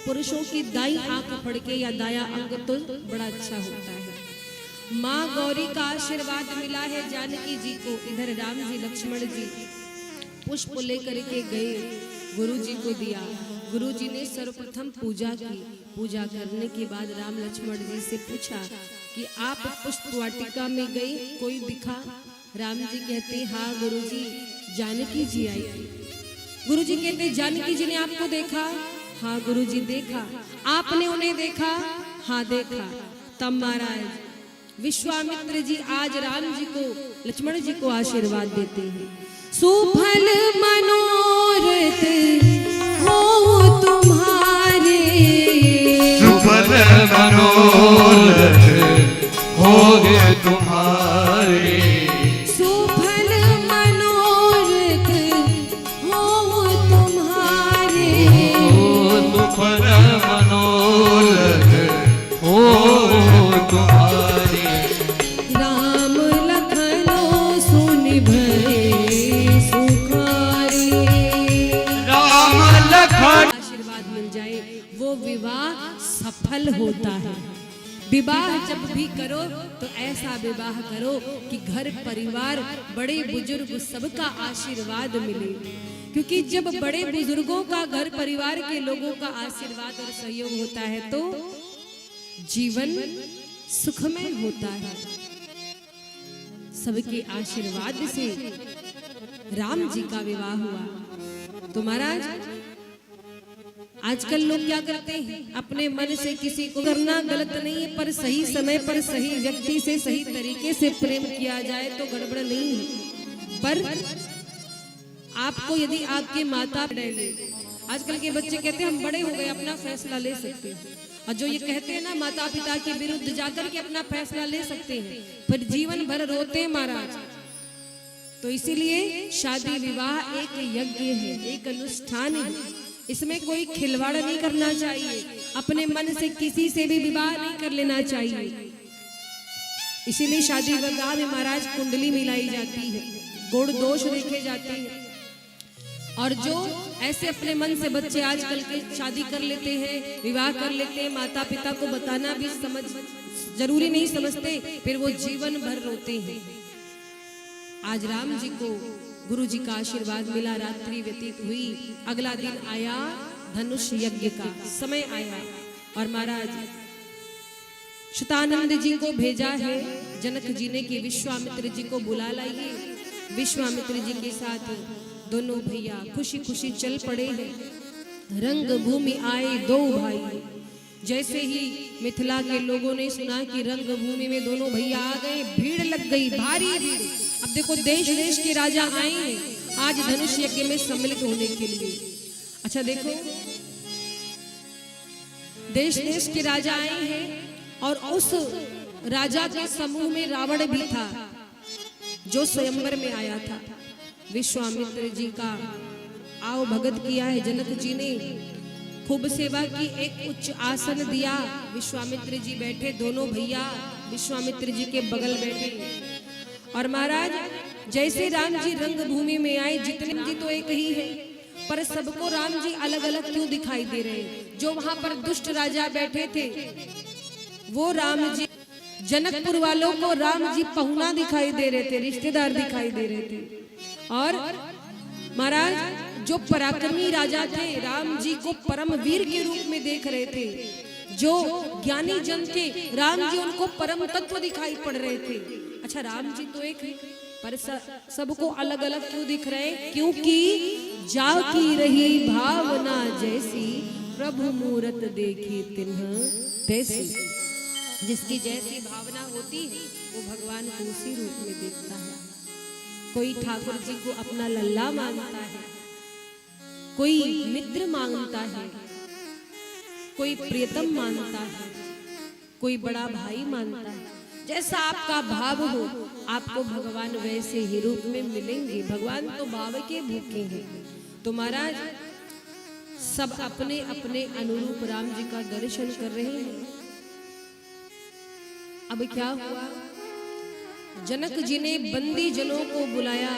पुरुषों की दाई आंख फड़के या दाया अंग तो बड़ा अच्छा होता है। माँ गौरी का आशीर्वाद मिला है जानकी जी को। इधर राम जी लक्ष्मण जी पुष्प लेकर के गए, गुरु जी को दिया। गुरु जी ने सर्वप्रथम पूजा की। पूजा करने के बाद राम लक्ष्मण जी से पूछा कि आप पुष्प वाटिका में गई, कोई दिखा? राम जी कहते हाँ गुरु जी, जानकी जी आई थी। गुरु जी कहते जानकी जी ने आपको देखा? हाँ गुरु जी देखा। आपने उन्हें देखा? हाँ देखा। तब महाराज विश्वामित्र जी आज राम जी को, लक्ष्मण जी को आशीर्वाद देते हैं, सुफल मनोरथ हो तुम्हारे, सुफल मनोरथ होगे तुम्हारे, सुफल मनोरथ हो तुम्हारे, सुफल मनोरथ हो तुम्हारे। राम लखनो सुन भये सुखारे। राम लखन आशीर्वाद मिल जाए वो विवाह सफल होता है। विवाह जब भी करो तो ऐसा विवाह करो कि घर परिवार, बड़े बुजुर्ग सबका आशीर्वाद मिले, क्योंकि जब बड़े बुजुर्गों का, घर परिवार के लोगों का आशीर्वाद और सहयोग होता है तो जीवन सुखमय होता है। सबके आशीर्वाद से राम जी का विवाह हुआ। तो महाराज आजकल लोग क्या करते हैं, अपने मन से किसी को करना गलत नहीं है, पर सही समय पर सही व्यक्ति से सही तरीके से प्रेम किया जाए तो गड़बड़ नहीं है। पर आपको यदि आपके माता आजकल के बच्चे कहते हैं हम बड़े हो गए, अपना फैसला ले सकते हैं, और जो ये कहते हैं ना माता पिता के विरुद्ध जाकर के अपना फैसला ले सकते हैं, पर जीवन भर रोते हैं महाराज। तो इसीलिए शादी विवाह एक यज्ञ है, एक अनुष्ठान है, इसमें कोई खिलवाड़ नहीं करना चाहिए, अपने मन से किसी से भी विवाह नहीं कर लेना चाहिए। इसीलिए शादी विवाह में महाराज कुंडली मिलाई जाती है। गुण दोष देखे जाते हैं। और जो ऐसे अपने मन से बच्चे आजकल के शादी कर लेते हैं, विवाह कर लेते हैं, माता पिता को बताना भी जरूरी नहीं समझते, फिर वो जीवन भर रोते हैं। आज राम जी को गुरु जी का आशीर्वाद मिला, रात्रि व्यतीत हुई, अगला दिन आया धनुष यज्ञ का समय आया और महाराज शतानंद जी को भेजा है जनक जी ने कि विश्वामित्र जी को बुला लाइए। विश्वामित्र जी के साथ दोनों भैया खुशी खुशी चल पड़े हैं। रंग भूमि आए दो भाई। जैसे ही मिथिला के लोगों ने सुना कि रंग भूमि में दोनों भैया आ गए, भीड़ लग गई, भारी भीड़। अब देखो देश देश के राजा आए हैं आज धनुष यज्ञ में सम्मिलित होने के लिए। अच्छा देखो, देश देश के राजा आए हैं और उस राजा के समूह में रावण भी था जो स्वयंवर में आया था। विश्वामित्र जी का आओ भगत किया है जनक जी ने, खूब सेवा की, एक उच्च आसन दिया, विश्वामित्र जी बैठे, दोनों भैया विश्वामित्र जी के बगल बैठे। और महाराज जैसे राम जी रंगभूमि में आए, जितने जी तो एक ही है पर सबको राम जी अलग अलग क्यों दिखाई दे रहे हैं। जो वहां पर दुष्ट राजा बैठे थे वो राम जी, जनकपुर वालों को राम जी पहुना दिखाई दे रहे थे, रिश्तेदार दिखाई दे रहे थे। और महाराज जो पराक्रमी राजा थे राम जी को परम वीर के रूप में देख रहे थे। जो ज्ञानी जन थे राम जी उनको परम तत्व दिखाई पड़ रहे थे। अच्छा राम जी तो एक है पर सबको अलग अलग क्यों दिख रहे हैं? क्योंकि जाकी रही भावना जैसी, प्रभु मूरत देखी तिन्ह तैसी। जिसकी जैसी भावना होती है वो भगवान को उसी रूप में देखता है। कोई ठाकुर जी को अपना लल्ला मानता है, कोई मित्र मानता है, कोई प्रियतम मानता है, कोई बड़ा भाई मानता है। जैसा आपका भाव हो आपको भगवान वैसे ही रूप में मिलेंगे। भगवान तो भाव के भूखे हैं। तो महाराज सब अपने अपने अनुरूप राम जी का दर्शन कर रहे हैं। अब क्या हुआ, जनक जी ने बंदी जनों को बुलाया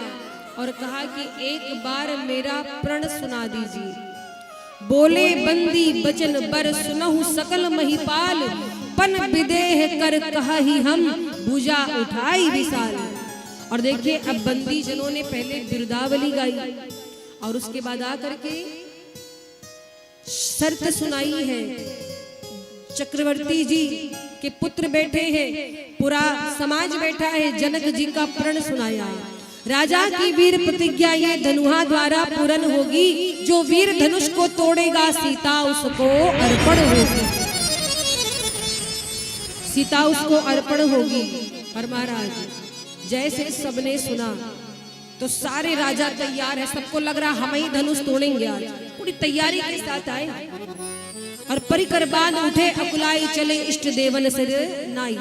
और कहा कि एक बार मेरा प्रण सुना दीजिए। बोले बंदी बचन बर सुनहु सकल महिपाल, पन विदेह कर कहि हम भुजा उठाई विशाल। और देखिए अब बंदी जनों ने पहले बिरदावली गाई और उसके बाद आकर के शर्त सुनाई है। चक्रवर्ती जी के पुत्र बैठे हैं, पूरा समाज बैठा है, जनक जी का प्रण सुनाया। राजा की वीर प्रतिज्ञा ये धनुहा द्वारा पूर्ण होगी, जो वीर धनुष को तोड़ेगा सीता उसको अर्पण होगी, सीता उसको अर्पण होगी। और महाराज जैसे सबने सुना तो सारे राजा तैयार है, सबको लग रहा हम ही धनुष तोड़ेंगे। आज पूरी तैयारी के साथ आए और परिकर बांध उठे, अकुलाई चले इष्ट देवन सिर नाई।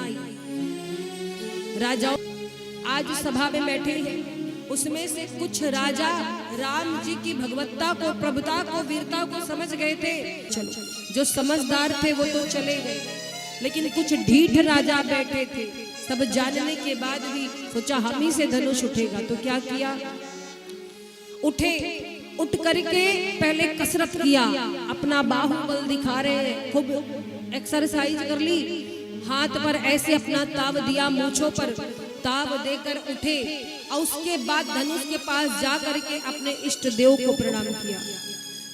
राजा आज सभा में बैठे हैं, उसमें से कुछ राजा राम जी की भगवत्ता को, प्रभुता को, वीरता को समझ गए थे। चलो जो समझदार थे वो तो चले गए, लेकिन कुछ ढीठ राजा बैठे थे। सब जानने के बाद भी सोचा हम ही से धनुष उठेगा। तो क्या किया, उठे, उठ करके पहले कसरत किया, अपना बाहुबल दिखा रहे हैं, खूब एक्सरसाइज कर ली, हाथ पर ऐसे अपना ताव दिया, मूंछों पर ताव देकर उठे और उसके बाद धनुष के पास जा करके अपने इष्ट देव को प्रणाम किया।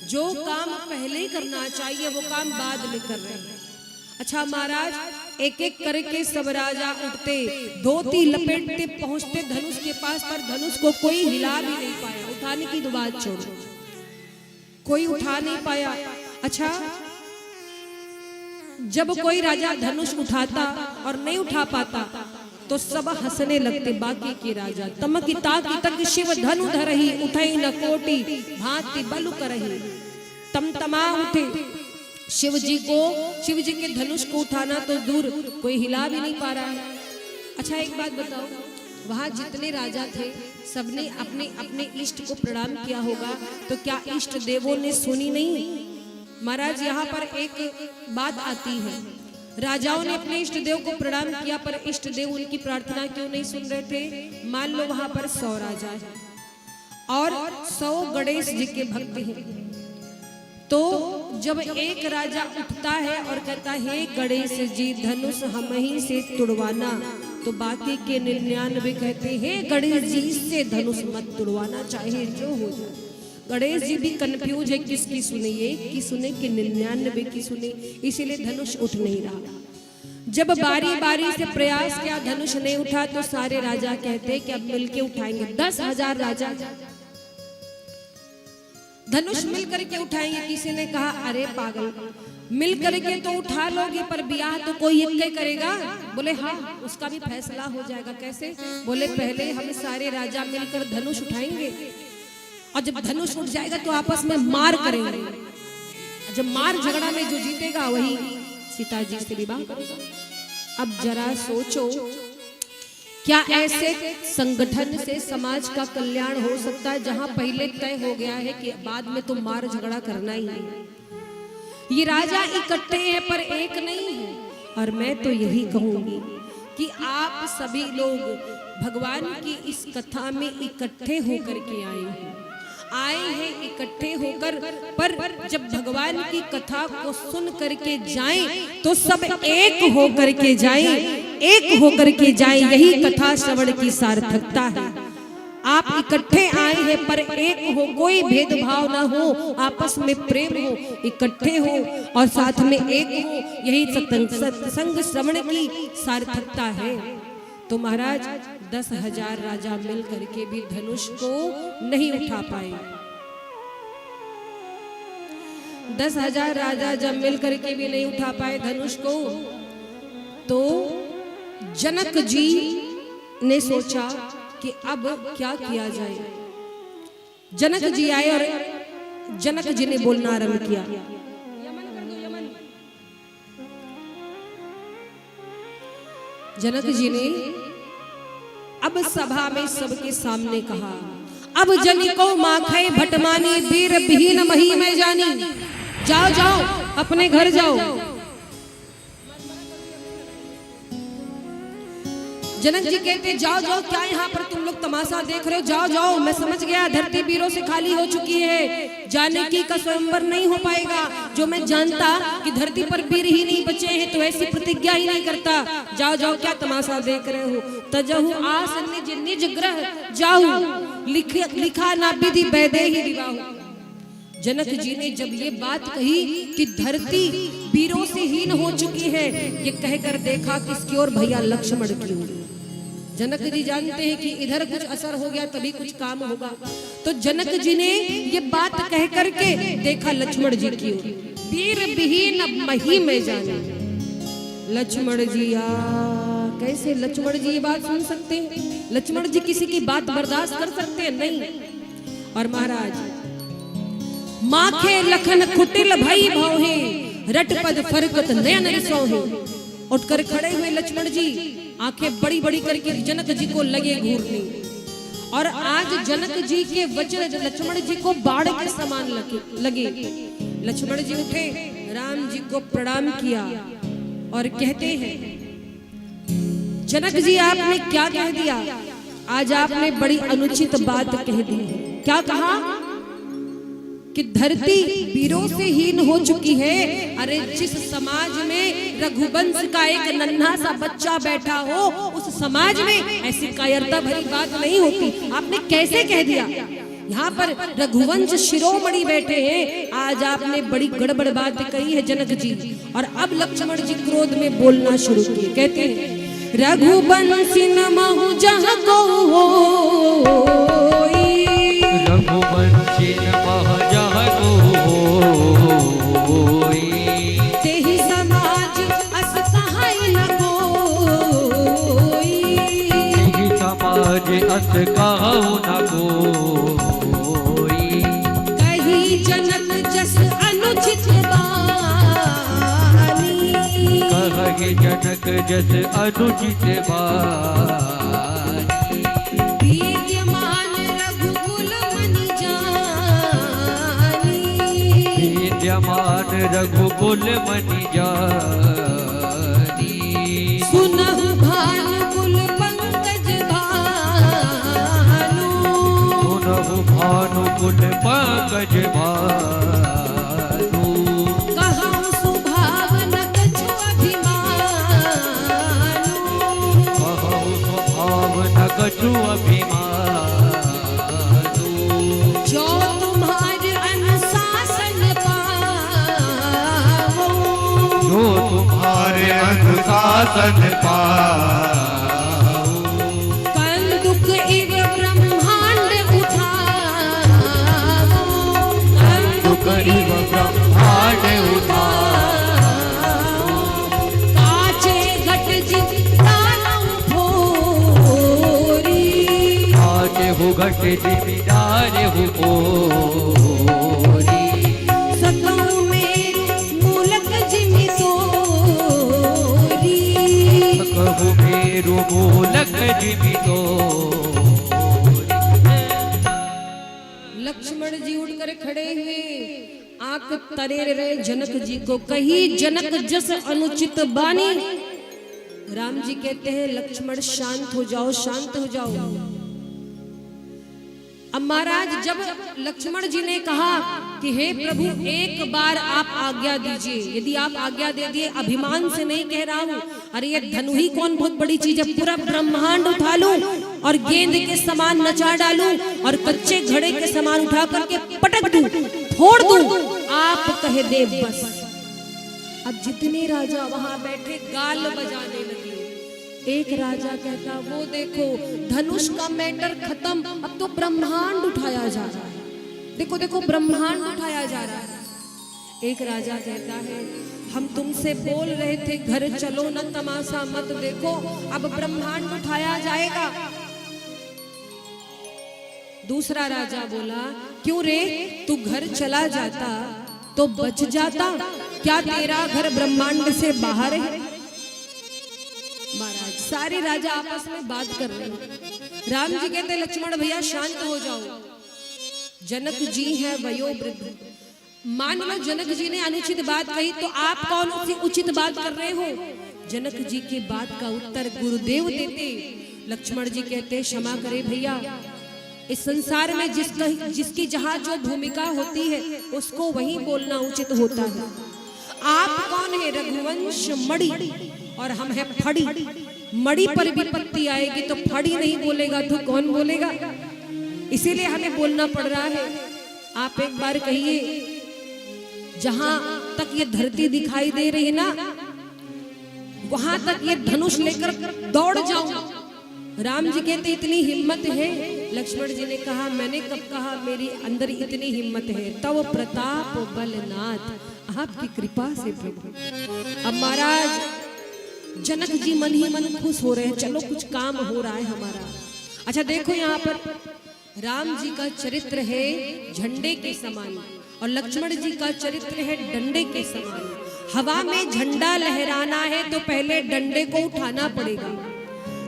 जो काम पहले करना चाहिए वो काम बाद में कर रहे हैं। अच्छा महाराज एक एक करके सब राजा उठते, धोती लपेटते पहुंचते धनुष के पास, पर धनुष को कोई हिला भी नहीं पाया। उठाने की तो बात छोड़ो, कोई उठा नहीं पाया। अच्छा जब कोई राजा धनुष उठाता और नहीं उठा पाता तो सब हंसने लगते बाकी के राजा। तमकी ताकी तक शिव धनु धरही, उठई न कोटि भांति बलु करही। तमतमा उठे, शिव जी के धनुष को उठाना तो दूर, कोई हिला भी नहीं पा रहा है। अच्छा एक बात बताओ, वहां जितने राजा थे सबने अपने अपने इष्ट को प्रणाम किया होगा, तो क्या इष्ट देवों ने सुनी नहीं? महाराज यहाँ पर एक बात आती है, राजाओं ने अपने इष्ट देव को प्रणाम किया, पर इष्ट देव उनकी प्रार्थना क्यों नहीं सुन रहे थे? मान लो वहां पर 100 राजा है और 100 गणेश जी के भक्त हैं। तो जब एक राजा उठता है और कहता है हे गणेश जी धनुष हम ही से तुड़वाना, तो बाकी के 99 कहते हैं हे गणेश जी इससे धनुष मत तुड़वाना, चाहे जो हो जाए। गणेश जी भी कंफ्यूज है किसकी सुने, एक की सुने कि 99 की सुने, इसीलिए धनुष उठ नहीं रहा। जब बारी बारी से प्रयास किया धनुष नहीं उठा, तो सारे राजा कहते कि अब मिलके उठाएंगे। 10,000 राजा धनुष मिल करके उठाएंगे। किसी ने कहा अरे पागल, मिल करके तो उठा लोगे पर ब्याह तो कोई एक ही करेगा। बोले हाँ उसका भी फैसला हो जाएगा। कैसे? बोले पहले हम सारे राजा मिलकर धनुष उठाएंगे और जब धनुष उठ जाएगा तो आपस में मार करेंगे। जब मार झगड़ा में जो जीतेगा वही सीता जी से विवाह करेगा। अब जरा सोचो, क्या ऐसे संगठन से समाज का कल्याण हो सकता है जहां पहले तय हो गया है कि बाद में तो मार झगड़ा करना ही है? ये राजा इकट्ठे हैं पर एक नहीं है। और मैं तो यही कहूंगी कि आप सभी लोग भगवान की इस कथा में इकट्ठे होकर के आए हैं इकट्ठे होकर, पर जब भगवान की कथा को सुन करके जाएं तो सब एक होकर के जाएं, एक होकर के जाएं। यही कथा श्रवण की सार्थकता है। आप इकट्ठे आए हैं पर एक हो, कोई भेदभाव ना हो, आपस में प्रेम हो, इकट्ठे हो और साथ में एक हो। यही सत्संग श्रवण की सार्थकता है। तो महाराज 10,000 राजा मिल करके भी धनुष को नहीं उठा पाए। 10,000 राजा जब मिल करके भी नहीं उठा पाए धनुष को, तो जनक जी ने सोचा कि अब क्या किया जाए। जनक जी आए और जनक जी ने बोलना आरंभ किया। जनक जी ने अब सभा में सबके सामने कहा, अब जनिको माखै भटमानी वीर विहीन मही में जानी। जाओ जाओ अपने घर जाओ। जनक जी कहते जाओ जाओ, क्या यहाँ पर तुम लोग तमाशा देख रहे हो? जाओ जाओ, मैं समझ गया धरती वीरों से खाली हो चुकी है, जानकी का स्वयंवर नहीं हो पाएगा। जो मैं जानता कि धरती पर वीर ही नहीं बचे हैं तो ऐसी प्रतिज्ञा ही नहीं करता। जाओ जाओ, क्या तमाशा देख रहे हो? तजहु आस निज निज ग्रह जाऊ, लिखा ना विधि वैदे ही विवाह। जनक जी ने जब ये बात कही कि धरती वीरों से हीन हो चुकी है, ये कहकर देखा किसकी ओर? भैया लक्ष्मण की ओर। जनक जी जानते हैं कि इधर कुछ असर हो गया तभी कुछ काम होगा। तो जनक जी ने ये बात कह करके देखा लक्ष्मण जी की ओर। वीर विहीन मही में जाने। लक्ष्मण जी कैसे लक्ष्मण जी ये बात सुन सकते हैं? लक्ष्मण जी किसी की बात बर्दाश्त कर सकते हैं? नहीं। और महाराज माखे लखन कुटिल भई भौहे, रटपद फरकत नयन रिसोहे। उठकर खड़े हुए लक्ष्मण जी आंखें बड़ी बड़ी करके जनक जी को लगे घूरने। और आज जनक जी के वचन लक्ष्मण जी को बाढ़ के समान लगे। लक्ष्मण जी उठे, राम जी को प्रणाम किया और कहते हैं जनक जी आपने क्या कह दिया? आज आपने बड़ी अनुचित बात कह दी। क्या कहा? कि धरती वीरों से हीन हो चुकी है। अरे जिस समाज में रघुवंश का एक नन्हा सा बच्चा बैठा हो, उस समाज में ऐसी कायरता भरी बात नहीं होती। आपने कैसे कह दिया? यहाँ पर रघुवंश शिरोमणि बैठे हैं, आज आपने बड़ी गड़बड़ बात कही है जनक जी। और अब लक्ष्मण जी क्रोध में बोलना शुरू किए। कहते हैं रघुवंशी नमहु जहाँ को रघुवंशी नमः जहाँ कोई, तेहि समाज अस कहाई न कोई। तेहि समाज अस कहु न कोई। कही जनक जस अनुचित बानी, कही जनक जस अनुचित बानी। विद्यमान रघुकुल मनि जानी, विद्यमान रघुकुल मनि जानी। सुनहु भानुकुल पंकज भानु सुनहु भानुकुल पंकज भानु कहूँ सुभावन कछु अभिमानु कहु स्वभाव न कछु अभिमानु जो तुम्हारे अनुशासन पाओ जो तुम्हारे अनुशासन पाओ कंदुक इव ब्रह्मांड उठाओ कंदुक इव ब्रह्मांड उठाओ काचे घट जिताऊ भोरी आज हो घट जिमिदार हो मोरी सकऊ में मूलक जिमि तोरी कहु मेरु मूलक जिमि लक्ष्मण जी उठकर खड़े हुए आंख तरे रहे जनक जी को कही जनक जस अनुचित बानी। राम जी कहते हैं लक्ष्मण शांत हो जाओ शांत हो जाओ। अब महाराज जब लक्ष्मण जी ने कहा कि हे प्रभु एक बार आप आज्ञा दीजिए, यदि आप आज्ञा दे दिए, अभिमान से नहीं कह रहा हूं, अरे ये धनु ही कौन बहुत बड़ी चीज है, पूरा ब्रह्मांड उठा लूं और गेंद के समान नचा डालूं और कच्चे घड़े के समान उठा करके पटक दूं, फोड़ दूं, आप कह दे बस। अब जितने राजा वहां बैठे गाल बजाने लगे। एक राजा कहता वो देखो धनुष का मैटर खत्म, अब तो ब्रह्मांड उठाया जा रहा है, देखो देखो ब्रह्मांड उठाया जा रहा है। एक राजा कहता है हम तुमसे बोल रहे थे घर चलो न तमाशा मत देखो, अब ब्रह्मांड उठाया जाएगा। दूसरा राजा बोला क्यों रे तू घर चला जाता तो बच जाता, क्या तेरा घर ब्रह्मांड से बाहर है। महाराज सारे राजा आपस में बात कर रहे हैं। राम जी कहते लक्ष्मण भैया शांत हो जाओ, जनक जी है वयोवृद्ध, मान लो जनक जी ने अनुचित बात कही तो आप कौन सी उचित बात कर रहे हो। जनक जी की बात का उत्तर गुरुदेव देते। लक्ष्मण जी कहते क्षमा करे भैया, इस संसार में जिसकी जहाँ जो भूमिका होती है उसको वही बोलना उचित होता है। आप कौन है रघुवंश मणि और हम है फड़ी, मणि पर विपत्ति आएगी तो फड़ी नहीं बोलेगा तो कौन बोलेगा, इसीलिए हमें बोलना पड़ रहा है। आप एक बार कहिए जहां तक ये धरती दिखाई दे रही ना वहां तक ये धनुष लेकर दौड़ जाऊं। राम जी कहते इतनी हिम्मत है। लक्ष्मण जी ने कहा मैंने कब कहा मेरी अंदर इतनी हिम्मत है, तव प्रताप बलनाथ, आपकी कृपा से प्रभु। अब महाराज जनक जी मन ही मन खुश हो रहे हैं, चलो कुछ काम हो रहा है हमारा। अच्छा देखो यहाँ पर राम जी का चरित्र है झंडे के समान और लक्ष्मण जी का चरित्र है डंडे के समान। हवा में झंडा लहराना है तो पहले डंडे को उठाना पड़ेगा।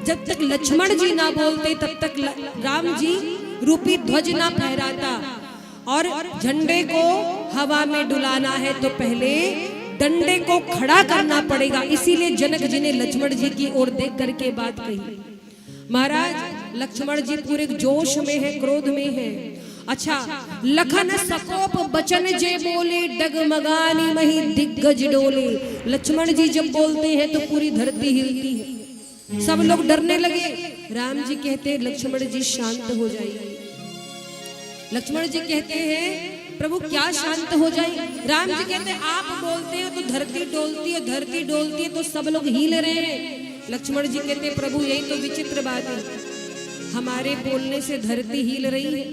जब तक लक्ष्मण जी ना बोलते तब तक राम जी रूपी ध्वज ना फहराता और झंडे को हवा में डुलाना है तो पहले डंडे को खड़ा करना पड़ेगा। इसीलिए जनक जी ने लक्ष्मण जी की ओर देख करके बात कही। महाराज लक्ष्मण जी पूरे जोश में है, क्रोध में है। अच्छा लखन सकोप बचन जे बोले डगमगानी मही दिग्गज डोले। लक्ष्मण जी जब बोलते हैं तो पूरी धरती हिलती है, सब लोग डरने लगे। राम जी कहते हैं लक्ष्मण जी शांत हो जाइए। लक्ष्मण जी कहते हैं प्रभु क्या शांत हो जाए। राम जी कहते हैं आप बोलते हैं तो धरती डोलती है, धरती डोलती है तो सब लोग हिल रहे हैं। लक्ष्मण जी कहते हैं प्रभु यही तो विचित्र बात है, हमारे बोलने से धरती हिल रही है,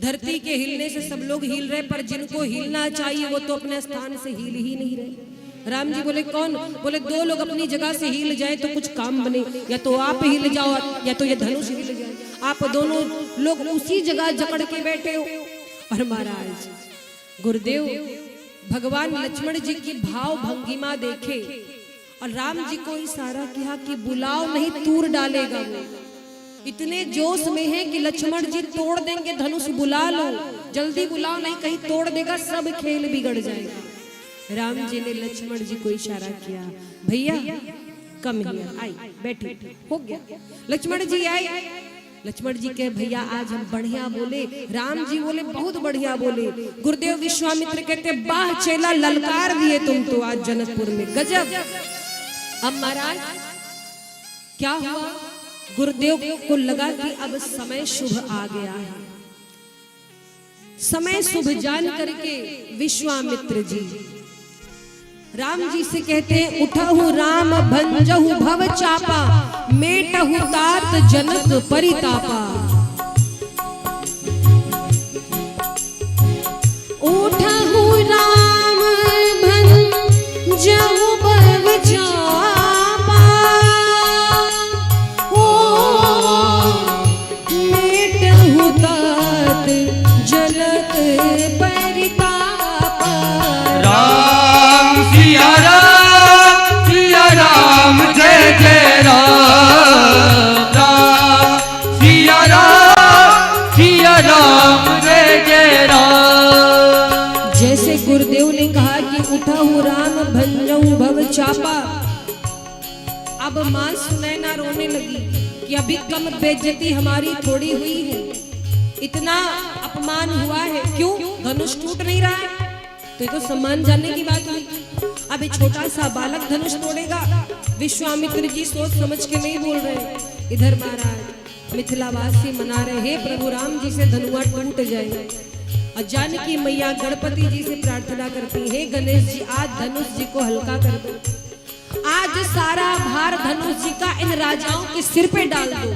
धरती के हिलने से सब लोग हिल रहे, पर जिनको हिलना चाहिए वो तो अपने स्थान से हिल ही नहीं रहे। राम जी बोले कौन? बोले दो लोग अपनी जगह से हिल जाए तो कुछ काम बने, या तो आप हिल जाओ या तो ये धनुष हिल जाए। आप दोनों लोग उसी जगह जकड़ के बैठे हो। और महाराज गुरुदेव भगवान लक्ष्मण जी की भाव भंगिमा देखे और राम जी को इशारा किया कि बुलाओ नहीं तूर डालेगा। वो इतने जोश में है कि लक्ष्मण जी तोड़ देंगे धनुष, बुला लो जल्दी बुलाओ नहीं कहीं तोड़ देगा, सब खेल बिगड़ जाएगा। राम जी ने लक्ष्मण जी को इशारा किया भैया कम हियर, आई बैठी, हो गया। लक्ष्मण जी आए, लक्ष्मण जी के भैया आज हम बढ़िया बोले, राम जी बोले बहुत बढ़िया बोले। गुरुदेव विश्वामित्र कहते बाह चेला ललकार दिए तुम तो आज जनकपुर में, गजब। अब महाराज क्या हुआ, गुरुदेव को लगा कि अब समय शुभ आ गया है। समय शुभ जान करके विश्वामित्र जी राम जी से कहते हैं उठहु राम भंजहु भव चापा, मेटहु तात जनक परितापा। उठहु राम भंजहु भव चापा, ओ मेटहु तात जनक परितापा। सिया राम जय जय राम, सिया राम जय जय राम। जैसे गुरुदेव ने कहा कि उठहु राम भंजहु भव चापा, अब मां सुनैना रोने लगी कि अभी कम बेइज्जती हमारी थोड़ी हुई है, इतना अपमान हुआ है, क्यों धनुष टूट नहीं रहा है, तो ये तो सम्मान जानने की बात हुई। अभी छोटा सा बालक धनुष तोड़ेगा, विश्वामित्र जी सोच समझ के नहीं बोल रहे। इधर महाराज मिथिलावासी मना रहे, हे प्रभु राम जी से धनुआ टूट जाए। और जानकी मैया गणपति जी से प्रार्थना करती, हे गणेश जी आज धनुष जी को हल्का कर दो, आज सारा भार धनुष जी का इन राजाओं के सिर पे डाल दो,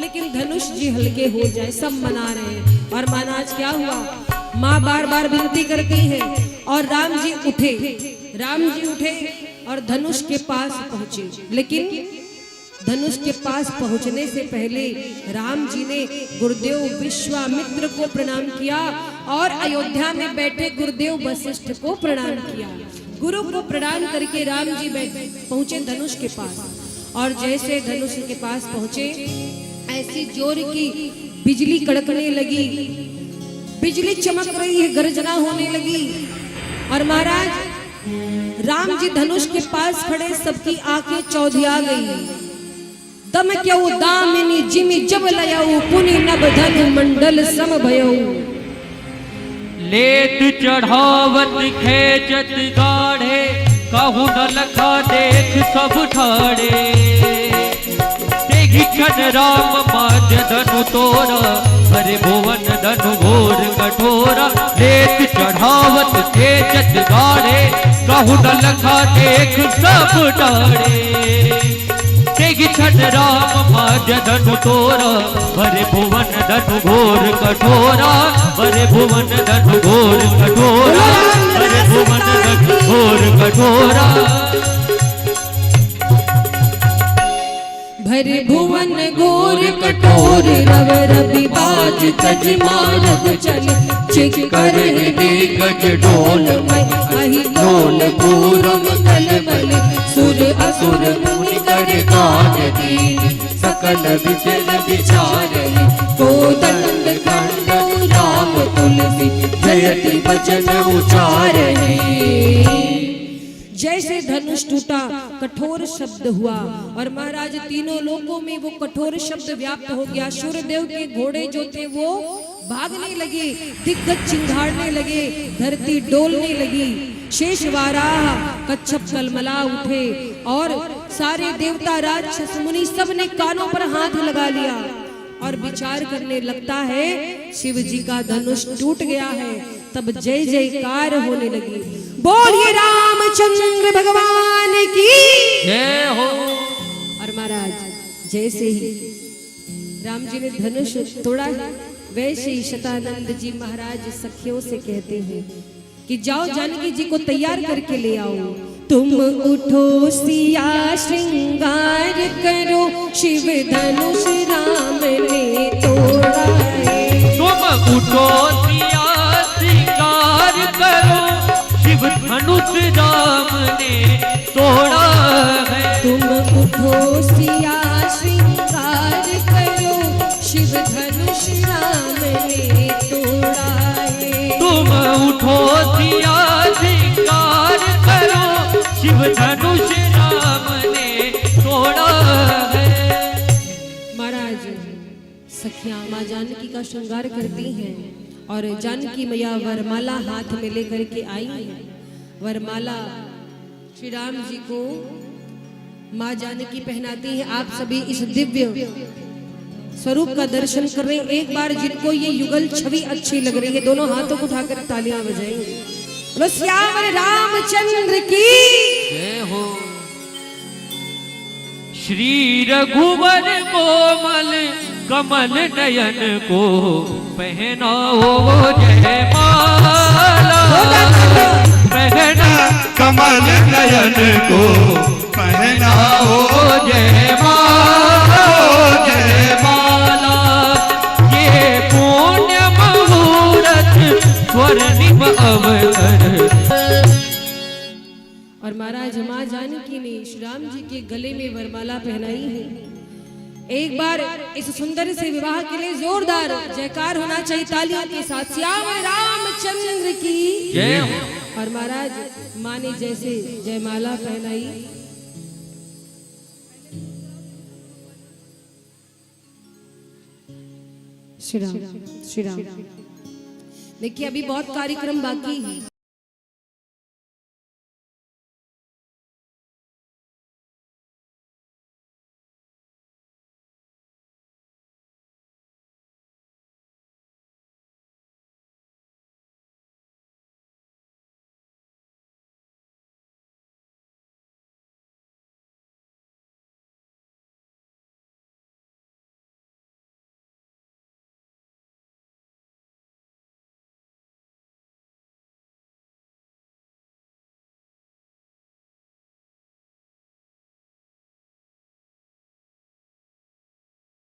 लेकिन धनुष जी हल्के हो जाए। सब मना रहे हैं। और महाराज क्या हुआ, माँ बार बार विनती करती है और राम जी उठे और धनुष के पास पहुंचे। लेकिन धनुष के पास पहुंचने से पहले राम जी ने गुरुदेव विश्वामित्र को प्रणाम किया और अयोध्या में बैठे गुरुदेव वशिष्ठ को प्रणाम किया। गुरु को प्रणाम करके राम जी पहुंचे धनुष के पास, और जैसे धनुष के पास पहुंचे ऐसी जोर की बिजली कड़कने लगी, बिजली चमक रही है, गर्जना होने लगी। और महाराज राम जी धनुष के पास खड़े, सबकी आंखें चौधिया गई। दम क्या वो दामिनी जिमि जब लयाऊ, पुनि नभ धनु मंडल सम भयऊ। लेत चढ़ावत खेचत गाढ़े, कहु न लखा देख सब ठाड़े। घिचन राम माज धनु तोरा, हरे भुवन धनु घोर कठोरा। लेत चढ़ावत खेचत गाढ़े, कहु न लखा देख सब ठाड़े। घिचन राम माज धनु तोरा, हरे भुवन धनु घोर कठोरा। हरे भुवन धनु घोर कठोरा, हरे भुवन धनु घोर कठोरा। भरे भुवन घोर कठोर, रव रवि बाज तज मारद चल। चिक कर गज ढोल मय, अहि ढोल पूरम कल बल। सुर असुर मुनि कर गान दीन, सकल विचल विचारहि। कोदंड खंड राम तुलसी, जयति वचन उचारहि। जैसे धनुष टूटा कठोर शब्द हुआ, और महाराज तीनों लोकों में वो कठोर शब्द व्याप्त हो गया। सूर्यदेव के घोड़े जो थे वो भागने लगे, दिग्गज चिंगाड़ने लगे, धरती डोलने लगी। शेष वाराह कच्छप कलमला उठे, और सारे देवता राक्षस मुनि सब ने कानों पर हाथ लगा लिया और विचार करने लगता है शिव जी का धनुष टूट गया है। तब जय जयकार होने लगी, बोलिए रामचंद्र भगवान की जय हो। और महाराज जैसे ही राम जी ने धनुष तोड़ा है, वैसे ही शतानंद जी महाराज सखियों से कहते हैं कि जाओ जानकी जी को तैयार करके ले आओ। तुम उठो सिया श्रृंगार करो, शिव धनुष राम ने तोड़ा है। तुम उठो सिया श्रृंगार करो, शिव धनुष राम ने तोड़ा है। तुम उठो सिया श्रृंगार करो, शिव धनुष राम ने तोड़ा है। तुम उठो सिया श्रृंगार करो, शिव धनुष राम ने सखियां माँ जानकी का श्रृंगार करती हैं और जानकी मैया वरमाला हाथ में लेकर के आई है। वरमाला श्री राम जी को माँ जानकी पहनाती है। आप सभी इस दिव्य स्वरूप का दर्शन कर रहे हैं। एक बार जिनको ये युगल छवि अच्छी लग रही है, दोनों हाथों को उठाकर तालियां बजाएंगे। बोलो श्याम रामचंद्र की जय हो। श्री रघुवर कोमल कमल नयन को पहनाओ जयमाला, पहना कमल नयन को पहनाओ जयमाला, जयमाला। ये पुण्य मुहूर्त स्वर्णिम अवसर। और महाराज माँ जानकी ने श्री राम जी के गले में वरमाला पहनाई है। एक बार इस सुंदर से विवाह के लिए जोरदार जयकार होना चाहिए तालियों के साथ। श्याम रामचंद्र की जय। और महाराज माँ ने जैसे जयमाला पहनाई, श्री राम श्री राम। देखिए अभी बहुत कार्यक्रम बाकी है।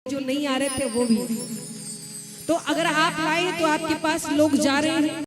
जो नहीं आ रहे थे वो भी, तो अगर आप लाए तो आपके पास लोग जा रहे हैं।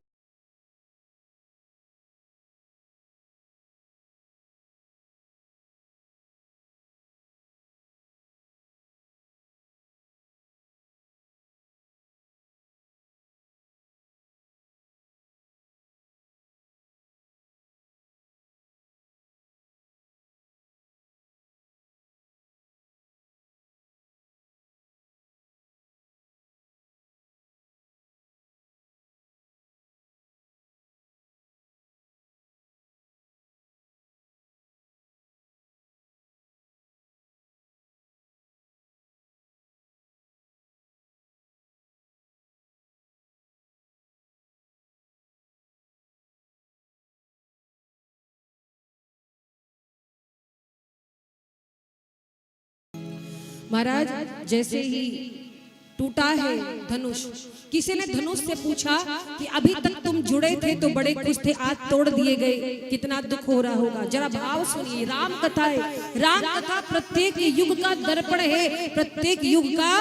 महाराज जैसे ही टूटा है धनुष, किसी ने धनुष से पूछा कि अभी तक तुम जुड़े थे तो बड़े खुश थे, आज तोड़ दिए गए, कितना दुख हो रहा होगा। जरा भाव सुनिए। राम कथा है, राम कथा प्रत्येक युग का दर्पण है, प्रत्येक युग का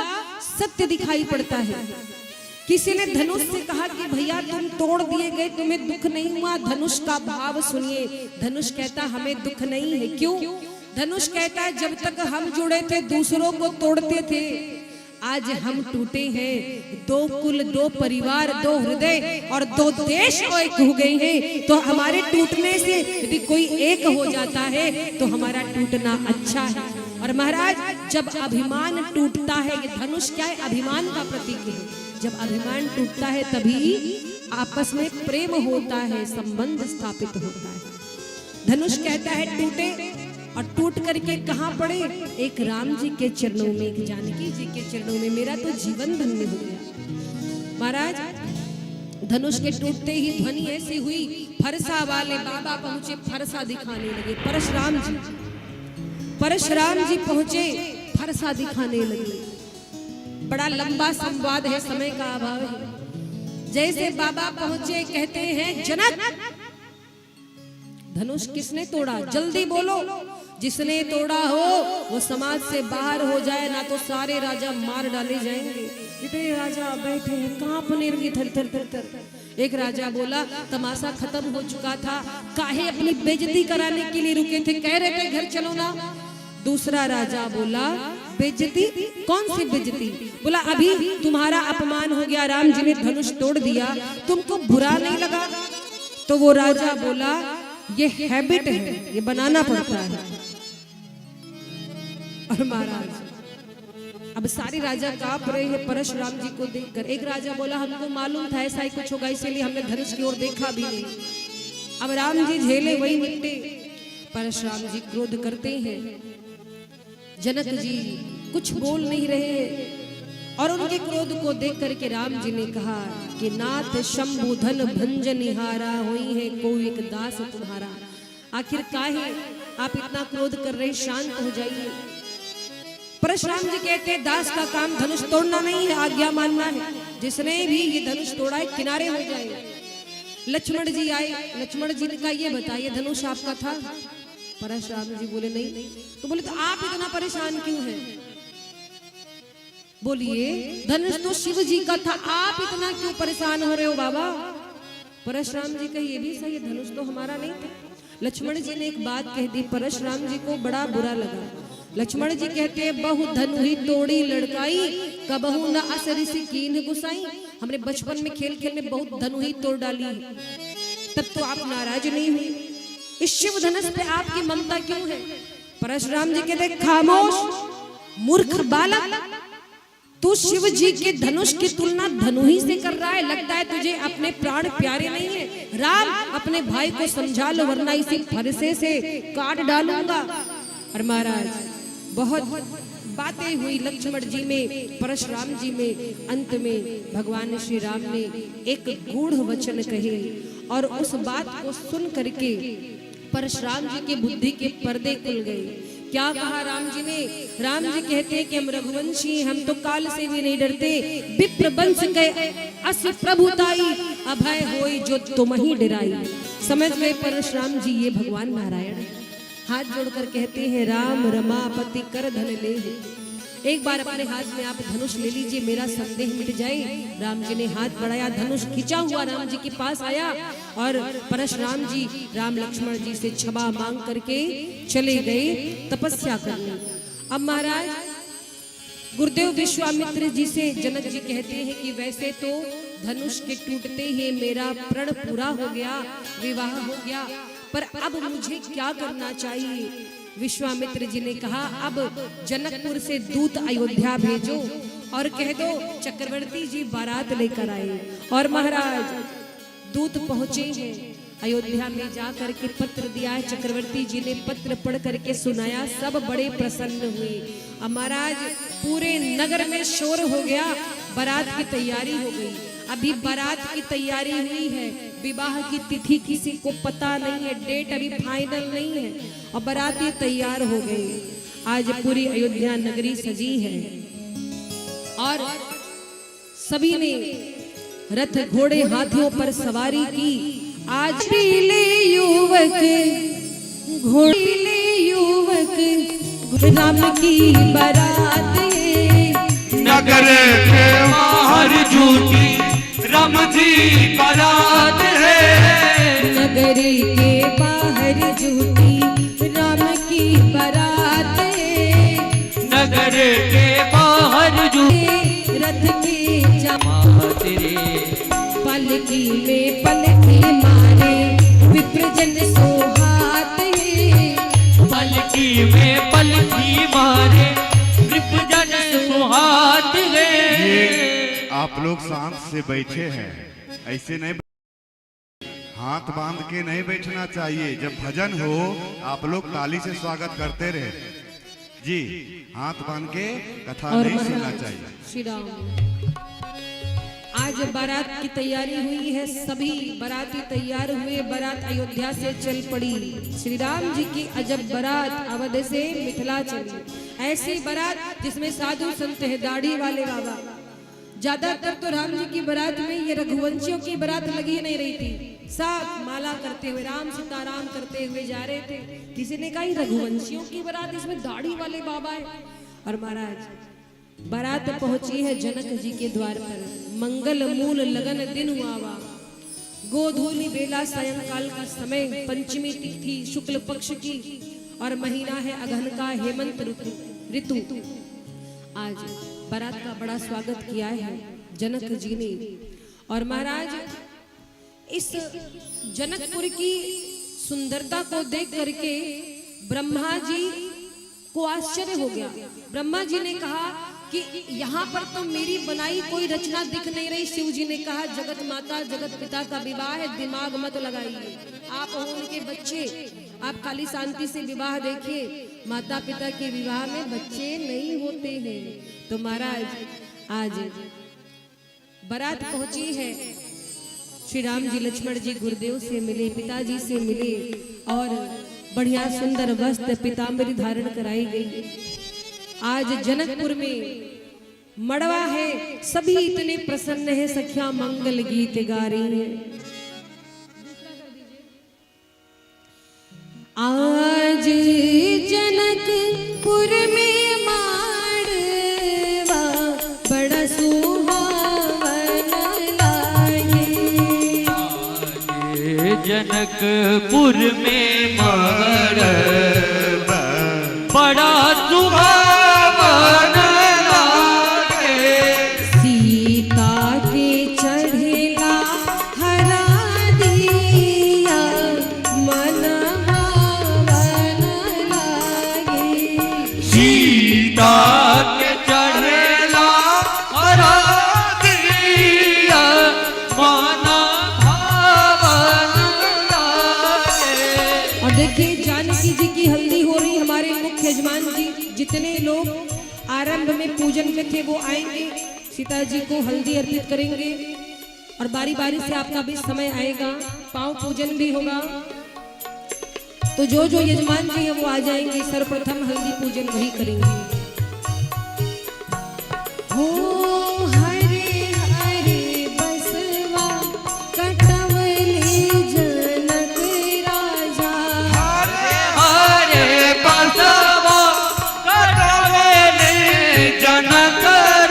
सत्य दिखाई पड़ता है। किसी ने धनुष से कहा कि भैया तुम तोड़ दिए गए, तुम्हें दुख नहीं हुआ? धनुष का भाव सुनिए। धनुष कहता हमें दुख नहीं है। क्यों? धनुष कहता है जब तक हम जुड़े थे दूसरों को तोड़ते थे, आज हम टूटे हैं, दो कुल, दो परिवार, दो हृदय और दो देश एक हो गए हैं। तो हमारे टूटने से यदि कोई एक हो जाता है तो हमारा टूटना अच्छा है। और महाराज जब अभिमान टूटता है, ये धनुष क्या है? अभिमान का प्रतीक है। जब अभिमान टूटता है तभी आपस में प्रेम होता है, संबंध स्थापित होता है। धनुष कहता है टूटे, और टूट करके कहाँ पड़े? एक राम जी के चरणों में, एक जानकी जी के चरणों में। मेरा तो जीवन धन्य हो गया। महाराज धनुष के टूटते ही ध्वनि ऐसी हुई, फरसा वाले बाबा पहुंचे, फरसा दिखाने लगे। परशुराम जी पहुंचे, फरसा दिखाने लगे। बड़ा लंबा संवाद है, समय का अभाव है। जैसे बाबा पहुंचे कहते हैं जनक धनुष किसने तोड़ा? जल्दी बोलो। जिसने तोड़ा हो वो समाज से बाहर हो जाए, ना तो सारे राजा मार डाले जाएंगे। इतने राजा बैठे हैं, कांपने लगे थर थर थर थर। एक राजा बोला तमाशा खत्म हो चुका था, काहे अपनी बेइज्जती कराने के लिए रुके थे? कह रहे थे घर चलो ना। दूसरा राजा बोला बेइज्जती? कौन सी बेइज्जती? बोला अभी तुम्हारा अपमान हो गया, राम जी ने धनुष तोड़ दिया, तुमको बुरा नहीं लगा? तो वो राजा बोला ये हैबिट है, ये बनाना पड़ता है। और महाराज अब सारे राजा कांप रहे हैं परशुराम जी को देखकर। एक राजा बोला हमको मालूम था ऐसा ही कुछ होगा, इसीलिए हमने धनुष की ओर देखा भी नहीं। अब राम जी झेले वही निपटे। परशुराम जी क्रोध करते हैं, जनक जी कुछ बोल नहीं रहे और उनके क्रोध को देख करके राम जी ने कहा कि नाथ शंभु धन भंजनिहारा हुई है कोई एक दास तुम्हारा। आखिर काहे आप इतना क्रोध कर रहे, शांत हो जाइए। परशुराम जी कहते हैं दास का काम धनुष तोड़ना नहीं है, आज्ञा मानना है। जिसने भी ये धनुष तोड़ा है किनारे हो जाए। लक्ष्मण जी आए, लक्ष्मण जी ने कहा ये बताइए धनुष आपका था? परशुराम जी बोले नहीं। तो बोले तो आप इतना परेशान क्यों हैं? बोलिए धनुष तो शिव जी का था, आप इतना क्यों परेशान हो रहे हो बाबा? परशुराम जी कहे ये भी सही, धनुष तो हमारा नहीं था। लक्ष्मण जी ने एक बात कह दी, परशुराम जी को बड़ा बुरा लगा। लक्ष्मण जी कहते हैं बहु धनु ही तोड़ी लड़काई, कबहू न असर से कीन गुसाई। हमने बचपन में खेल खेल में बहुत धनु ही तोड़ डाली है, तब तो आप नाराज नहीं हुए। इस शिव धनुष पे आपकी ममता क्यों है? परशुराम जी कहते खामोश मूर्ख बालक, तू शिव जी के धनुष की तुलना धनु ही से कर रहा है। लगता है तुझे अपने प्राण प्यारे नहीं है। राम अपने भाई को समझा लो वरना इसी फरसे से काट डालूंगा। और महाराज बहुत बातें हुई लक्ष्मण जी में, परशुराम जी में। अंत में भगवान श्री राम ने एक गूढ़ वचन कहे और उस बात को सुन करके परशुराम जी के बुद्धि के पर्दे खुल गए। क्या कहा राम जी ने? राम जी कहते हैं कि हम रघुवंशी, हम तो काल से भी नहीं डरते। विप्र वंश गए अस प्रभुताई, अभय होई जो तुम ही डराई। समझ गए परशुराम जी ये भगवान नारायण। हाथ जोड़कर कहते हैं राम रमापति कर धन ले। एक बार अपने हाथ में आप धनुष ले लीजिए, मेरा संदेह मिट जाए। राम जी ने हाथ बढ़ाया, धनुष खिंचा हुआ राम जी के पास आया और परशुराम जी राम लक्ष्मण जी से क्षमा मांग करके चले गए तपस्या करने। अब महाराज गुरुदेव विश्वामित्र जी से जनक जी कहते हैं कि वैसे तो धनुष के टूटते ही मेरा प्रण पूरा हो गया, विवाह हो गया, पर अब मुझे क्या करना चाहिए? विश्वामित्र जी ने कहा अब जनकपुर से दूत अयोध्या भेजो और कह दो चक्रवर्ती जी बारात लेकर आए। और महाराज दूत पहुंचे हैं अयोध्या में, जा करके पत्र दिया है। चक्रवर्ती जी ने पत्र पढ़ करके सुनाया, सब बड़े प्रसन्न हुए। अब महाराज पूरे नगर में शोर हो गया, बारात की तैयारी हो गई। अभी बारात की तैयारी हुई है, विवाह की तिथि किसी को पता नहीं है, डेट अभी फाइनल नहीं है और बाराती तैयार हो गए। आज पूरी अयोध्या नगरी सजी है और सभी ने रथ घोड़े हाथियों पर सवारी की। आज पीले युवक घोड़े युवक राम की बारात नगर के बाहर झूठी राम जी बारात है। नगर के बाहर झूठी राम की बारात है। नगर के बाहर झूठी रथ के जमात रे, पलकी में पलकी मारे विप्रजन सोहात है। पलकी में पलकी मारे विप्रजन सुहात है। आप लोग शांत से बैठे हैं, ऐसे नहीं हाथ बांध के नहीं बैठना चाहिए। जब भजन हो आप लोग ताली से स्वागत करते रहे जी, हाथ बांध के कथा नहीं सुनना चाहिए। श्री राम आज बारात की तैयारी हुई है, सभी बाराती तैयार हुए, बारात अयोध्या से चल पड़ी। श्री राम जी की अजब बारात अवध से मिथिला चली। ऐसी बारात जिसमें साधु संत है, दाढ़ी वाले बाबा। ज्यादातर तो राम जी की बारात में ये रघुवंशियों की बारात लगी नहीं रही थी, सब माला करते हुए राम सीताराम करते हुए जा रहे थे। किसी ने कहा रघुवंशियों की बारात, इसमें दाढ़ी वाले बाबा है। और महाराज बारात पहुंची है जनक जी के द्वार पर। मंगल मूल लगन दिन आवा, गोधूली बेला सायंकाल का समय, पंचमी तिथि शुक्ल पक्ष की और महीना है अगहन का हेमंत ऋतु। आज बारात का बड़ा स्वागत किया है जनक जी ने। और महाराज इस जनकपुर की सुंदरता को देख करके ब्रह्मा जी को आश्चर्य हो गया। ब्रह्मा जी ने कहा कि यहाँ पर तो मेरी बनाई कोई रचना दिख नहीं रही। शिव जी ने कहा जगत माता जगत पिता का विवाह है, दिमाग मत लगाइए। आप हो उनके बच्चे, आप खाली शांति से विवाह देखिए। माता पिता के विवाह में बच्चे नहीं होते हैं। तो महाराज आज बारात पहुंची है, श्री राम जी लक्ष्मण जी गुरुदेव से मिले, पिताजी से मिले और बढ़िया सुंदर वस्त्र पीतांबरी धारण कराई गई। आज जनकपुर में मड़वा है, सभी इतने प्रसन्न है, सखियां मंगल गीत गा रही हैं। आज जनकपुर में माड़वा बड़ा सुहावन लागे। जनकपुर में माड़वा बड़ा सुहावन लागे। सीता के चढ़ेला हरा दिया मन भावन लागे। सीता के चढ़ेला हरा दिया मन भावन लागे। और देखिए जानकी जी की हल्दी हो रही। हमारे मुख्य यजमान जी जितने लोग आरंभ में पूजन में थे वो आएंगे, सीता जी को हल्दी अर्पित करेंगे और बारी बारी से आपका भी समय आएगा, पांव पूजन भी होगा। तो जो जो यजमान जी है वो आ जाएंगे, सर्वप्रथम हल्दी पूजन वही करेंगे। हो हरे हरे बसवा कटवले जनक राजा। हरे बसवा कटवले जनक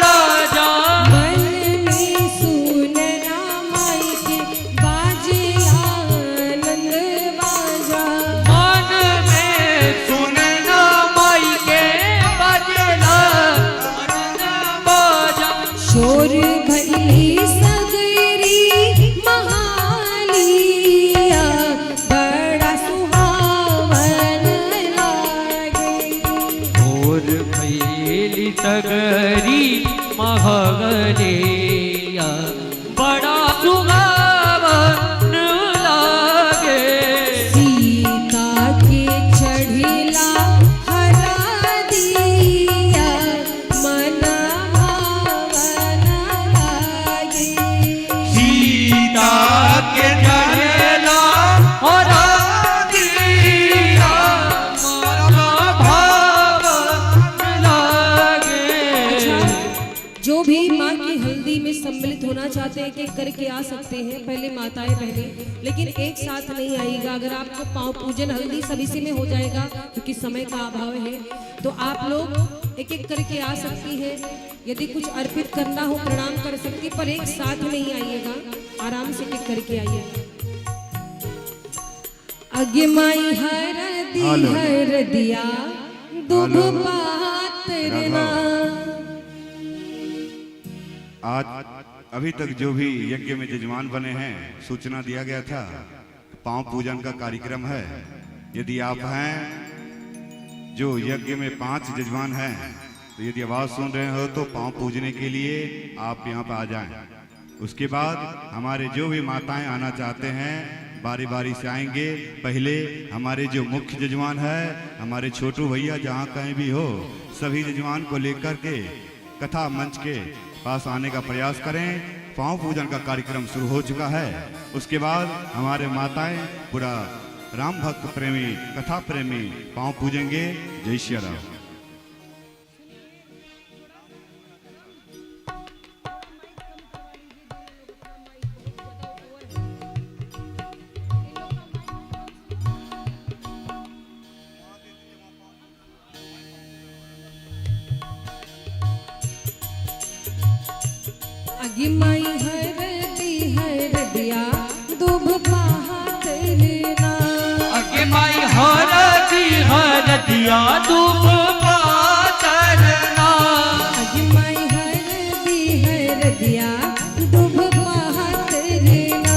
राजा। मन में सुनना माई के बाजे आनंद बाजा। मन में सुनना माई के बजला आनंद बाजा। शोर भली सगरी महालिया बड़ा सुहावन लागे। और भैली सगरी महगलिया बड़ा सुहावन लागे। सीता के चढ़ेला हरा दिया मन भावन लागे। सीता के चढ़ेला हरा दिया मन भावन लागे। जो भी माँ की हल्दी में सम्मिलित होना चाहते हैं कि करके आ सकते हैं, पहले माताएं पहले, लेकिन एक साथ नहीं आएगा। अगर आपको पाँव पूजन हल्दी सभी से में हो जाएगा क्योंकि समय का अभाव है, तो आप लोग एक एक करके आ सकती है। यदि कुछ अर्पित करना हो प्रणाम कर सकती, पर एक साथ नहीं आइएगा, आराम से एक एक करके आइए। अगे माई हर दिया दुभ पात्रना। आज अभी तक जो भी यज्ञ में यजमान बने हैं, सूचना दिया गया था पांव पूजन का कार्यक्रम है। यदि आप हैं जो यज्ञ में 5 यजमान हैं, तो यदि आवाज सुन रहे हो तो पांव पूजने के लिए आप यहाँ पर आ जाएं। उसके बाद हमारे जो भी माताएं आना चाहते हैं बारी बारी से आएंगे। पहले हमारे जो मुख्य यजमान है, हमारे छोटू भैया जहाँ कहीं भी हो, सभी यजमान को लेकर के कथा मंच के पास आने का प्रयास करें। पांव पूजन का कार्यक्रम शुरू हो चुका है। उसके बाद हमारे माताएं पूरा राम भक्त प्रेमी, कथा प्रेमी पांव पूजेंगे। जय श्री राम। अगे माई हर दिया दुभ पात्रना। अगे माई हर दिया दुभ पात्रना। अगे माई हर दिया दुभ पात्रना।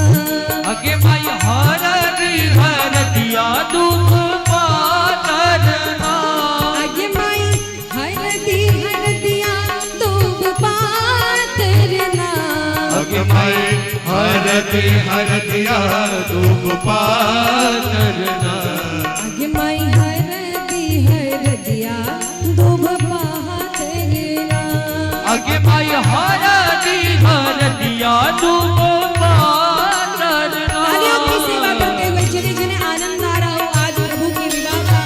अगे माई हर दिया दुभ पात्रना। अगे माई हर दिया हर दिया दूब पातरना आगे माई हर दिया दूब पातरना आगे माई हर दिया दूब पातरना। तालियों की सेवा करते हुए जिन्हें जिन्हें आनंद आ रहा हो आज प्रभु की विवाह का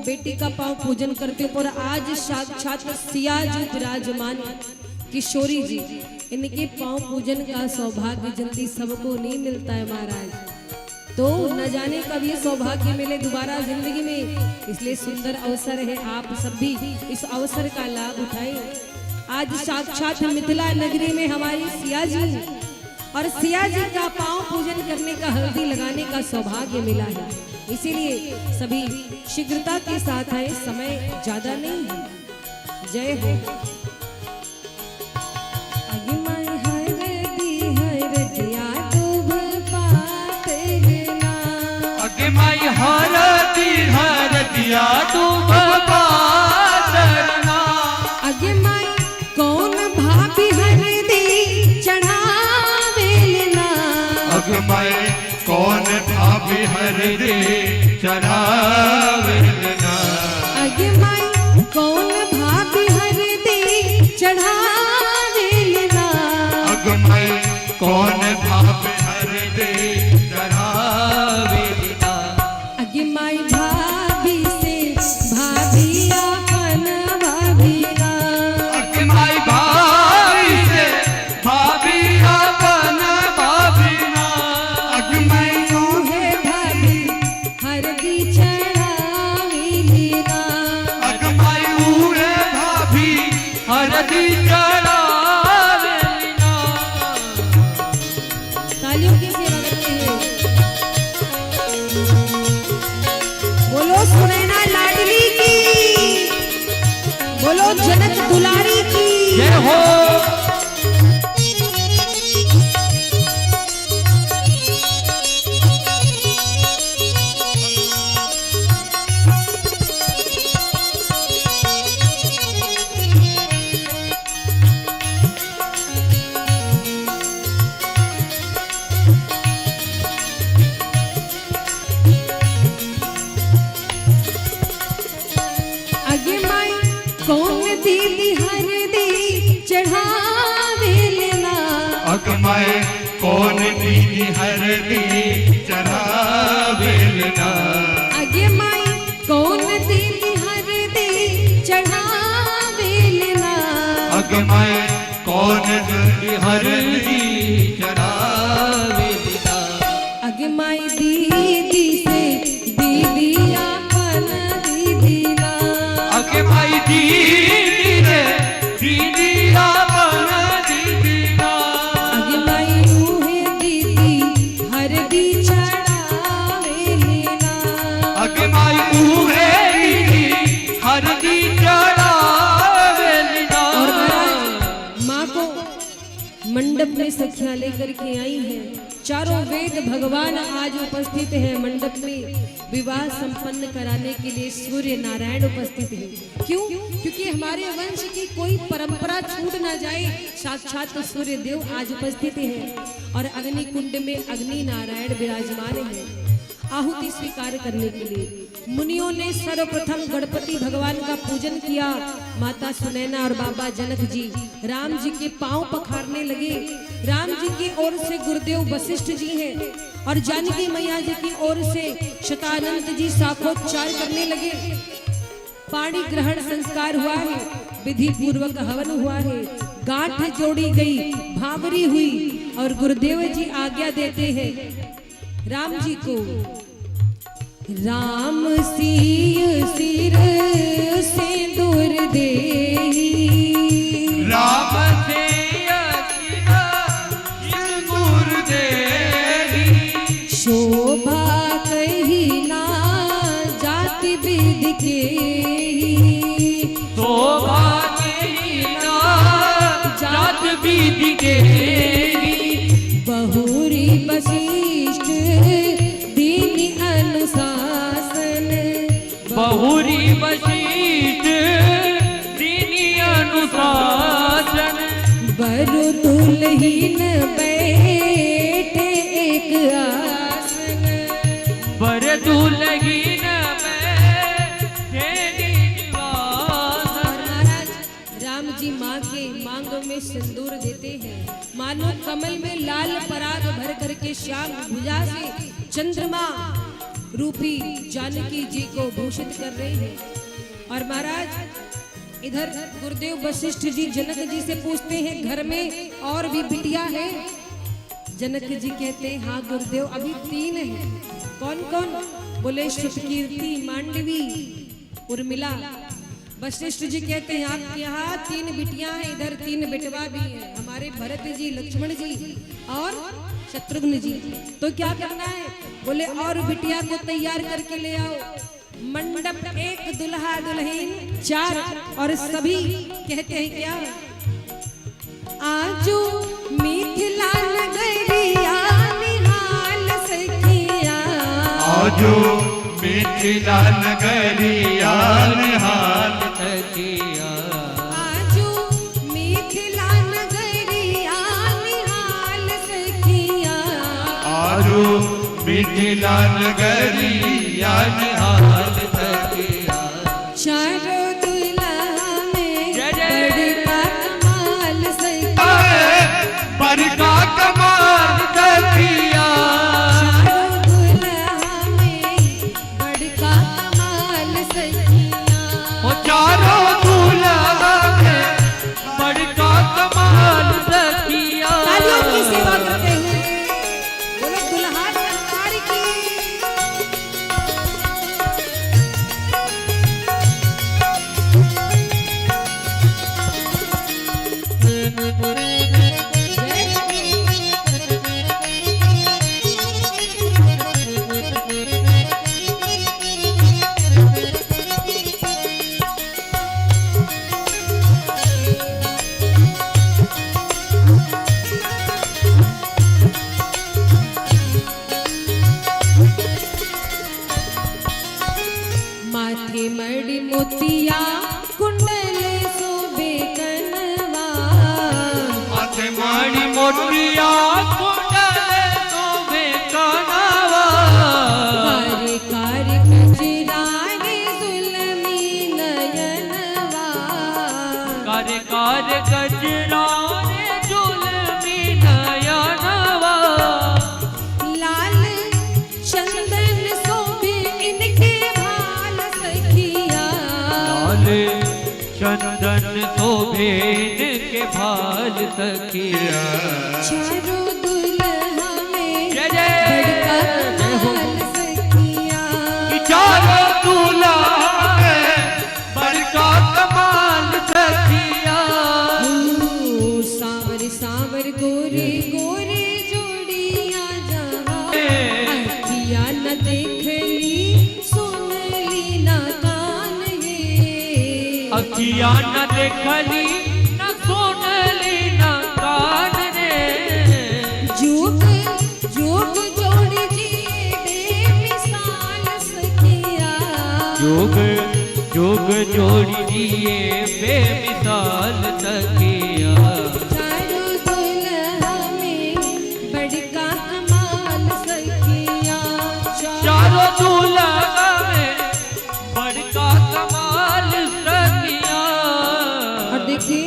बेटी का पांव पूजन करते हो पर आज साक्षात सिया जी विराजमान किशोरी जी इनके पांव पूजन का सौभाग्य जल्दी सबको नहीं मिलता है महाराज। तो न जाने कब ये सौभाग्य मिले दोबारा जिंदगी में, इसलिए सुंदर अवसर है आप सब भी इस अवसर का लाभ उठाएं। आज साक्षात मिथिला नगरी में हमारी सिया जी और सिया जी का पांव पूजन करने का हल्दी लगाने का सौभाग्य मिला है, इसीलिए सभी शीघ्रता के साथ आए, समय ज्यादा नहीं है। जय हो। आगे माई हर दिया दूब पातरना आगे माई हर दिया दूब पातरना आगे माई कौन भाभी हरदी चढ़ावेलना आगे माई कौन भाभी हरदी चढ़ावेलना आगे माई कौन भाभी हरदी चढ़ावेलना आगे माई कौन भाभी हरदी चढ़ावेलना आगे माई भाभी से भाभी अपन भाभीना आगे माई भाभी से भाभी अपन भाभीना आगे माई है भाभी हरदी चढ़ावेलना आगे माई उहे भाभी हरदी चढ़ावेलना। तालियों की सेवा करते हैं। बोलो सुनैना लाडली की, बोलो जनक दुलारी की। जय हो। आगे माई कौन दीदी हरदी चढ़ावेलना आगे माई कौन दीदी हरदी चढ़ावेलना आगे माई कौन दीदी हरदी चढ़ावेलना आगे माई कौन दीदी हरदी चढ़ावेलना आगे माई दीदी से दीदी अपन दीदीना आगे माई दीदी रे दीदी अपन दीदीना आगे माई रूहे दीदी हरदी चढ़ावेलना आगे माई उहे दीदी हरदी चढ़ावेलना। और महाराज माँ को मंडप में सखियां लेकर के आई हैं, चारों वेद भगवान आज उपस्थित हैं मंडप में विवाह संपन्न कराने के लिए सूर्य नारायण उपस्थित हैं। क्यों? क्योंकि हमारे वंश की कोई परंपरा छूट ना जाए, साक्षात सूर्य देव आज उपस्थित हैं और अग्नि कुंड में अग्नि नारायण विराजमान हैं आहुति स्वीकार करने के लिए। मुनियों ने सर्वप्रथम गणपति भगवान का पूजन किया, माता सुनैना और बाबा जनक जी राम जी के पांव पखारने लगे। राम जी की ओर से गुरुदेव वशिष्ठ जी हैं और जानकी मैया जी की ओर से शतानंद जी शाखोच्चार करने लगे। पाणी ग्रहण संस्कार हुआ है, विधि पूर्वक हवन हुआ है, गांठ जोड़ी गई, भावरी हुई और गुरुदेव जी आज्ञा देते हैं राम जी को राम सिय सिर सिंदूर देहि राम सिय सिंदूर देहि शोभा कही ना जाति विधि के शोभा कही ना जाति विधि के बहुरी वशिष्ठ दीनि अनुशासन बहुरी वशिष्ठ दीनि अनुशासन बरु दुल्हीन बैठे एक आसन बर दुल्हीन बैठे निवासन। महाराज राम जी माँ के मांग में सिंदूर देते हैं, मानो कमल में लाल पराग भर करके श्याम भुजा से चंद्रमा रूपी जानकी जी को भूषित कर रहे हैं। और महाराज इधर गुरुदेव वशिष्ठ जी जनक जी से पूछते हैं घर में और भी बिटिया है? जनक जी कहते हैं हाँ गुरुदेव अभी 3 है। कौन कौन? बोले श्रुतकीर्ति, मांडवी, उर्मिला। वशिष्ठ जी कहते हैं आपके यहाँ 3 बिटियां हैं, इधर 3 बेटवा भी हैं, हमारे भरत जी, लक्ष्मण जी और शत्रुघ्न जी। तो क्या करना है? बोले और बिटिया को तैयार करके ले आओ। मंडप 1 दुल्हा दुल्हन 4 और सभी कहते हैं क्या? आजो मिथिला नगरिया निहाल सखिया आजो मिथिला नगरिया निहाल सखिया आजो मिथिला नगरिया निहाल सखिया आजो मिथिला नगरिया निहाल सखिया चारों दुल्हा में जय जय। बड़का कमाल सखिया बड़का कमाल सखिया चारों दुल्हा में बड़का कमाल सखिया वो चारों दूल्हा में बड़का कमाल सखिया तालियों की सेवा करते हुए बोलो दुल्हा सरकार की। माथे मड़ी मोतिया कुंडल शोभे कनवा माथे माड़ी मोटिया कुंडल शोभे कनवा कार्य कार्य कजरारे जुलमी नयनवा कार्य कार्य कजरा रे जुलमी नयनवा लाल चंदन शोभे इनके भाल सखिया लाल चंदन शोभे के भाल सखिया चारों दुल्हा में जय जय। बड़का कमाल सखिया चारों दूल्हा में बड़का कमाल सखिया सावर सावर गोरे गोरे जोड़िया जहाँ अखिया न देखली सुनली न कान ये अखिया न देखली न सुनली न कान रे जोग जोग जोड़ी जी बेमिसाल सखिया जोग जोग जोड़ी दिए बेमिसाल सखिया चारों दुल्हा में बड़का कमाल सखिया चारों दूल्हा में बड़का कमाल सखिया। और देखिए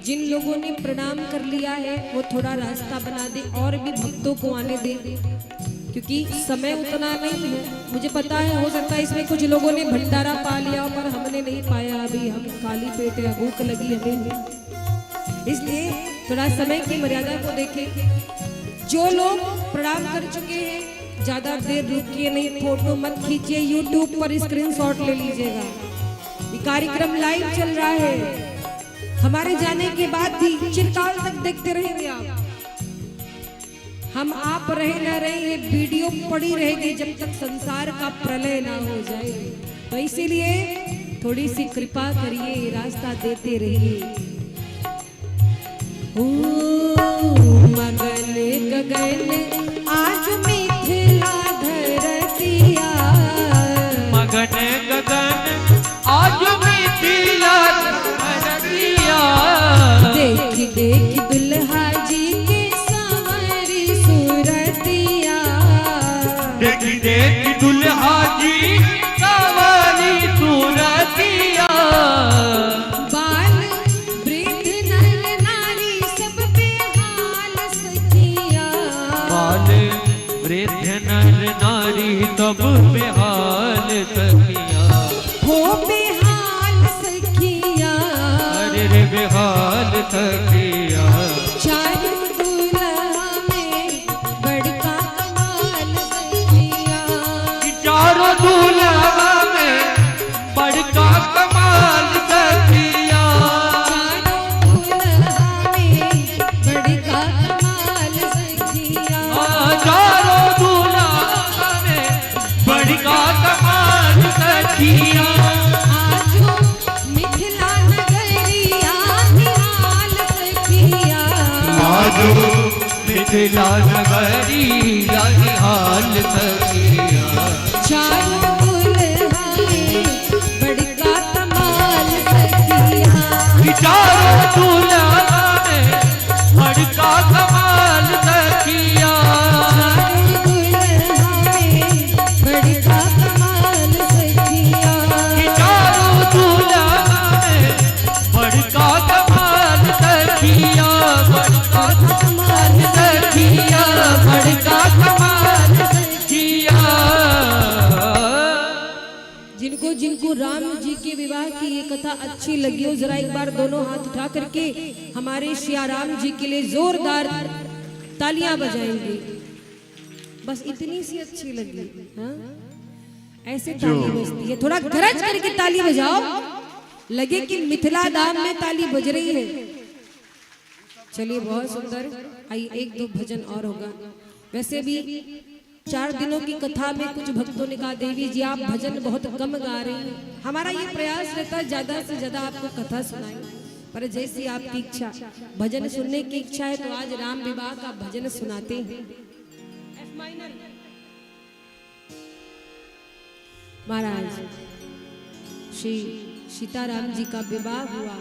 जिन लोगों ने प्रणाम कर लिया है वो थोड़ा रास्ता बना दे और भी भक्तों को आने दे, क्योंकि समय उतना नहीं है। मुझे पता है हो सकता है इसमें कुछ लोगों ने भंडारा पा लिया पर हमने नहीं पाया, अभी हम खाली पेट है, भूख लगी हमें, इसलिए थोड़ा समय की मर्यादा को देखें। जो लोग प्रणाम कर चुके हैं ज्यादा देर रुकिए नहीं, फोटो मत खींचिए, यूट्यूब पर स्क्रीनशॉट ले लीजिएगा। ये कार्यक्रम लाइव चल रहा है, हमारे जाने के बाद भी चिरकाल तक देखते रहेंगे आप। हम आप रहे न रहे, ये वीडियो पड़ी रहेगी जब तक संसार का प्रलय ना हो जाए। तो इसीलिए थोड़ी सी कृपा करिए, रास्ता देते रहिए। मगन गगन आज मिथिला धरतिया, मगन गगन आज मिथिला धरतिया, देख देख दुल्हा जी के संवरी सूरतिया, देख देख दुल्हा जी सवारी सूरतिया, बाल वृद्ध नर नारी सब बेहाल सखिया, बाल वृद्ध नर नारी तब बेहाल सखिया, हो बेहाल सखिया, अरे रे बेहाल सखिया, चारों दुल्हा में बड़का कमाल सखिया, चारों दूल्हा में बड़का कमाल सखिया, चारों दुल्हा में बड़का कमाल सखिया, चारों दूल्हा में बड़का कमाल सखिया, आजो मिथिला नगरिया निहाल सखिया, आजो मिथिला नगरी निहाल सखिया, चारों दुल्हा में बड़का कमाल सखिया, चारों दूल्हा में बड़का कमाल सखिया, चारों दुल्हा में बड़का कमाल सखिया, चारों दूल्हा में बड़का कमाल सखिया, बड़का कमाल सखिया, बड़का कमाल सखिया। जिनको जिनको राम जी के विवाह की ये कथा अच्छी लगी हो, जरा एक बार दोनों हाथ उठा करके हमारे सिया राम जी के लिए जोरदार तालियां बजाएंगे। बस इतनी सी अच्छी लगी, हाँ? ऐसे ताली बजती है, थोड़ा गरज करके ताली बजाओ, लगे कि मिथिला धाम में ताली बज रही है। चलिए बहुत सुंदर, आइए एक दो भजन और होगा। वैसे भी 4 दिनों की कथा में कुछ भक्तों ने कहा देवी जी आप भजन बहुत कम गा रही हैं। हमारा ये प्रयास रहता है ज्यादा से ज्यादा आपको कथा सुनाएं, पर जैसी आपकी इच्छा, भजन सुनने की इच्छा है तो आज राम विवाह का भजन सुनाते हैं। महाराज श्री सीताराम जी का विवाह हुआ।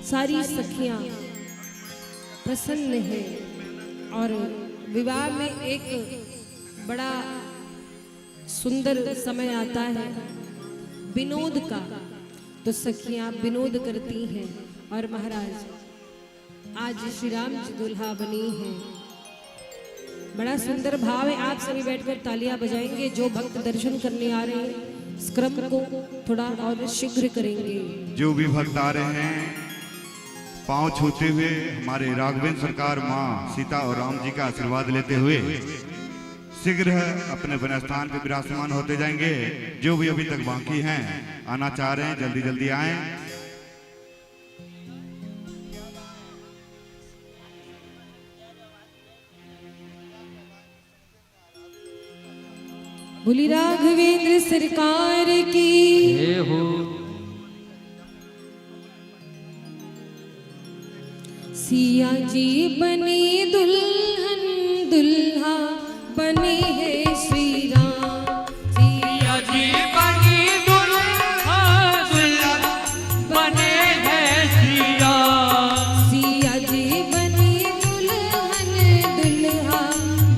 सारी सखियां प्रसन्न है और विवाह में एक बड़ा सुंदर समय आता है विनोद का, तो सखियां विनोद करती हैं। और महाराज आज श्री राम जी दुल्हा बनी हैं, बड़ा सुंदर भाव है। आप सभी बैठकर तालियां बजाएंगे। जो भक्त दर्शन करने आ रहे हैं इस क्रम को थोड़ा और शीघ्र करेंगे। जो भी भक्त आ रहे हैं पांव छूते हुए हमारे राघवेंद्र सरकार माँ सीता और राम जी का आशीर्वाद लेते हुए शीघ्र अपने अपने स्थान पर विराजमान होते जाएंगे। जो भी अभी तक बाकी हैं आना चाह रहे हैं जल्दी जल्दी आए। बोली राघवेंद्र सरकार की जय हो। सिया जी बने दुल्हन दुल्हा बने हैं श्री राम। सिया जी बनी दुल्हा दुल्हा बने हैं श्री राम। सिया जी बने दुल्हन दुल्हा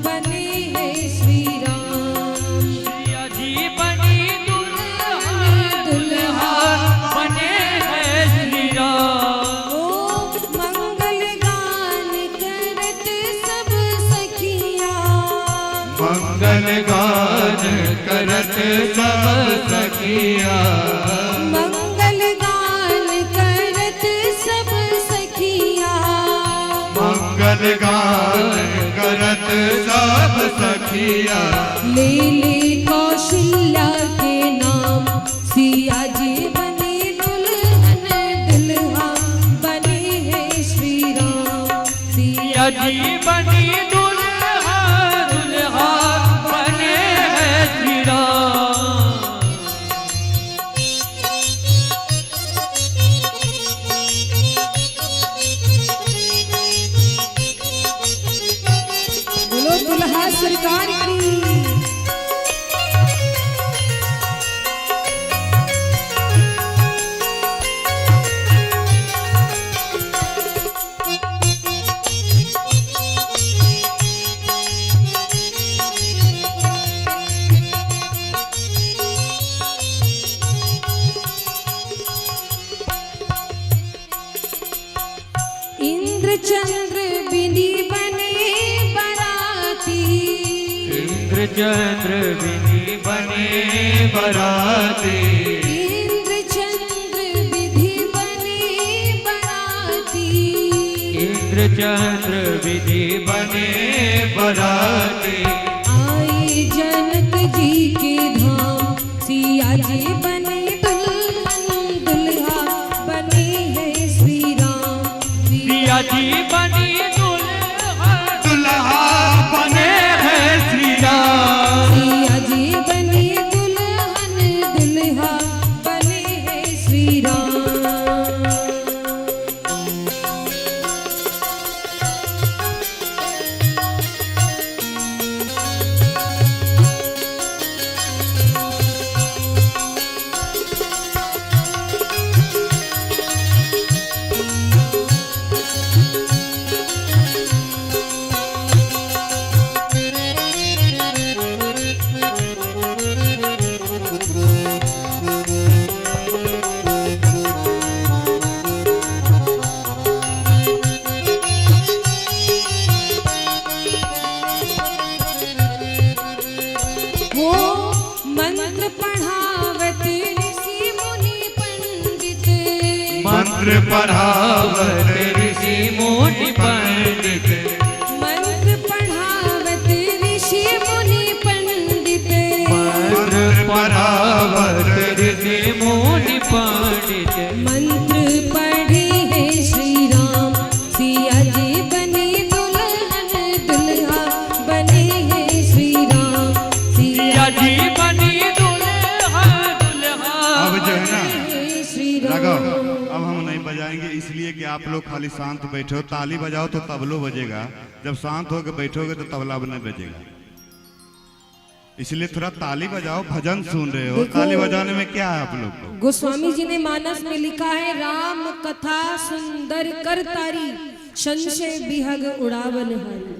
बने हैं श्री राम। सिया जी बनी दुल्हा दुल्हा बने हैं श्री राम। ओ मंगल गान करत सब सखिया, मंगल गान करत सब सखिया मंगल गान करत सब सखिया मंगल गान करत सब सखिया ले ले कौशल्या के नाम सिया जी बने दुल्हन दुल्हा बने हैं श्री राम सिया जी बनी दुल्हा दुल्हा बने हैं श्री राम बोलो दुल्हा सरकार की इंद्र चंद्र बिनी बने बराती इंद्र चंद्र विधि बने बराती इंद्र चंद्र विधि बने बराती इंद्र चंद्र विधि बने बराती आए जनक जी के धाम सिया जी बने दुल्हन दुल्हा बने हैं श्री राम सिया जी बनी दुल्हा दुल्हा बने हैं श्री राम सिया जी बने दुल्हन दुल्हा बने हैं श्री राम वो मंत्र पढ़ावत ऋषि मुनि पंडित मंत्र पढ़ावत ऋषि मुनि पंडित मंत्र पढ़ावत ऋषि मुनि पंडित मंत्र पढ़ावत ऋषि मुनि पंडित मंत्र पढ़े हैं श्री राम सिया जी बने दुल्हन दुल्हा बने हैं श्री राम सिया जी बनी दुल्हा दुल्हा अब जो है ना बने श्री लगाओ, राम अब हम नहीं बजाएंगे इसलिए कि आप लोग खाली शांत बैठो। ताली बजाओ तो तबलो बजेगा, जब शांत होकर बैठोगे तो तबला नहीं बजेगा। इसलिए थोड़ा ताली बजाओ, भजन सुन रहे हो, ताली बजाने में क्या है आप लोग को। गोस्वामी जी ने मानस में लिखा है राम कथा सुंदर कर तारी संशय बिहग उड़ावन हरि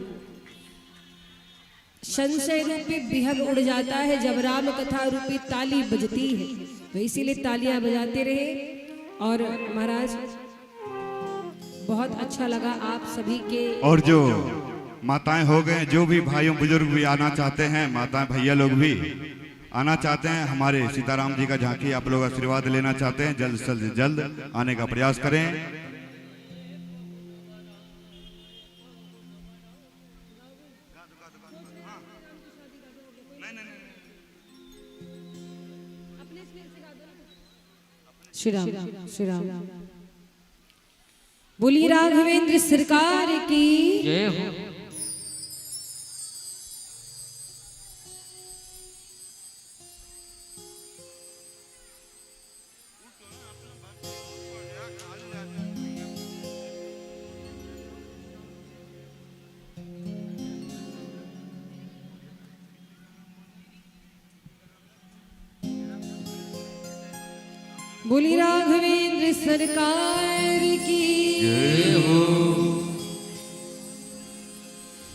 संशय रूपी बिहग उड़ जाता है जब राम कथा रूपी ताली बजती है। तो इसीलिए तालियां बजाते रहे। और महाराज बहुत अच्छा लगा आप सभी के। और जो माताएं हो गए, जो भी भाइयों बुजुर्ग भी आना चाहते हैं, माताएं भैया लोग भी आना चाहते हैं, हमारे सीताराम जी का झांकी आप लोग आशीर्वाद लेना चाहते हैं, जल्द से जल्द आने का प्रयास करें। श्री राम श्री राम बोलिए राघवेंद्र सरकार की जय हो। बोली राघवेंद्र सरकार की जय हो।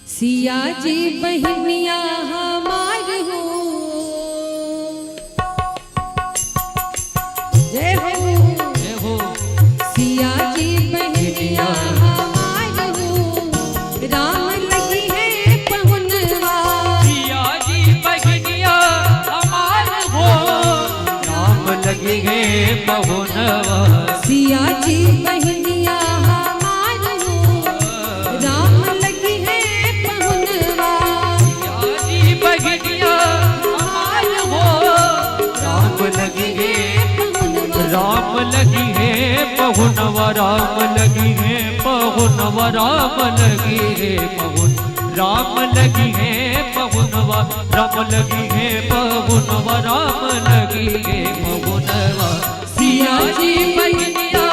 सिया जी बहनिया हमार हो जय हो जय हो। सिया जी बहनिया हमार हो राम लगी है पहुनवा सिया लगी है पहुनवा सिया जी बहनिया हमार हो राम लगी है पहुनवा जी बहनिया हमार हो राम लगी है राम लगी है पहुनवा राम लगी है पहुनवा राम लगी है पहुन राम लगी है पहुनवा राम लगी है पहुनवा राम लगी है पहुनवा सिया जी बहनिया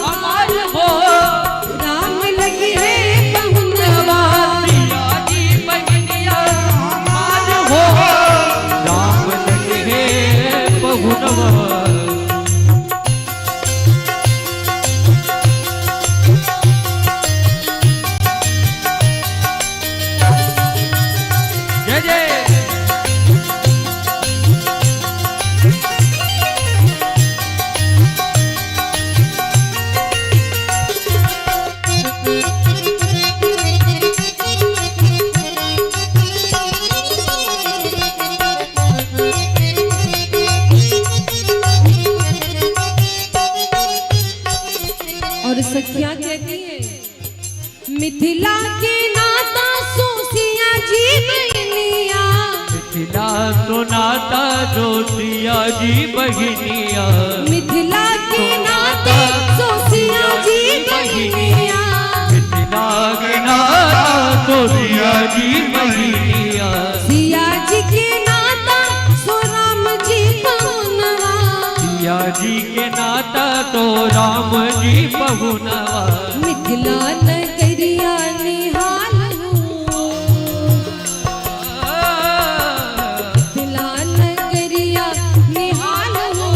हमार हो राम लगी है पहुनवा सिया जी बहनिया हमार हो राम लगी है पहुनवा जय जय और सखियां कहती है मिथिला के नाता सोसिया जी बहनिया मिथिला सुनाता जोशिया जी बहनिया मिथिला के नाते सोसिया जी बहनिया मिथिला के नाता जोशिया जी बहनिया सिया जी के नाता सो राम जी पहुनवा सिया जी के नाता तो राम जी पहुनवा मिथिला नगरिया निहाल हो मिथिला नगरिया निहाल हो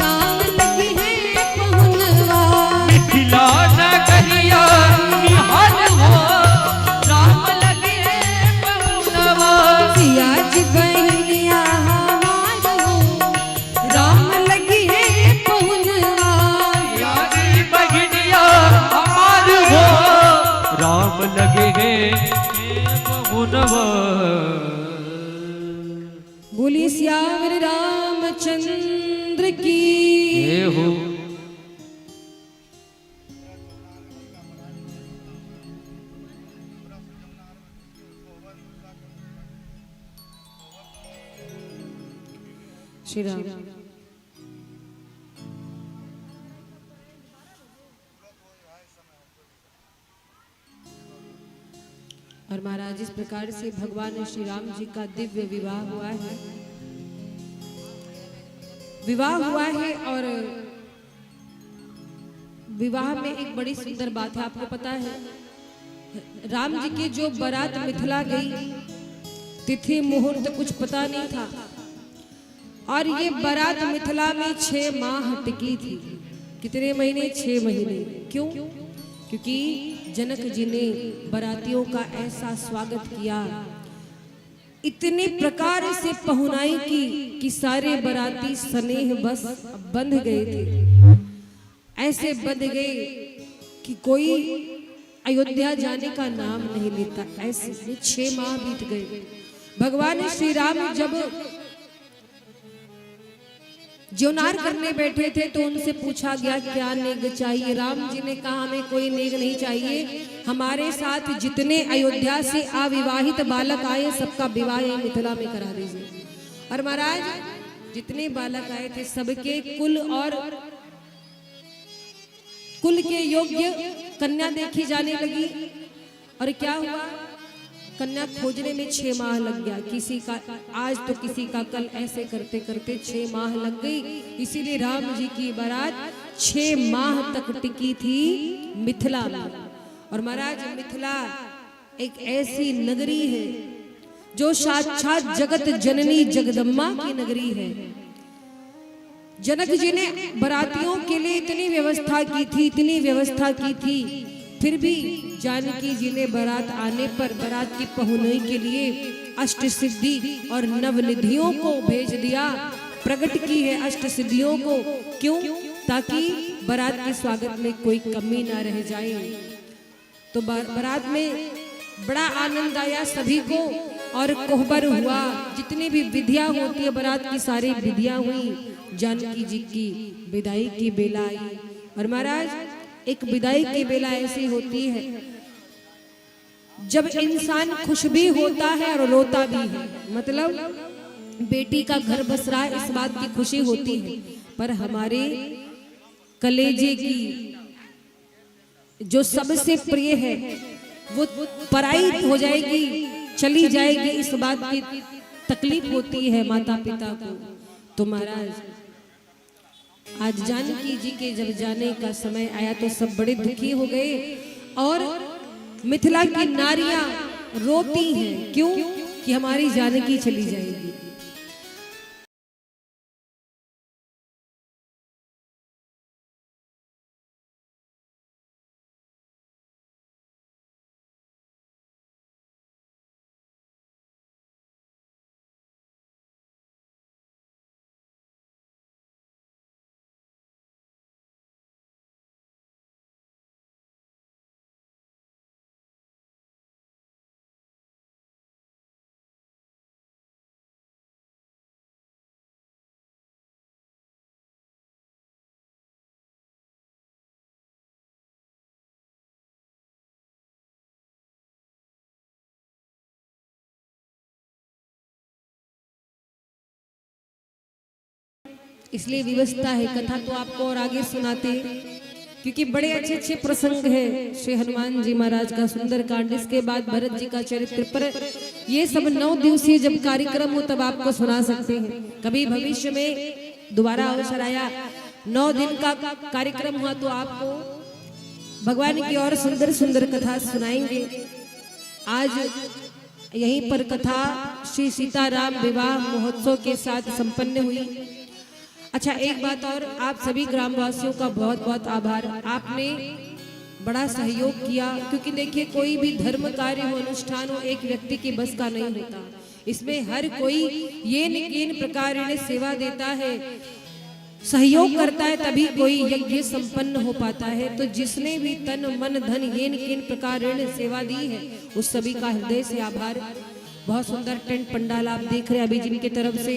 राम लगी है पहुनवा मिथिला नगरिया निहाल हो राम लगे पहुनवा सिया जी बहनिया हमार हो राम लगी है पहुनवा सिया जी बहनिया हमार हो राम लगे हैं पहुनवा बोली श्याम रामचंद्र की हे हो श्री राम। और महाराज इस प्रकार से भगवान श्री राम जी का दिव्य विवाह हुआ है और विवाह में एक बड़ी सुंदर बात है। आपको पता है राम जी की जो बारात मिथिला गई तिथि मुहूर्त कुछ पता नहीं था और ये बारात मिथिला में 6 माह टिकी थी। कितने महीने? 6 महीने। क्यों? क्योंकि जनक जी ने बारातियों का ऐसा स्वागत किया, इतने प्रकार से पहुनाई की कि सारे बाराती स्नेह बस बंध गए थे। ऐसे बंध गए कि कोई अयोध्या जाने का नाम नहीं लेता। ऐसे 6 माह बीत गए। भगवान श्री राम जब ज्योनार करने बैठे थे तो उनसे पूछा गया क्या नेग चाहिए। राम जी ने कहा हमें कोई नेग नहीं चाहिए, हमारे साथ जितने अयोध्या से अविवाहित बालक आए सबका विवाह यहीं मिथिला में करा दीजिए। और महाराज जितने बालक आए थे सबके कुल और कुल के योग्य कन्या देखी जाने लगी। और क्या हुआ? कन्या खोजने में 6 माह लग गया। किसी का आज तो किसी का कल, ऐसे करते करते 6 माह लग गई। इसीलिए राम जी की बारात 6 माह तक टिकी थी मिथिला में। और महाराज मिथिला एक ऐसी नगरी है जो साक्षात जगत जननी जगदम्बा की नगरी है। जनक जी ने बारातियों के लिए इतनी व्यवस्था की थी, फिर भी जानकी जी ने बारात आने पर बारात की पहुनाई के लिए अष्ट सिद्धि और नवनिधियों को भेज दिया, प्रकट की है अष्ट सिद्धियों को। क्यों? ताकि बारात के स्वागत में कोई कमी ना रह जाए। तो बारात में बड़ा आनंद आया सभी को और कोहबर हुआ। जितनी भी विधियां होती है बारात की सारी विधियां हुई। जानकी जी की विदाई की बेला आई। और महाराज एक विदाई की बेला ऐसी होती है जब इंसान खुश भी होता है और रोता भी है। मतलब बेटी का घर बस रहा है, इस बात की खुशी होती है, पर हमारे कलेजे की जो सबसे प्रिय है वो पराई हो जाएगी, चली जाएगी, इस बात की तकलीफ होती है माता पिता को। तो महाराज आज जानकी जी के जब जाने का समय आया तो सब बड़े दुखी हो गए और मिथिला की नारियां रोती हैं। क्यों? कि हमारी जानकी चली जाएगी। इसलिए व्यवस्था है, कथा तो आपको और आगे सुनाते हैं क्योंकि बड़े अच्छे अच्छे प्रसंग है। श्री हनुमान जी महाराज का सुंदर कांड, इसके बाद भरत जी का चरित्र, पर ये सब 9 दिवसीय जब कार्यक्रम हो तब आपको सुना सकते हैं। कभी भविष्य में दोबारा अवसर आया, 9 दिन का कार्यक्रम हुआ तो आपको भगवान की और सुंदर सुंदर कथा सुनाएंगे। आज यहीं पर कथा श्री सीताराम विवाह महोत्सव के साथ संपन्न हुई। अच्छा, एक बात और, आप सभी ग्रामवासियों का बहुत बहुत आभार। आपने बड़ा सहयोग किया क्योंकि देखिए कोई भी धर्म कार्य हो, अनुष्ठान हो, एक व्यक्ति के बस का नहीं होता। इसमें हर कोई ये न प्रकार सेवा देता है, सहयोग करता है, तभी कोई यज्ञ संपन्न हो पाता है। तो जिसने भी तन मन धन ये न प्रकार सेवा दी है उस सभी का हृदय से आभार। बहुत सुंदर टेंट पंडाल आप देख रहे हैं। अभी जिनकी तरफ से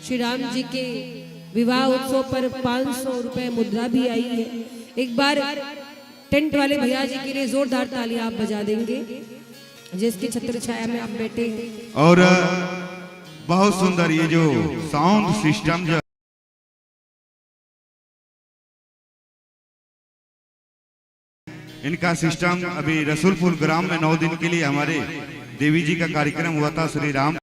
श्री राम जी के विवाह उत्सव पर 500 रुपए मुद्रा भी आई है। एक बार टेंट वाले भैया जी के लिए जोरदार तालियां आप बजा देंगे जिसकी छत्र छाया में आप बैठे हैं। और बहुत सुंदर ये जो साउंड सिस्टम जो इनका सिस्टम, अभी रसूलपुर ग्राम में 9 दिन के लिए हमारे देवी जी का कार्यक्रम हुआ था। श्री राम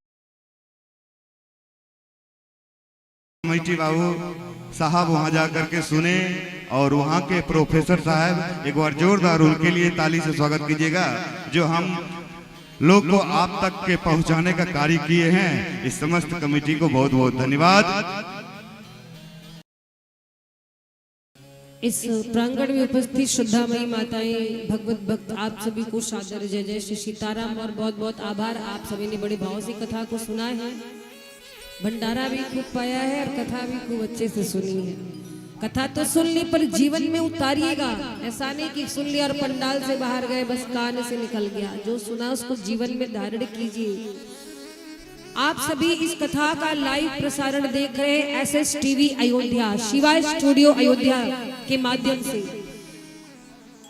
कमेटी बाबू साहब वहां जाकर के सुने और वहां के प्रोफेसर साहब, एक बार जोरदार उनके लिए ताली से स्वागत कीजिएगा, जो हम लोग को आप तक के पहुंचाने का कार्य किए हैं। इस समस्त कमेटी को बहुत बहुत धन्यवाद। इस प्रांगण में उपस्थित श्रद्धामयी माताएं, भगवत भक्त, आप सभी को सादर जय जय श्री सीताराम और बहुत बहुत आभार। आप सभी ने बड़े भाव से कथा को सुना है, भंडारा भी खूब पाया है और कथा भी खूब अच्छे से सुनी है। कथा तो सुन ली पर जीवन में उतारिएगा, ऐसा नहीं कि सुन लिया और पंडाल से बाहर गए बस कान से निकल गया। जो सुना उसको जीवन में धारण कीजिए। आप सभी इस कथा का लाइव प्रसारण देख रहे हैं SS TV Ayodhya, Shiva studio Ayodhya के माध्यम से।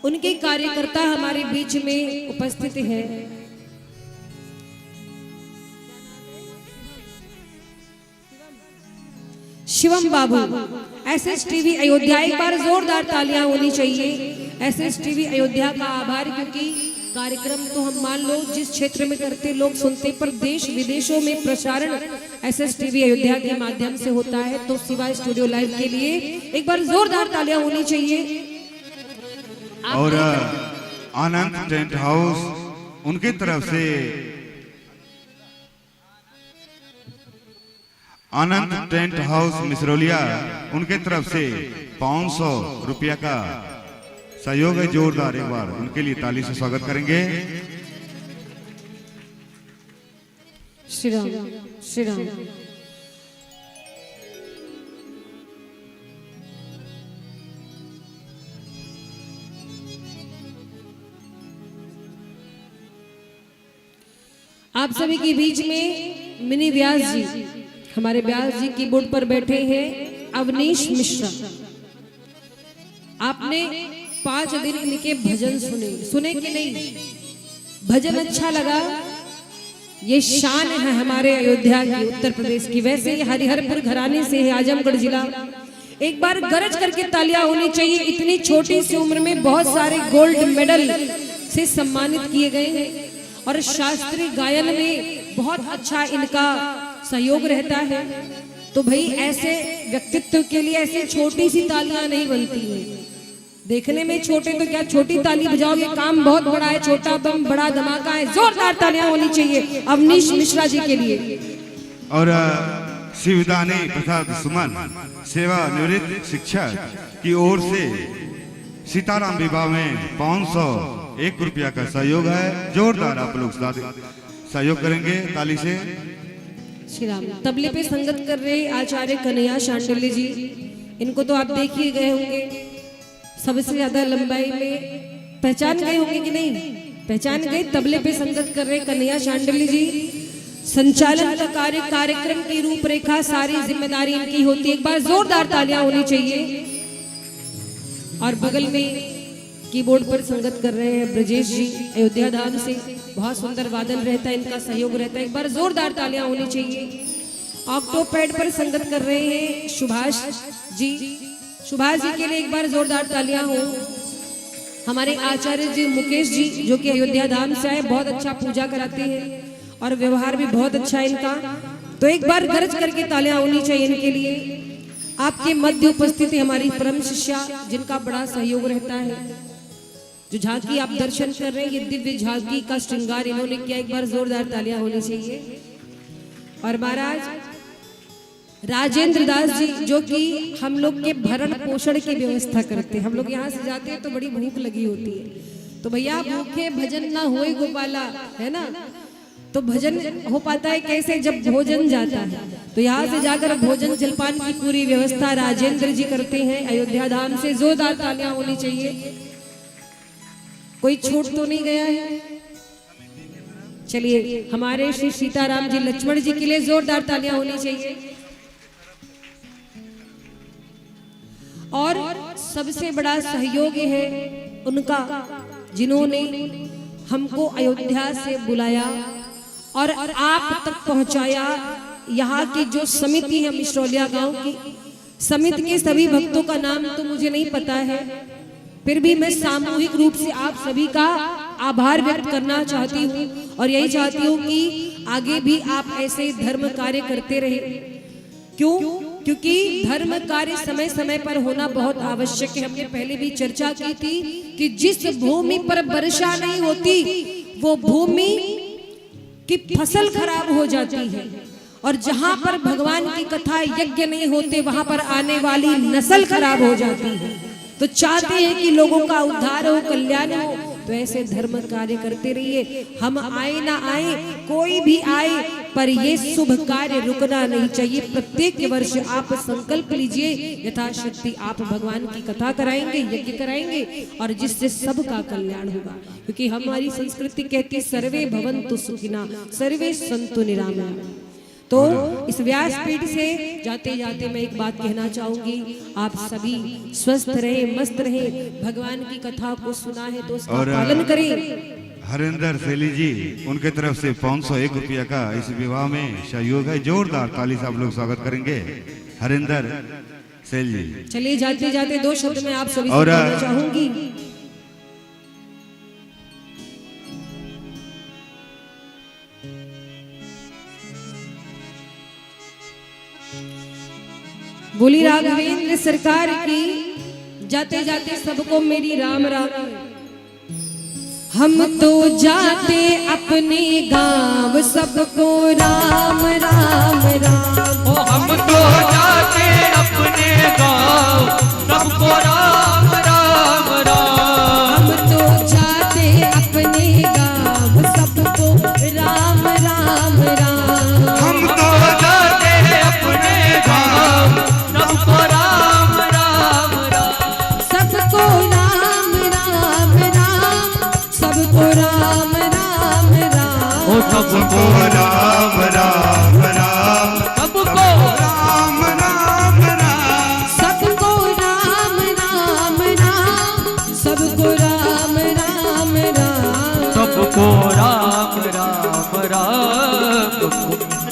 उनके कार्यकर्ता हमारे बीच में उपस्थित है। शिवम बाबू, एसएस टीवी अयोध्या, एक बार जोरदार तालियां होनी चाहिए एसएस टीवी अयोध्या का आभार। क्योंकि कार्यक्रम तो हम मान लो जिस क्षेत्र में करते लोग सुनते, पर देश विदेशों में प्रसारण एसएस टीवी अयोध्या के माध्यम से होता है। तो शिवा स्टूडियो लाइव के लिए एक बार जोरदार तालियां होनी चाहिए। और आनंद टेंट हाउस उनकी तरफ से, आनंद टेंट हाउस मिसरौलिया उनके तरफ से 500 रुपया का सहयोग है जोरदार। एक बार उनके लिए ताली से स्वागत करेंगे। श्री राम, श्री राम। आप सभी के बीच में मिनी व्यास जी, हमारे व्यास जी कीबोर्ड पर बैठे हैं। अवनीश मिश्रा, आपने 5 दिन इनके भजन सुने कि नहीं? भजन अच्छा लगा? ये शान है हमारे अयोध्या की, उत्तर प्रदेश की। वैसे ये हरिहरपुर घराने से है, आजमगढ़ जिला। एक बार गरज करके तालियां होनी चाहिए। इतनी छोटी सी उम्र में बहुत सारे गोल्ड मेडल से सम्मानित किए गए हैं और शास्त्रीय गायन में बहुत अच्छा इनका सहयोग रहता है। तो भाई ऐसे व्यक्तित्व के लिए ऐसी छोटी सी तालियां नहीं बनती है। देखने में छोटे तो क्या, छोटी ताली बजाओगे, काम बहुत बड़ा है। छोटा बम बड़ा धमाका है। जोरदार तालियां होनी चाहिए अवनीश मिश्रा जी के लिए। और शिवदानी प्रसाद सुमन सेवा निवृत्त शिक्षक की ओर से सीताराम विवाह में 501 रुपया का सहयोग है। जोरदार आप लोग सहयोग करेंगे ताली से। श्री राम। तबले पे संगत कर रहे आचार्य कन्हैया शांडिल्य जी, इनको तो आप देख ही गए होंगे। सबसे ज्यादा लंबाई में पहचान गए होंगे कि नहीं? पहचान गए। तबले पे संगत कर रहे कन्हैया शांडिल्य जी। संचालन का कार्यक्रम की रूपरेखा सारी जिम्मेदारी इनकी होती है। एक बार जोरदार तालियां होनी चाहिए। और बगल में कीबोर्ड पर संगत कर रहे हैं ब्रजेश जी अयोध्या धाम से। बहुत सुंदर वादन रहता है, इनका सहयोग रहता है। एक बार जोरदार तालियां होनी चाहिए। ऑक्टोपैड पर संगत कर रहे हैं सुभाष जी। सुभाष जी के लिए एक बार जोरदार तालियां हो। हमारे आचार्य जी मुकेश जी जो कि अयोध्या धाम से आए, बहुत अच्छा पूजा कराते हैं और व्यवहार भी बहुत अच्छा है इनका। तो एक बार गरज करके तालियां होनी चाहिए इनके लिए। आपके मध्य उपस्थित है हमारी परम शिष्या, जिनका बड़ा सहयोग रहता है। जो झांकी आप दर्शन कर रहे हैं, ये दिव्य झांकी का श्रृंगार इन्होंने किया। एक बार जोरदार तालियां होनी चाहिए। और महाराज राजेंद्र दास जी जो कि हम लोग के भरण पोषण की व्यवस्था करते हैं। हम लोग यहाँ से जाते हैं तो बड़ी भूख लगी होती है, तो भैया भूखे भजन ना होए गोपाला, है ना? तो भजन हो पाता है कैसे? जब भोजन जाता है। तो यहाँ से जाकर भोजन जलपान की पूरी व्यवस्था राजेंद्र जी करते हैं अयोध्या धाम से। जोरदार तालियां होनी चाहिए। कोई छूट तो नहीं गया है? चलिए हमारे श्री सीताराम जी लक्ष्मण जी के लिए जोरदार तालियां होनी चाहिए। और सबसे बड़ा सहयोग है उनका, जिन्होंने हमको अयोध्या से बुलाया और आप तक पहुंचाया। यहाँ की जो समिति है मिश्रौलिया गांव की, समिति के सभी भक्तों का नाम तो मुझे नहीं पता है, फिर भी मैं सामूहिक रूप से आप सभी का आभार व्यक्त करना चाहती हूँ और यही चाहती हूँ कि आगे भी आप ऐसे धर्म कार्य करते रहे। क्यों? क्योंकि धर्म कार्य समय समय पर होना बहुत आवश्यक है। हमने पहले भी चर्चा की थी कि जिस भूमि पर वर्षा नहीं होती वो भूमि की फसल खराब हो जाती है, और जहां पर भगवान की कथा यज्ञ नहीं होते वहां पर आने वाली नस्ल खराब हो जाती है। तो चाहते हैं कि लोगों का उद्धार हो, कल्याण हो, तो ऐसे धर्म कार्य करते रहिए। हम आए ना आए, कोई भी आए, पर ये शुभ कार्य रुकना नहीं चाहिए। प्रत्येक वर्ष आप संकल्प लीजिए, यथाशक्ति आप भगवान की कथा कराएंगे, यज्ञ कराएंगे, और जिससे सबका कल्याण होगा। क्योंकि हमारी संस्कृति कहती सर्वे भवन्तु सुखिना सर्वे सन्तु निरामया। तो इस व्यासपीठ से जाते जाते मैं एक बात कहना चाहूंगी, आप सभी स्वस्थ रहे, मस्त रहे, भगवान की कथा को सुना है तो उसका पालन करें। हरिंदर सैली जी, उनके तरफ से 501 रुपया का इस विवाह में सहयोग है। जोरदार ताली से आप लोग स्वागत करेंगे हरिंदर सैली जी। चलिए जाते जाते 2 शब्द में आप सभी से कहना चाहूंगी। बोली राघवेंद्र सरकार की, जाते जाते सबको मेरी राम राम। हम तो जाते अपने गांव, सबको राम राम राम। ओ हम तो जाते अपने गांव, सबको राम राम राम। हम तो जाते अपने गांव, सबको राम राम राम। हम तो जाते अपने गांव, सबको राम राम राम। सबको राम राम राम, सबको राम राम राम। ओ सबको राम राम राम, सबको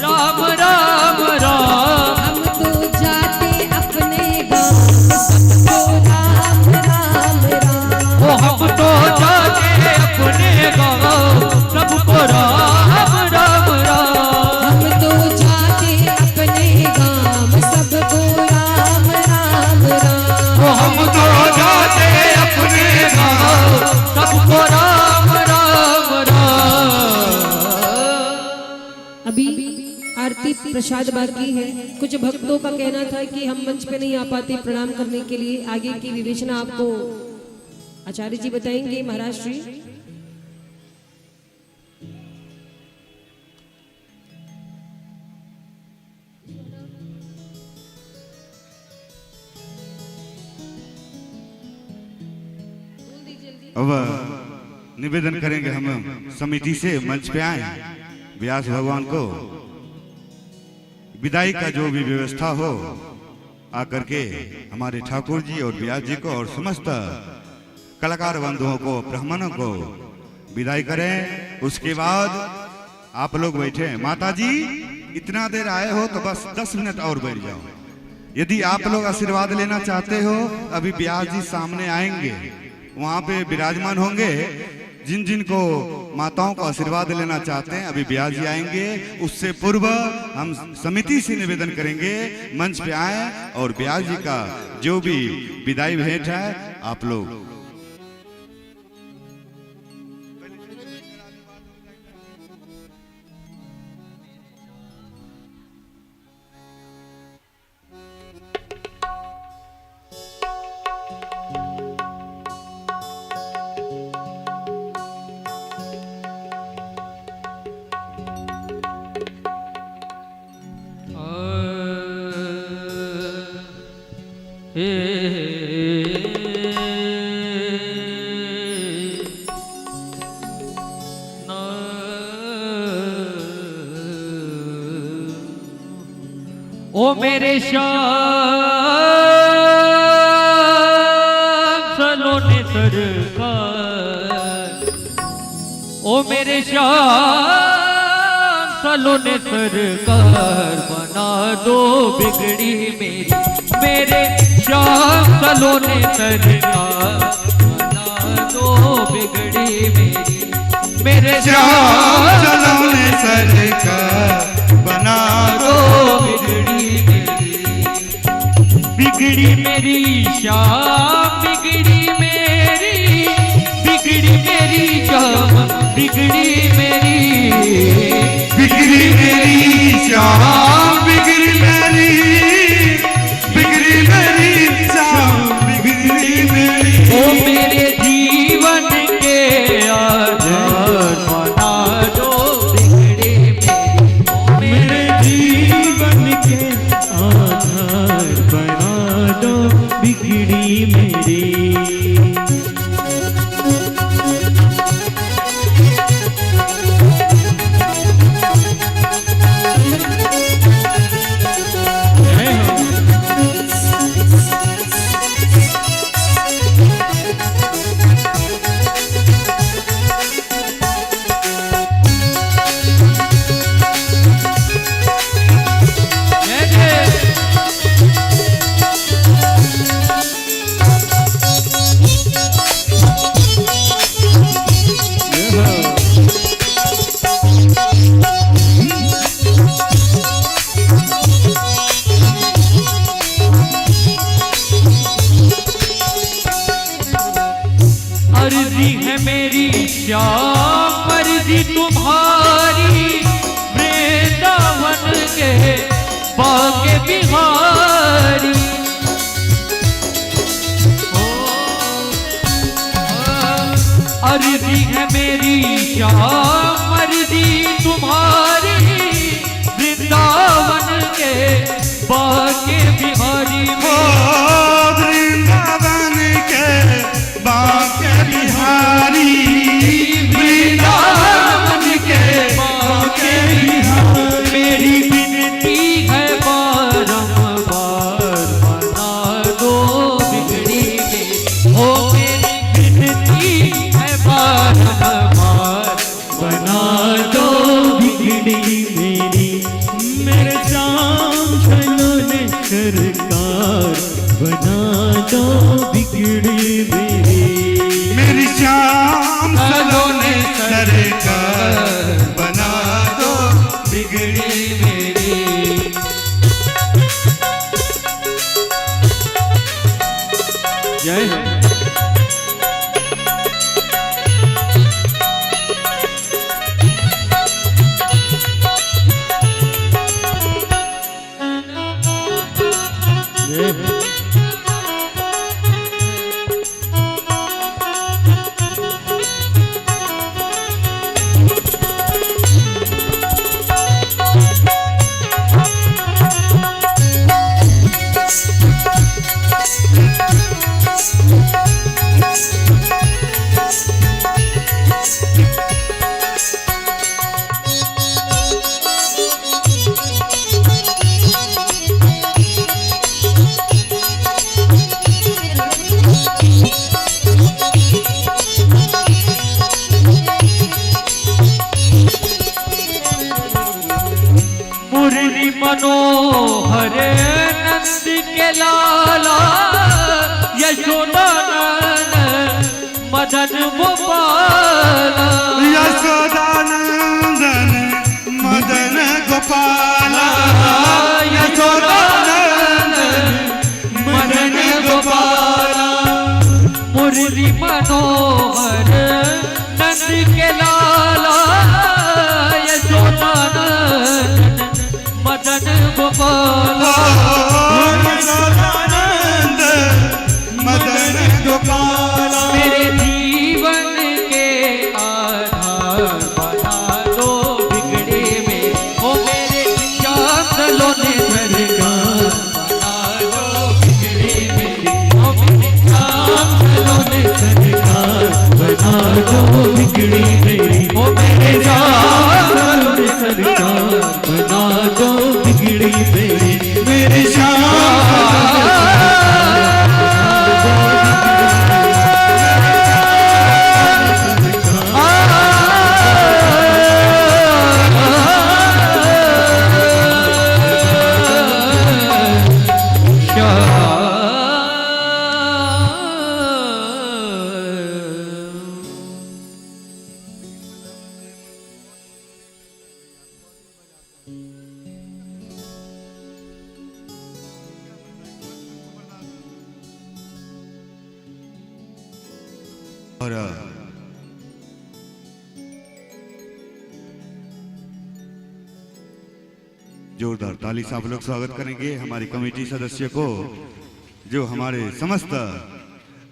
राम राम राम। हम तो जाते अपने गाँव सबको राम राम राम। ओ हम तो जाते अपने गाँव सबको राम राम राम। हम तो जाते अपने गाँव सबको राम राम राम। ओ हम तो जाते अपने गाँव सबको राम राम राम। अभी आरती प्रसाद बाकी है। कुछ भक्तों का कहना था कि हम मंच पे नहीं आ पाते प्रणाम करने के लिए। आगे की विवेचना आपको आचार्य जी बताएंगे, महाराज श्री। अब निवेदन करेंगे हम समिति से मंच पे आए व्यास भगवान को विदाई का जो भी व्यवस्था हो आकर के हमारे ठाकुर जी और व्यास जी को और समस्त कलाकार बंधुओं को ब्राह्मणों को विदाई करें। उसके बाद आप लोग बैठे हैं। माता जी इतना देर आए हो तो बस 10 मिनट और बैठ जाओ। यदि आप लोग आशीर्वाद लेना चाहते हो अभी व्यास जी सामने आएंगे, वहां पे विराजमान होंगे। जिन जिन को माताओं को आशीर्वाद लेना चाहते हैं अभी व्यास जी आएंगे। उससे पूर्व हम समिति से निवेदन करेंगे मंच पे आए और व्यास जी का जो भी विदाई भेंट है आप लोग ओ मेरे श्याम सलोने सरकार, ओ मेरे श्याम सलोने सरकार, बना दो बिगड़ी मेरी, मेरे श्याम सलोने सरकार, बना दो बिगड़ी मेरी, मेरे श्याम सलोने सरकार बना दो बिगड़ी मेरी, बिगड़ी मेरी श्याम, बिगड़ी मेरी, बिगड़ी मेरी श्याम, बिगड़ी मेरी, बिगड़ी मेरी श्याम, बिगड़ी मेरी, बिगड़ी मेरी श्याम, बिगड़ी मेरी। ओ मेरे जीवन के आधार बना दो बिगड़ी मेरी, मेरे जीवन के आधार बना दो बिगड़ी मेरी। अर्जी है मेरी श्याम, अर्जी तुम्हारी, वृंदावन के बाके बिहारी। अर्जी है मेरी श्याम, अर्जी तुम्हारी, वृंदावन के बाके बिहारी। वृंदावन के बाके बिहारी, वृंदावन के बाके बिहारी। मेरी विनती है बारंबार बना दो बिगड़ी मेरी, ओ मेरी विनती है बारंबार बना दो बिगड़ी मेरी। दो बिगड़ी मेरी श्याम सलोने सरकार बना दो बिगड़ी मेरी। जय हो। मुरली मनोहर नंद के लाला यशोदानंद मदन गोपाला यशोदानंदन मदन गोपाला यशोदानंदन मदन गोपाला। मुरली मनोहर नंद के लाला यशोदानंद मदन गोपाला यशोदानंद मदन गोपाला। मेरे जीवन के आधार बना दो बिगड़े में, ओ मेरे श्याम सलोने सरकार बना दो बिगड़े में, ओ मेरे श्याम सलोने सरकार बना दो बिगड़ी मेरी, ओ मेरे श्याम सलोने सरकार बना दो बिगड़ी मेरी, मेरे और जोरदार ताली से आप लोग स्वागत करेंगे हमारी कमेटी सदस्य को, जो हमारे समस्त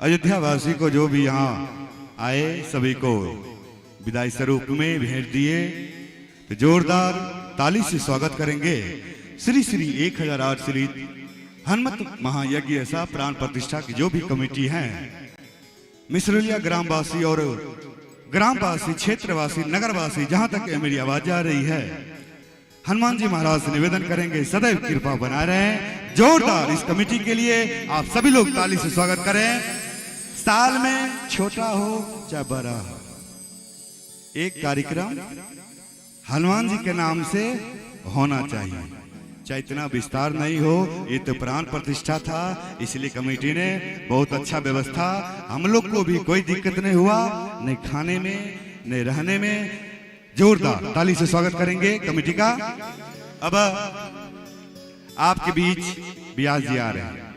अयोध्या वासी को जो भी यहाँ आए सभी को विदाई स्वरूप में भेंट दिए, तो जोरदार ताली से स्वागत करेंगे। श्री श्री 1008 श्री हनुमत महायज्ञ ऐसा प्राण प्रतिष्ठा की जो भी कमेटी है, मिसरलिया ग्रामवासी और ग्रामवासी, क्षेत्रवासी, नगरवासी, जहां तक मेरी आवाज आ रही है, हनुमान जी महाराज से निवेदन करेंगे सदैव कृपा बना रहे। जोरदार इस कमेटी के लिए आप सभी लोग ताली से स्वागत करें। साल में छोटा हो चाहे बड़ा हो, एक कार्यक्रम हनुमान जी के नाम से होना चाहिए, चाहे इतना विस्तार नहीं हो। ये तो प्राण प्रतिष्ठा था, इसलिए कमेटी ने बहुत अच्छा व्यवस्था, हम लोग को भी कोई दिक्कत नहीं हुआ, नहीं खाने में नहीं रहने में। जोरदार ताली से स्वागत करेंगे कमेटी का। अब आपके बीच ब्यास जी आ रहे हैं,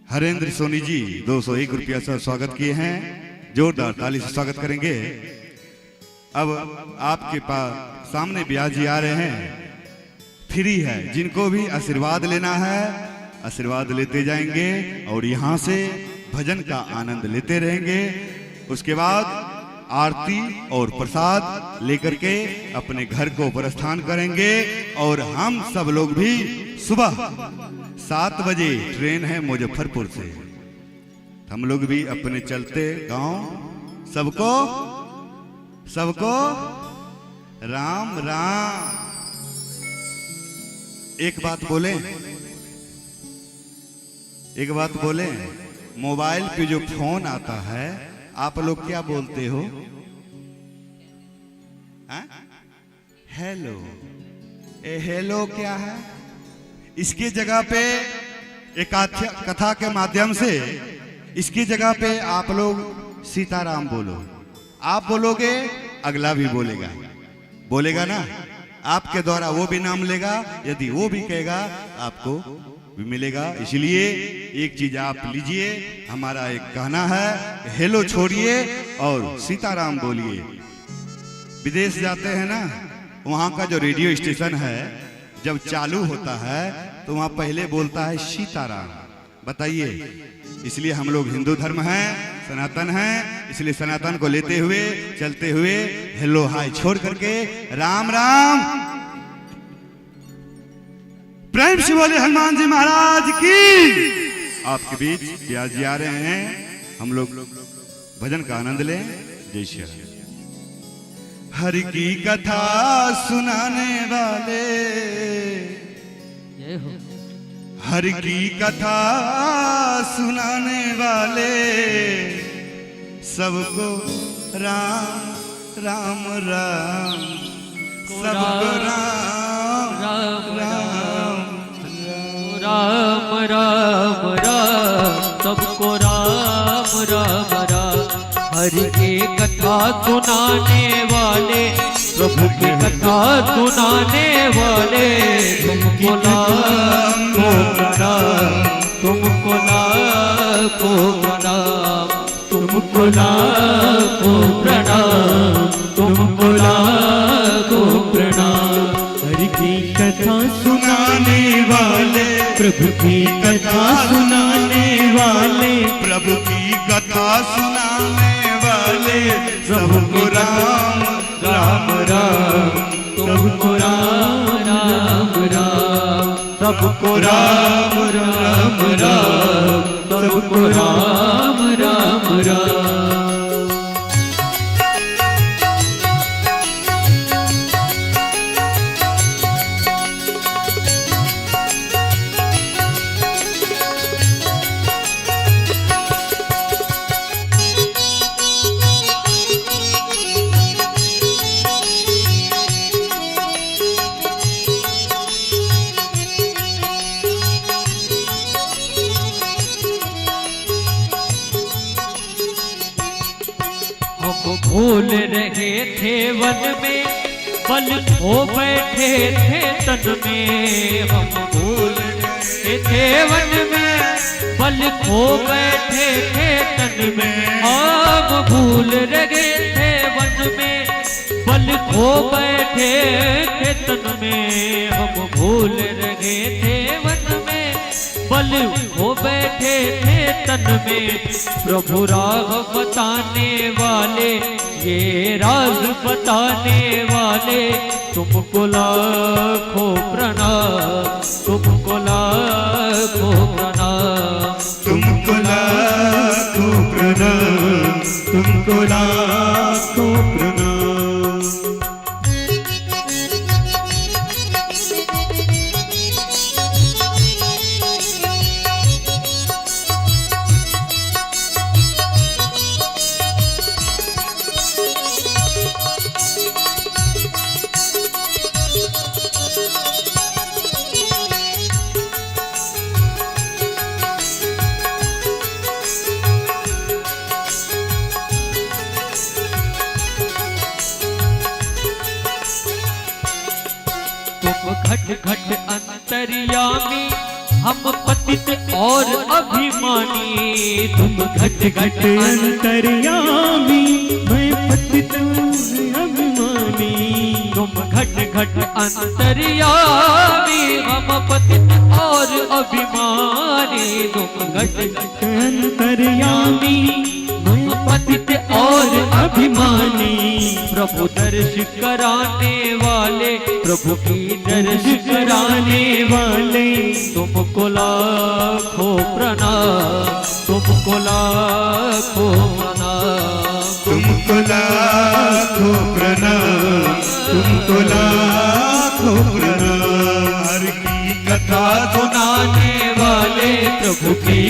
हरेंद्र सोनी जी 201 रुपया से स्वागत किए हैं, जोरदार ताली से स्वागत करेंगे। अब आपके पास सामने ब्यास जी आ रहे हैं, फ्री है, जिनको भी आशीर्वाद लेना है आशीर्वाद लेते जाएंगे और यहाँ से भजन का आनंद लेते रहेंगे। उसके बाद आरती और प्रसाद लेकर के अपने घर को प्रस्थान करेंगे और हम सब लोग भी सुबह 7 बजे ट्रेन है मुजफ्फरपुर से, हम लोग भी अपने चलते गांव सबको राम राम। एक बात बोले, मोबाइल पे जो फोन आता है आप लोग क्या बोलते हो? हेलो। हेलो क्या है? इसके जगह पे एक कथा के माध्यम से इसकी जगह पे आप लोग सीताराम बोलो। आप बोलोगे, अगला भी बोलेगा, बोलेगा ना, आपके द्वारा वो भी नाम लेगा, यदि वो भी कहेगा आपको भी मिलेगा। इसलिए एक चीज आप लीजिए, हमारा एक कहना है, हेलो छोड़िए और सीताराम बोलिए। विदेश जाते हैं ना, वहाँ का जो रेडियो स्टेशन है जब चालू होता है तो वहाँ पहले बोलता है सीताराम। बताइए, इसलिए हम लोग हिंदू धर्म हैं, सनातन हैं, इसलिए सनातन को लेते हुए चलते हुए हेलो हाय छोड़ करके राम राम। प्रेम से बोले हनुमान जी महाराज की। आपके बीच व्यास जी आ रहे हैं, हम लोग भजन का आनंद लें। जय श्री राम। हरि की कथा सुनाने वाले, जय हो। हरि की कथा सुनाने वाले, सबको राम राम राम, सबको राम राम राम राम राम राम, सबको राम राम राम। हरि की कथा सुनाने वाले, प्रभु की कथा सुनाने वाले, तुमको लाखों प्रणाम, तुमको लाखों प्रणाम, तुमको लाखों प्रणाम, तुमको लाखों प्रणाम। हरि की कथा सुनाने वाले, प्रभु की कथा सुनाने वाले, प्रभु की कथा सुनाने वाले, सबको राम राम राम, तुमको राम राम राम, सबको राम राम राम, सबको राम राम राम। भूल रहे थे वन में, बल खो बैठे थे तन में। हम भूल रहे थे वन में, बल खो बैठे थे तन में। हम भूल रहे थे वन में, बल खो बैठे थे तन में। हम भूल रहे थे वन में, बल खो बैठे थे तन में। प्रभु राह बताने वाले, ये राज बताने वाले, तुमको लाखों प्रणाम, तुमको लाखों प्रणाम, तुमको लाखों प्रणाम, तुमको लाखों प्रणाम। घट घट अंतर्यामी, हम पतित और अभिमानी। तुम घट घट अंतर्यामी, मैं पतित अभिमानी। तुम घट घट अंतर्यामी, हम पतित और अभिमानी। तुम घट घट अंतर्यामी, मैं पतित और अभिमानी। प्रभु दर्श कराने वाले, प्रभु की दर्श कराने वाले, तुमको लाखों प्रणाम, तुमको लाखों प्रणाम, तुमको लाखों प्रणाम, तुमको लाखों प्रणाम। हरि की कथा सुनाने वाले, प्रभु की